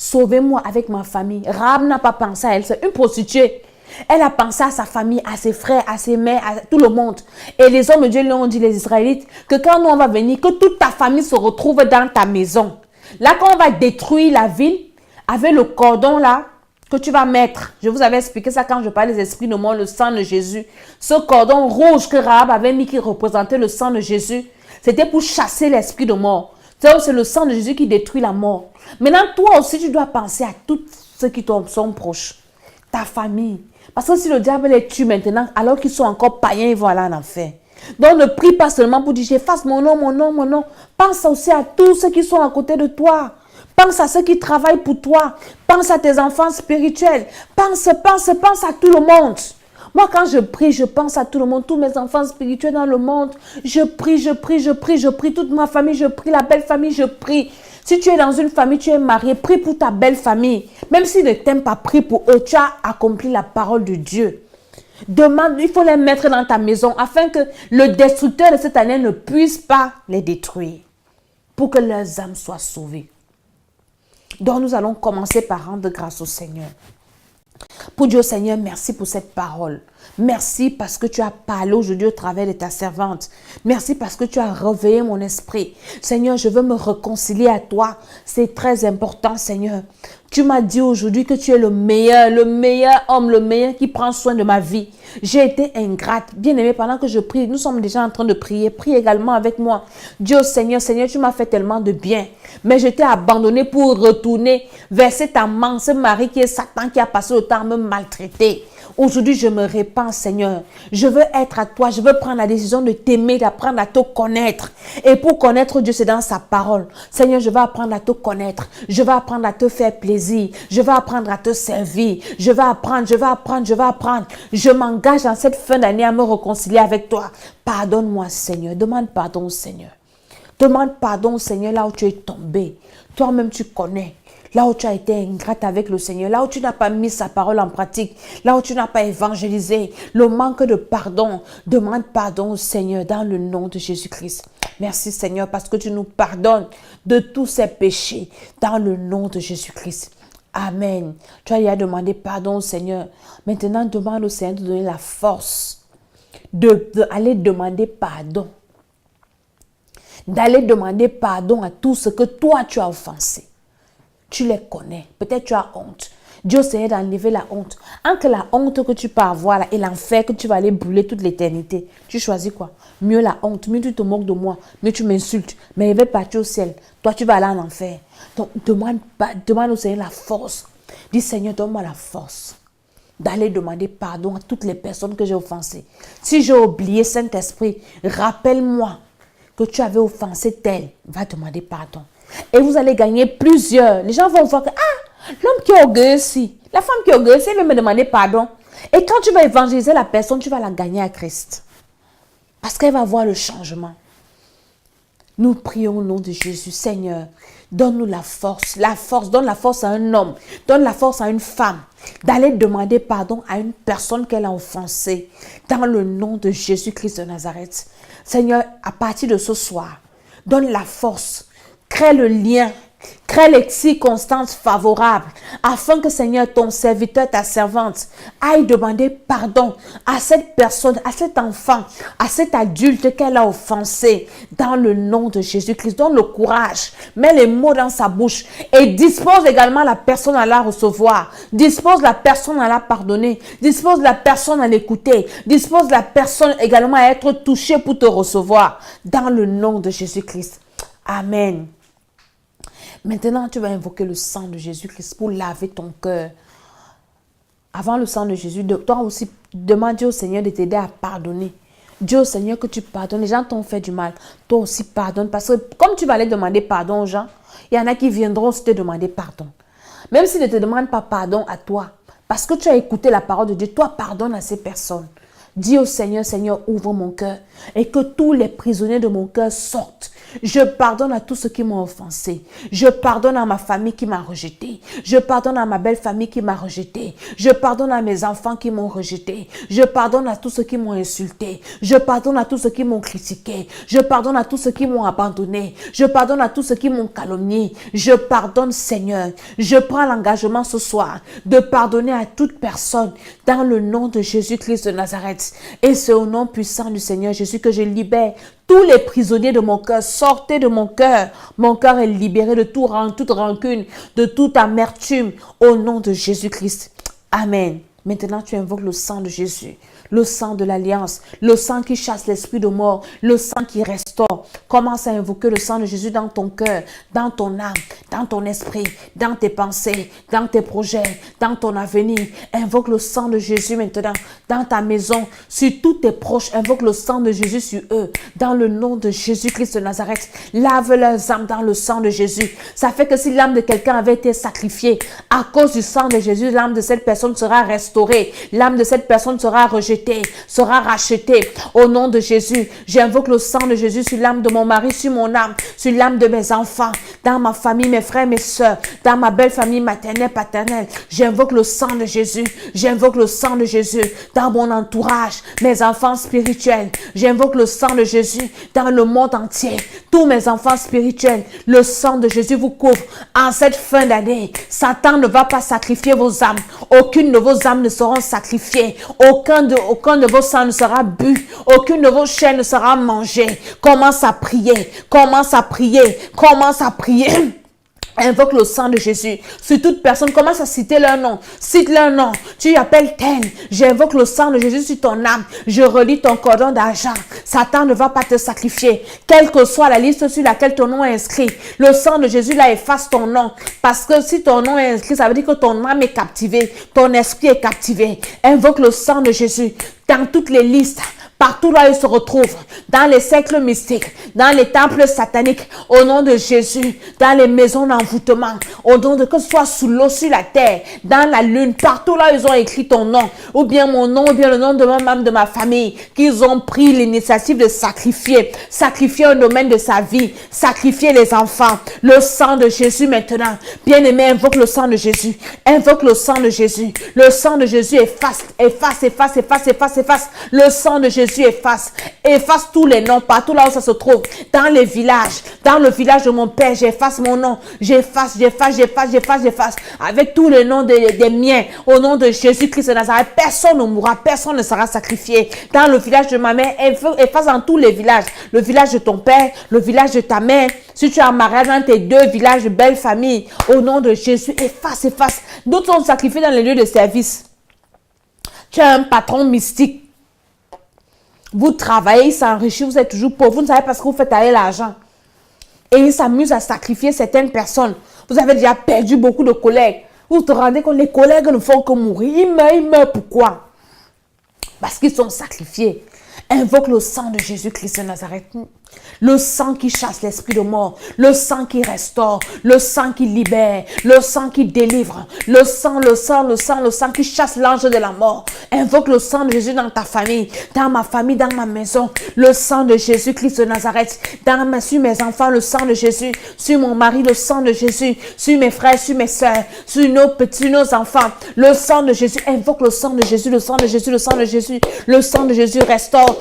Sauvez-moi avec ma famille. Rahab n'a pas pensé à elle, c'est une prostituée. Elle a pensé à sa famille, à ses frères, à ses mères, à tout le monde. Et les hommes de Dieu lui ont dit, les Israélites, que quand nous on va venir, que toute ta famille se retrouve dans ta maison. Là, quand on va détruire la ville, avec le cordon là, que tu vas mettre. Je vous avais expliqué ça quand je parlais des esprits de mort, le sang de Jésus. Ce cordon rouge que Rahab avait mis qui représentait le sang de Jésus, c'était pour chasser l'esprit de mort. C'est le sang de Jésus qui détruit la mort. Maintenant, toi aussi, tu dois penser à tous ceux qui sont proches. Ta famille. Parce que si le diable les tue maintenant, alors qu'ils sont encore païens, ils vont aller en enfer. Donc, ne prie pas seulement pour dire, j'efface mon nom, mon nom, mon nom. Pense aussi à tous ceux qui sont à côté de toi. Pense à ceux qui travaillent pour toi. Pense à tes enfants spirituels. Pense à tout le monde. Moi, quand je prie, je pense à tout le monde, tous mes enfants spirituels dans le monde. Je prie toute ma famille, je prie la belle famille, je prie. Si tu es dans une famille, tu es marié, prie pour ta belle famille. Même s'ils ne t'aiment pas, prie pour eux. Tu as accompli la parole de Dieu. Demande, il faut les mettre dans ta maison afin que le destructeur de cette année ne puisse pas les détruire. Pour que leurs âmes soient sauvées. Donc nous allons commencer par rendre grâce au Seigneur. Pour Dieu, Seigneur, merci pour cette parole. Merci parce que tu as parlé aujourd'hui au travers de ta servante. Merci parce que tu as réveillé mon esprit. Seigneur, je veux me réconcilier à toi. C'est très important, Seigneur. Tu m'as dit aujourd'hui que tu es le meilleur homme, le meilleur qui prend soin de ma vie. J'ai été ingrate. Bien-aimé, pendant que je prie, nous sommes déjà en train de prier. Prie également avec moi. Dieu, Seigneur, tu m'as fait tellement de bien. Mais je t'ai abandonné pour retourner vers cet amant, ce mari qui est Satan, qui a passé le temps à me maltraiter. Aujourd'hui, je me répands, Seigneur. Je veux être à toi. Je veux prendre la décision de t'aimer, d'apprendre à te connaître. Et pour connaître Dieu, c'est dans sa parole. Seigneur, je veux apprendre à te connaître. Je veux apprendre à te faire plaisir. Je veux apprendre à te servir. Je veux apprendre. Je m'engage dans cette fin d'année à me réconcilier avec toi. Pardonne-moi, Seigneur. Demande pardon au Seigneur. Demande pardon au Seigneur là où tu es tombé. Toi-même, tu connais. Là où tu as été ingrate avec le Seigneur, là où tu n'as pas mis sa parole en pratique, là où tu n'as pas évangélisé, le manque de pardon, demande pardon au Seigneur dans le nom de Jésus-Christ. Merci Seigneur parce que tu nous pardonnes de tous ces péchés dans le nom de Jésus-Christ. Amen. Tu as demandé pardon au Seigneur. Maintenant, demande au Seigneur de donner la force d'aller demander pardon. D'aller demander pardon à tout ce que toi tu as offensé. Tu les connais. Peut-être tu as honte. Dieu Seigneur d'enlever la honte. Entre la honte que tu peux avoir là, et l'enfer que tu vas aller brûler toute l'éternité, tu choisis quoi? Mieux la honte, mieux tu te moques de moi, mieux tu m'insultes, mais je vais partir au ciel. Toi tu vas aller en enfer. Donc demande au Seigneur la force. Dis Seigneur, donne-moi la force d'aller demander pardon à toutes les personnes que j'ai offensées. Si j'ai oublié Saint-Esprit, rappelle-moi que tu avais offensé tel. Va demander pardon. Et vous allez gagner plusieurs. Les gens vont voir que, l'homme qui est orgueilleux ici, la femme qui est orgueilleuse, elle va me demander pardon. Et quand tu vas évangéliser la personne, tu vas la gagner à Christ. Parce qu'elle va voir le changement. Nous prions au nom de Jésus. Seigneur, donne-nous la force, donne la force à un homme, donne la force à une femme d'aller demander pardon à une personne qu'elle a offensée. Dans le nom de Jésus-Christ de Nazareth. Seigneur, à partir de ce soir, donne la force. Crée le lien crée les circonstances favorables, afin que Seigneur, ton serviteur, ta servante, aille demander pardon à cette personne, à cet enfant, à cet adulte qu'elle a offensé, dans le nom de Jésus-Christ. Donne le courage, mets les mots dans sa bouche et dispose également la personne à la recevoir, dispose la personne à la pardonner, dispose la personne à l'écouter, dispose la personne également à être touchée pour te recevoir, dans le nom de Jésus-Christ. Amen. Maintenant, tu vas invoquer le sang de Jésus-Christ pour laver ton cœur. Avant le sang de Jésus, toi aussi, demande au Seigneur de t'aider à pardonner. Dis au Seigneur que tu pardonnes. Les gens t'ont fait du mal. Toi aussi, pardonne. Parce que comme tu vas aller demander pardon aux gens, il y en a qui viendront aussi te demander pardon. Même s'ils ne te demandent pas pardon à toi, parce que tu as écouté la parole de Dieu, toi, pardonne à ces personnes. Dis au Seigneur, Seigneur, ouvre mon cœur et que tous les prisonniers de mon cœur sortent. Je pardonne à tous ceux qui m'ont offensé. Je pardonne à ma famille qui m'a rejeté. Je pardonne à ma belle famille qui m'a rejeté. Je pardonne à mes enfants qui m'ont rejeté. Je pardonne à tous ceux qui m'ont insulté. Je pardonne à tous ceux qui m'ont critiqué. Je pardonne à tous ceux qui m'ont abandonné. Je pardonne à tous ceux qui m'ont calomnié. Je pardonne, Seigneur. Je prends l'engagement ce soir de pardonner à toute personne dans le nom de Jésus-Christ de Nazareth. Et c'est au nom puissant du Seigneur Jésus que je libère tous les prisonniers de mon cœur. Sortez de mon cœur. Mon cœur est libéré de toute rancune, de toute amertume, au nom de Jésus-Christ. Amen. Maintenant, tu invoques le sang de Jésus, le sang de l'alliance, le sang qui chasse l'esprit de mort, le sang qui restaure. Commence à invoquer le sang de Jésus dans ton cœur, dans ton âme, dans ton esprit, dans tes pensées, dans tes projets, dans ton avenir. Invoque le sang de Jésus maintenant, dans ta maison, sur tous tes proches. Invoque le sang de Jésus sur eux, dans le nom de Jésus-Christ de Nazareth. Lave leurs âmes dans le sang de Jésus. Ça fait que si l'âme de quelqu'un avait été sacrifiée, à cause du sang de Jésus, l'âme de cette personne sera restaurée. L'âme de cette personne sera rejetée, sera rachetée. Au nom de Jésus, j'invoque le sang de Jésus sur l'âme de mon mari, sur mon âme, sur l'âme de mes enfants, dans ma famille, mes frères, mes soeurs, dans ma belle famille maternelle, paternelle. J'invoque le sang de Jésus. J'invoque le sang de Jésus dans mon entourage, mes enfants spirituels. J'invoque le sang de Jésus dans le monde entier. Tous mes enfants spirituels, le sang de Jésus vous couvre. En cette fin d'année, Satan ne va pas sacrifier vos âmes. Aucune de vos âmes ne seront sacrifiées. Aucun de vos sangs ne sera bu. Aucune de vos chairs ne sera mangée. Commence à prier. Commence à prier. Commence à prier. Invoque le sang de Jésus sur toute personne. Commence à citer leur nom. Cite leur nom. Tu appelles tel. J'invoque le sang de Jésus sur ton âme. Je relis ton cordon d'argent. Satan ne va pas te sacrifier. Quelle que soit la liste sur laquelle ton nom est inscrit, le sang de Jésus là efface ton nom. Parce que si ton nom est inscrit, ça veut dire que ton âme est captivée. Ton esprit est captivé. Invoque le sang de Jésus dans toutes les listes. Partout là, il se retrouve, dans les cercles mystiques, dans les temples sataniques, au nom de Jésus, dans les maisons d'envoûtement, au nom de que ce soit sous l'eau, sur la terre, dans la lune, partout là, ils ont écrit ton nom, ou bien mon nom, ou bien le nom de ma membre de ma famille, qu'ils ont pris l'initiative de sacrifier un domaine de sa vie, sacrifier les enfants. Le sang de Jésus maintenant, bien-aimé, invoque le sang de Jésus, invoque le sang de Jésus. Le sang de Jésus efface. Le sang de Jésus efface tous les noms, partout là où ça se trouve, dans les villages, dans le village de mon père, j'efface mon nom, j'efface, avec tous les noms des miens, au nom de Jésus-Christ de Nazareth. Personne ne mourra, personne ne sera sacrifié. Dans le village de ma mère, efface dans tous les villages, le village de ton père, le village de ta mère, si tu as un mariage dans tes deux villages de belle famille, au nom de Jésus, efface. D'autres sont sacrifiés dans les lieux de service. Tu as un patron mystique. Vous travaillez, il s'enrichit, vous êtes toujours pauvre. Vous ne savez pas ce que vous faites avec l'argent. Et il s'amuse à sacrifier certaines personnes. Vous avez déjà perdu beaucoup de collègues. Vous vous rendez compte, les collègues ne font que mourir. Ils meurent. Pourquoi? Parce qu'ils sont sacrifiés. Invoque le sang de Jésus-Christ de Nazareth. Le sang qui chasse l'esprit de mort, le sang qui restaure, le sang qui libère, le sang qui délivre, le sang qui chasse l'ange de la mort. Invoque le sang de Jésus dans ta famille, dans ma maison, le sang de Jésus-Christ de Nazareth, sur mes enfants, le sang de Jésus, sur mon mari, le sang de Jésus, sur mes frères, sur mes soeurs, sur nos petits, nos enfants, le sang de Jésus. Invoque le sang de Jésus, le sang de Jésus, le sang de Jésus, le sang de Jésus restaure,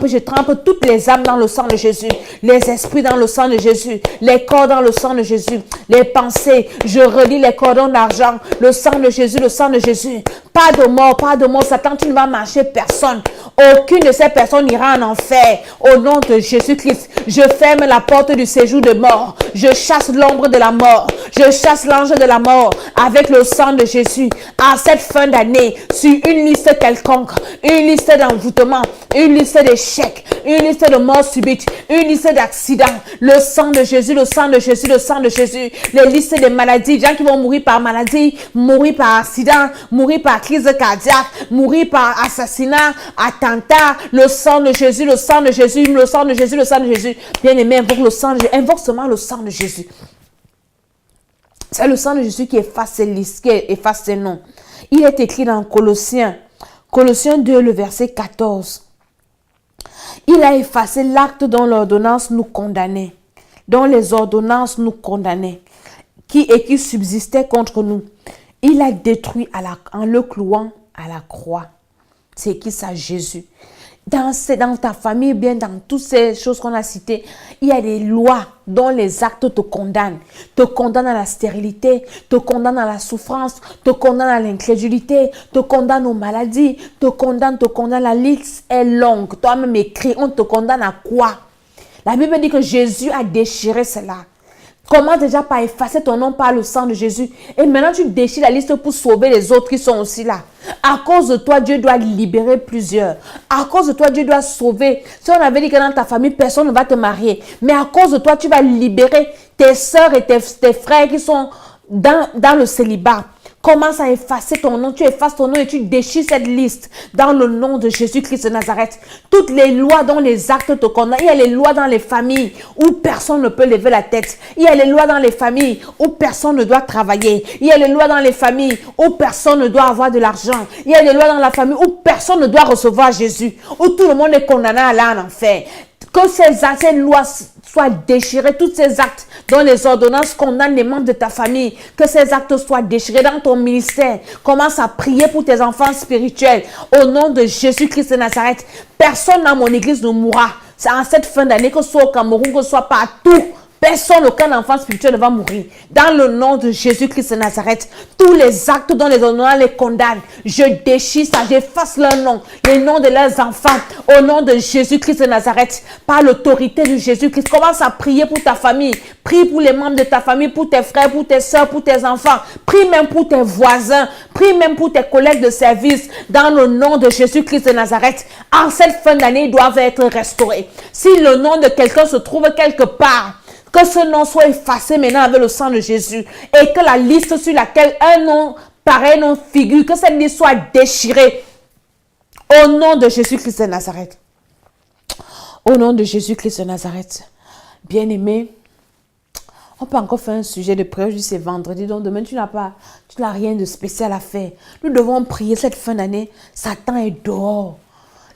je trempe toutes les âmes dans le sang de Jésus. Jésus. Les esprits dans le sang de Jésus. Les corps dans le sang de Jésus. Les pensées, je relis les cordons d'argent. Le sang de Jésus, le sang de Jésus. Pas de mort, pas de mort. Satan, tu ne vas marcher personne. Aucune de ces personnes n'ira en enfer. Au nom de Jésus-Christ, je ferme la porte du séjour de mort. Je chasse l'ombre de la mort. Je chasse l'ange de la mort avec le sang de Jésus. À cette fin d'année, sur une liste quelconque, une liste d'envoûtement, une liste d'échecs, une liste de mort subite, une liste d'accidents, le sang de Jésus, le sang de Jésus, le sang de Jésus, les listes des maladies, des gens qui vont mourir par maladie, mourir par accident, mourir par crise cardiaque, mourir par assassinat, attentat, le sang de Jésus, le sang de Jésus, le sang de Jésus, le sang de Jésus. Bien-aimé, invoque le sang de Jésus, invoque seulement le sang de Jésus. C'est le sang de Jésus qui efface ces listes, qui efface ces noms. Il est écrit dans Colossiens 2, le verset 14. Il a effacé l'acte dont l'ordonnance nous condamnait, dont les ordonnances nous condamnaient, qui subsistait contre nous. Il a détruit en le clouant à la croix. C'est qui ça, Jésus? Dans ta famille, bien dans toutes ces choses qu'on a citées, il y a des lois dont les actes te condamnent. Te condamnent à la stérilité, te condamnent à la souffrance, te condamnent à l'incrédulité, te condamnent aux maladies, te condamnent. La liste est longue. Toi-même écrit, on te condamne à quoi? La Bible dit que Jésus a déchiré cela. Comment déjà pas effacer ton nom par le sang de Jésus? Et maintenant tu déchires la liste pour sauver les autres qui sont aussi là. À cause de toi, Dieu doit libérer plusieurs. À cause de toi, Dieu doit sauver. Si on avait dit que dans ta famille, personne ne va te marier. Mais à cause de toi, tu vas libérer tes soeurs et tes frères qui sont dans le célibat. Commence à effacer ton nom. Tu effaces ton nom et tu déchires cette liste dans le nom de Jésus-Christ de Nazareth. Toutes les lois dont les actes te condamnent. Il y a les lois dans les familles où personne ne peut lever la tête. Il y a les lois dans les familles où personne ne doit travailler. Il y a les lois dans les familles où personne ne doit avoir de l'argent. Il y a les lois dans la famille où personne ne doit recevoir Jésus. Où tout le monde est condamné à aller en enfer. Que ces lois soient déchirées, tous ces actes dont les ordonnances condamnent les membres de ta famille, que ces actes soient déchirés dans ton ministère. Commence à prier pour tes enfants spirituels. Au nom de Jésus-Christ de Nazareth, personne dans mon église ne mourra. C'est en cette fin d'année, que ce soit au Cameroun, que ce soit partout. Personne, aucun enfant spirituel ne va mourir. Dans le nom de Jésus-Christ de Nazareth, tous les actes dont les ordonnances les condamnent, je déchire ça, j'efface leur nom, les noms de leurs enfants, au nom de Jésus-Christ de Nazareth, par l'autorité de Jésus-Christ. Commence à prier pour ta famille, prie pour les membres de ta famille, pour tes frères, pour tes soeurs, pour tes enfants, prie même pour tes voisins, prie même pour tes collègues de service, dans le nom de Jésus-Christ de Nazareth. En cette fin d'année, ils doivent être restaurés. Si le nom de quelqu'un se trouve quelque part, que ce nom soit effacé maintenant avec le sang de Jésus et que la liste sur laquelle un nom, pareil nom figure, que cette liste soit déchirée au nom de Jésus-Christ de Nazareth. Au nom de Jésus-Christ de Nazareth. Bien-aimé, on peut encore faire un sujet de prière, c'est vendredi, donc demain tu n'as rien de spécial à faire. Nous devons prier cette fin d'année. Satan est dehors.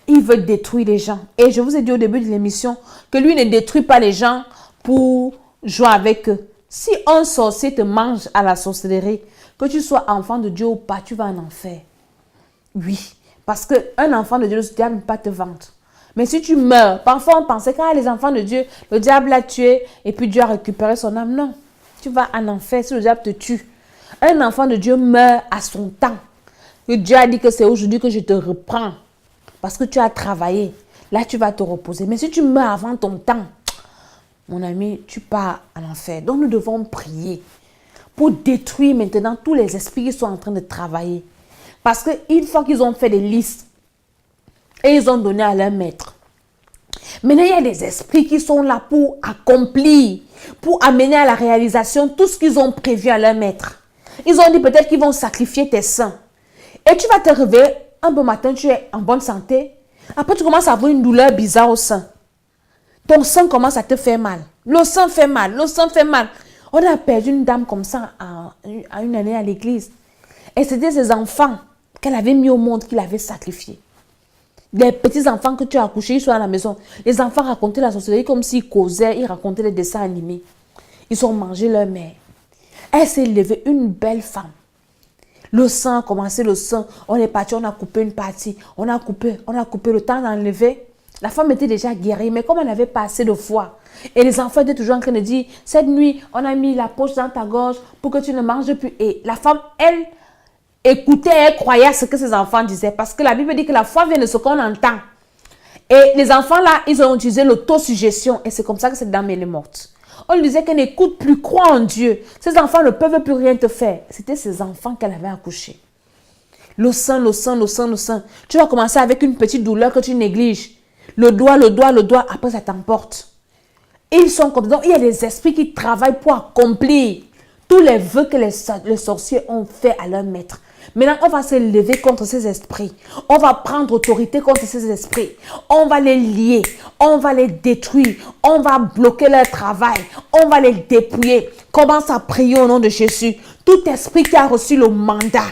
Il veut détruire les gens. Et je vous ai dit au début de l'émission que lui ne détruit pas les gens pour jouer avec eux. Si un sorcier te mange à la sorcellerie, que tu sois enfant de Dieu ou pas, tu vas en enfer. Oui, parce qu'un enfant de Dieu, le diable ne peut pas te vendre. Mais si tu meurs, parfois on pensait que les enfants de Dieu, le diable l'a tué et puis Dieu a récupéré son âme. Non, tu vas en enfer si le diable te tue. Un enfant de Dieu meurt à son temps. Et Dieu a dit que c'est aujourd'hui que je te reprends parce que tu as travaillé. Là, tu vas te reposer. Mais si tu meurs avant ton temps, mon ami, tu pars à l'enfer. Donc, nous devons prier pour détruire maintenant tous les esprits qui sont en train de travailler. Parce qu'une fois qu'ils ont fait des listes et ils ont donné à leur maître, maintenant, il y a des esprits qui sont là pour accomplir, pour amener à la réalisation tout ce qu'ils ont prévu à leur maître. Ils ont dit peut-être qu'ils vont sacrifier tes seins. Et tu vas te réveiller un bon matin, tu es en bonne santé. Après, tu commences à avoir une douleur bizarre au sein. Ton sang commence à te faire mal. Le sang fait mal, le sang fait mal. On a perdu une dame comme ça à une année à l'église. Et c'était ses enfants qu'elle avait mis au monde, qu'il avait sacrifiés. Les petits enfants que tu as accouchés, ils sont à la maison. Les enfants racontaient la sorcellerie comme s'ils causaient, ils racontaient les dessins animés. Ils ont mangé leur mère. Elle s'est levée, une belle femme. Le sang a commencé, le sang. On est parti, on a coupé une partie. On a coupé le temps d'enlever. La femme était déjà guérie, mais comme elle n'avait pas assez de foi, et les enfants étaient toujours en train de dire, cette nuit, on a mis la poche dans ta gorge pour que tu ne manges plus. Et la femme, elle, écoutait, elle croyait à ce que ses enfants disaient. Parce que la Bible dit que la foi vient de ce qu'on entend. Et les enfants là, ils ont utilisé l'autosuggestion. Et c'est comme ça que cette dame, elle est morte. On lui disait qu'elle n'écoute plus, croit en Dieu. Ces enfants ne peuvent plus rien te faire. C'était ces enfants qu'elle avait accouchés. Le sein, le sein, le sein, le sein. Tu vas commencer avec une petite douleur que tu négliges. Le doigt, le doigt, le doigt. Après, ça t'emporte. Ils sont comme ça. Donc, il y a des esprits qui travaillent pour accomplir tous les vœux que les sorciers ont fait à leur maître. Maintenant, on va se lever contre ces esprits. On va prendre autorité contre ces esprits. On va les lier. On va les détruire. On va bloquer leur travail. On va les dépouiller. Commence à prier au nom de Jésus. Tout esprit qui a reçu le mandat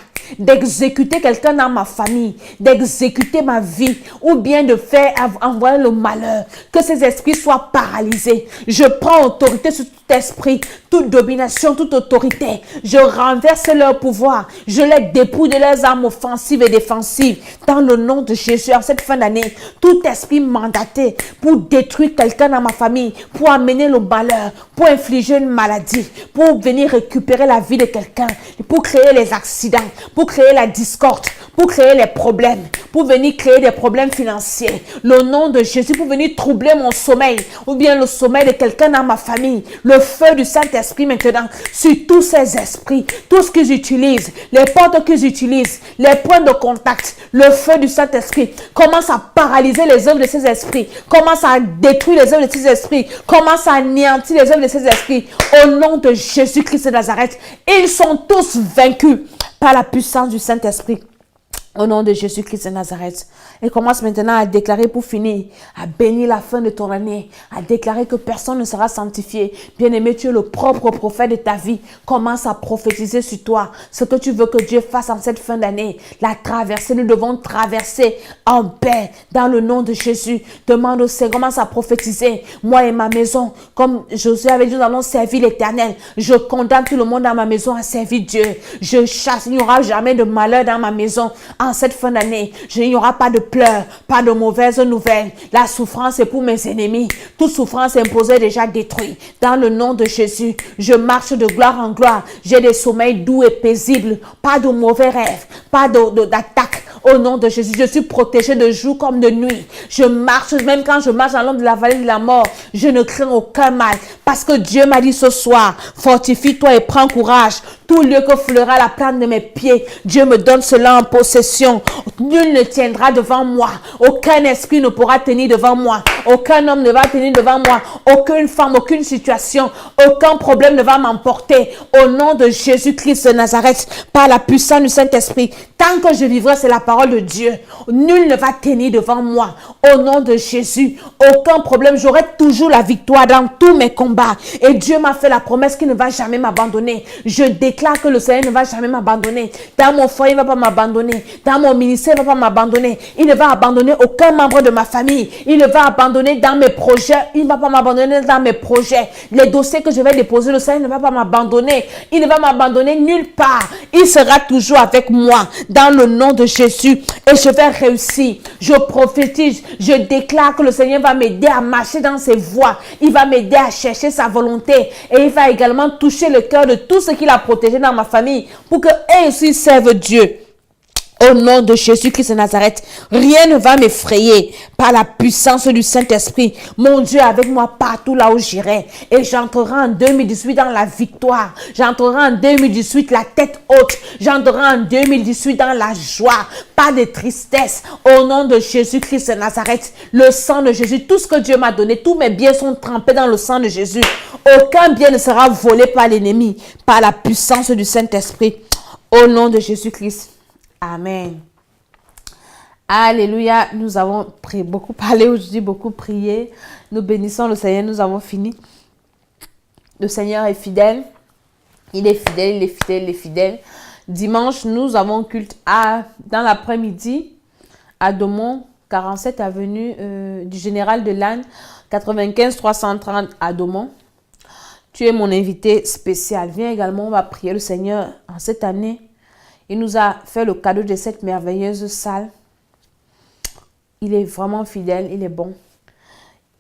d'exécuter quelqu'un dans ma famille, d'exécuter ma vie, ou bien de faire envoyer le malheur, que ces esprits soient paralysés. Je prends autorité sur tout esprit, toute domination, toute autorité. Je renverse leur pouvoir. Je les dépouille de leurs armes offensives et défensives. Dans le nom de Jésus, en cette fin d'année, tout esprit mandaté pour détruire quelqu'un dans ma famille, pour amener le malheur, pour infliger une maladie, pour venir récupérer la vie de quelqu'un, pour créer les accidents, pour créer la discorde, pour créer les problèmes, pour venir créer des problèmes financiers. Le nom de Jésus, pour venir troubler mon sommeil, ou bien le sommeil de quelqu'un dans ma famille. Le feu du Saint-Esprit maintenant, sur tous ces esprits, tout ce qu'ils utilisent, les portes qu'ils utilisent, les points de contact, le feu du Saint-Esprit commence à paralyser les œuvres de ces esprits, commence à détruire les œuvres de ces esprits, commence à anéantir les œuvres de ces esprits. Au nom de Jésus-Christ de Nazareth, ils sont tous vaincus par la puissance du Saint-Esprit. Au nom de Jésus-Christ de Nazareth. Et commence maintenant à déclarer pour finir, à bénir la fin de ton année, à déclarer que personne ne sera sanctifié. Bien-aimé, tu es le propre prophète de ta vie. Commence à prophétiser sur toi ce que tu veux que Dieu fasse en cette fin d'année. La traversée, nous devons traverser en paix dans le nom de Jésus. Demande au Seigneur, commence à prophétiser. Moi et ma maison, comme Josué avait dit, nous allons servir l'Éternel. Je condamne tout le monde dans ma maison à servir Dieu. Je chasse, il n'y aura jamais de malheur dans ma maison. En cette fin d'année, il n'y aura pas de pleurs, pas de mauvaises nouvelles. La souffrance est pour mes ennemis. Toute souffrance imposée est déjà détruite. Dans le nom de Jésus, je marche de gloire en gloire. J'ai des sommeils doux et paisibles. Pas de mauvais rêves, pas d'attaque. Au nom de Jésus, je suis protégée de jour comme de nuit. Je marche, même quand je marche dans l'ombre de la vallée de la mort, je ne crains aucun mal. Parce que Dieu m'a dit ce soir, fortifie-toi et prends courage. Tout lieu que fleura la plante de mes pieds, Dieu me donne cela en possession. Nul ne tiendra devant moi. Aucun esprit ne pourra tenir devant moi. Aucun homme ne va tenir devant moi. Aucune femme, aucune situation, aucun problème ne va m'emporter. Au nom de Jésus-Christ de Nazareth, par la puissance du Saint-Esprit, tant que je vivrai, c'est la parole de Dieu. Nul ne va tenir devant moi. Au nom de Jésus, aucun problème. J'aurai toujours la victoire dans tous mes combats. Et Dieu m'a fait la promesse qu'il ne va jamais m'abandonner. Je déclare que le Seigneur ne va jamais m'abandonner. Dans mon foyer, il ne va pas m'abandonner. Dans mon ministère, il ne va pas m'abandonner. Il ne va abandonner aucun membre de ma famille. Il ne va abandonner dans mes projets. Il ne va pas m'abandonner dans mes projets. Les dossiers que je vais déposer, le Seigneur ne va pas m'abandonner. Il ne va m'abandonner nulle part. Il sera toujours avec moi. Dans le nom de Jésus. Et je vais réussir. Je prophétise. Je déclare que le Seigneur va m'aider à marcher dans ses voies. Il va m'aider à chercher sa volonté. Et il va également toucher le cœur de tous ceux qu'il a protégés dans ma famille. Pour que eux aussi servent Dieu. Au nom de Jésus-Christ de Nazareth, rien ne va m'effrayer par la puissance du Saint-Esprit. Mon Dieu avec moi partout là où j'irai. Et j'entrerai en 2018 dans la victoire. J'entrerai en 2018 la tête haute. J'entrerai en 2018 dans la joie. Pas de tristesse. Au nom de Jésus-Christ de Nazareth, le sang de Jésus, tout ce que Dieu m'a donné, tous mes biens sont trempés dans le sang de Jésus. Aucun bien ne sera volé par l'ennemi, par la puissance du Saint-Esprit. Au nom de Jésus-Christ. Amen. Alléluia. Nous avons beaucoup parlé aujourd'hui, beaucoup prié. Nous bénissons le Seigneur. Nous avons fini. Le Seigneur est fidèle. Il est fidèle, il est fidèle, il est fidèle. Dimanche, nous avons culte dans l'après-midi à Domont, 47 avenue du Général de Lannes, 95 330 à Domont. Tu es mon invité spécial. Viens également, on va prier le Seigneur en cette année. Il nous a fait le cadeau de cette merveilleuse salle il est vraiment fidèle, il est bon.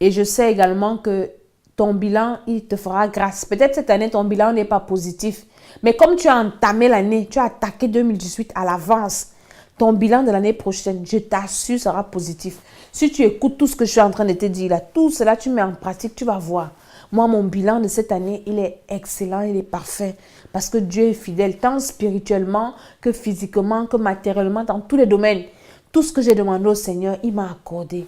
Et je sais également que ton bilan, il te fera grâce. Peut-être cette année, ton bilan n'est pas positif. Mais comme tu as entamé l'année, tu as attaqué 2018 à l'avance, ton bilan de l'année prochaine, je t'assure, sera positif. Si tu écoutes tout ce que je suis en train de te dire, là, tout cela, tu mets en pratique, tu vas voir. Moi, mon bilan de cette année, il est excellent, il est parfait. Parce que Dieu est fidèle, tant spirituellement que physiquement, que matériellement, dans tous les domaines. Tout ce que j'ai demandé au Seigneur, il m'a accordé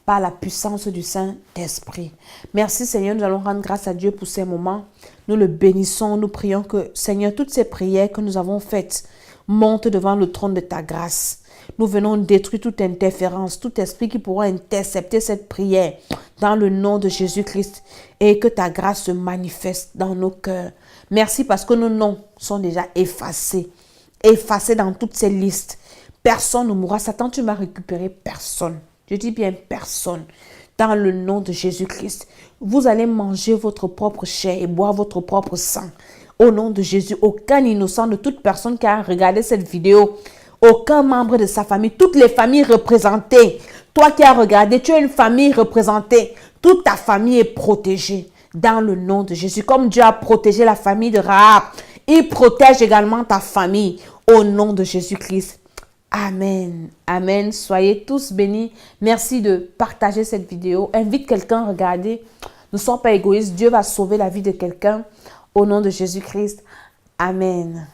par la puissance du Saint-Esprit. Merci Seigneur, nous allons rendre grâce à Dieu pour ces moments. Nous le bénissons, nous prions que Seigneur, toutes ces prières que nous avons faites montent devant le trône de ta grâce. Nous venons détruire toute interférence, tout esprit qui pourra intercepter cette prière dans le nom de Jésus-Christ et que ta grâce se manifeste dans nos cœurs. Merci parce que nos noms sont déjà effacés dans toutes ces listes. Personne ne mourra. Satan, tu m'as récupéré personne. Je dis bien personne. Dans le nom de Jésus-Christ, vous allez manger votre propre chair et boire votre propre sang. Au nom de Jésus, aucun innocent de toute personne qui a regardé cette vidéo, aucun membre de sa famille, toutes les familles représentées. Toi qui as regardé, tu as une famille représentée. Toute ta famille est protégée dans le nom de Jésus. Comme Dieu a protégé la famille de Rahab, il protège également ta famille au nom de Jésus-Christ. Amen. Amen. Soyez tous bénis. Merci de partager cette vidéo. Invite quelqu'un à regarder. Ne sois pas égoïste. Dieu va sauver la vie de quelqu'un. Au nom de Jésus-Christ. Amen.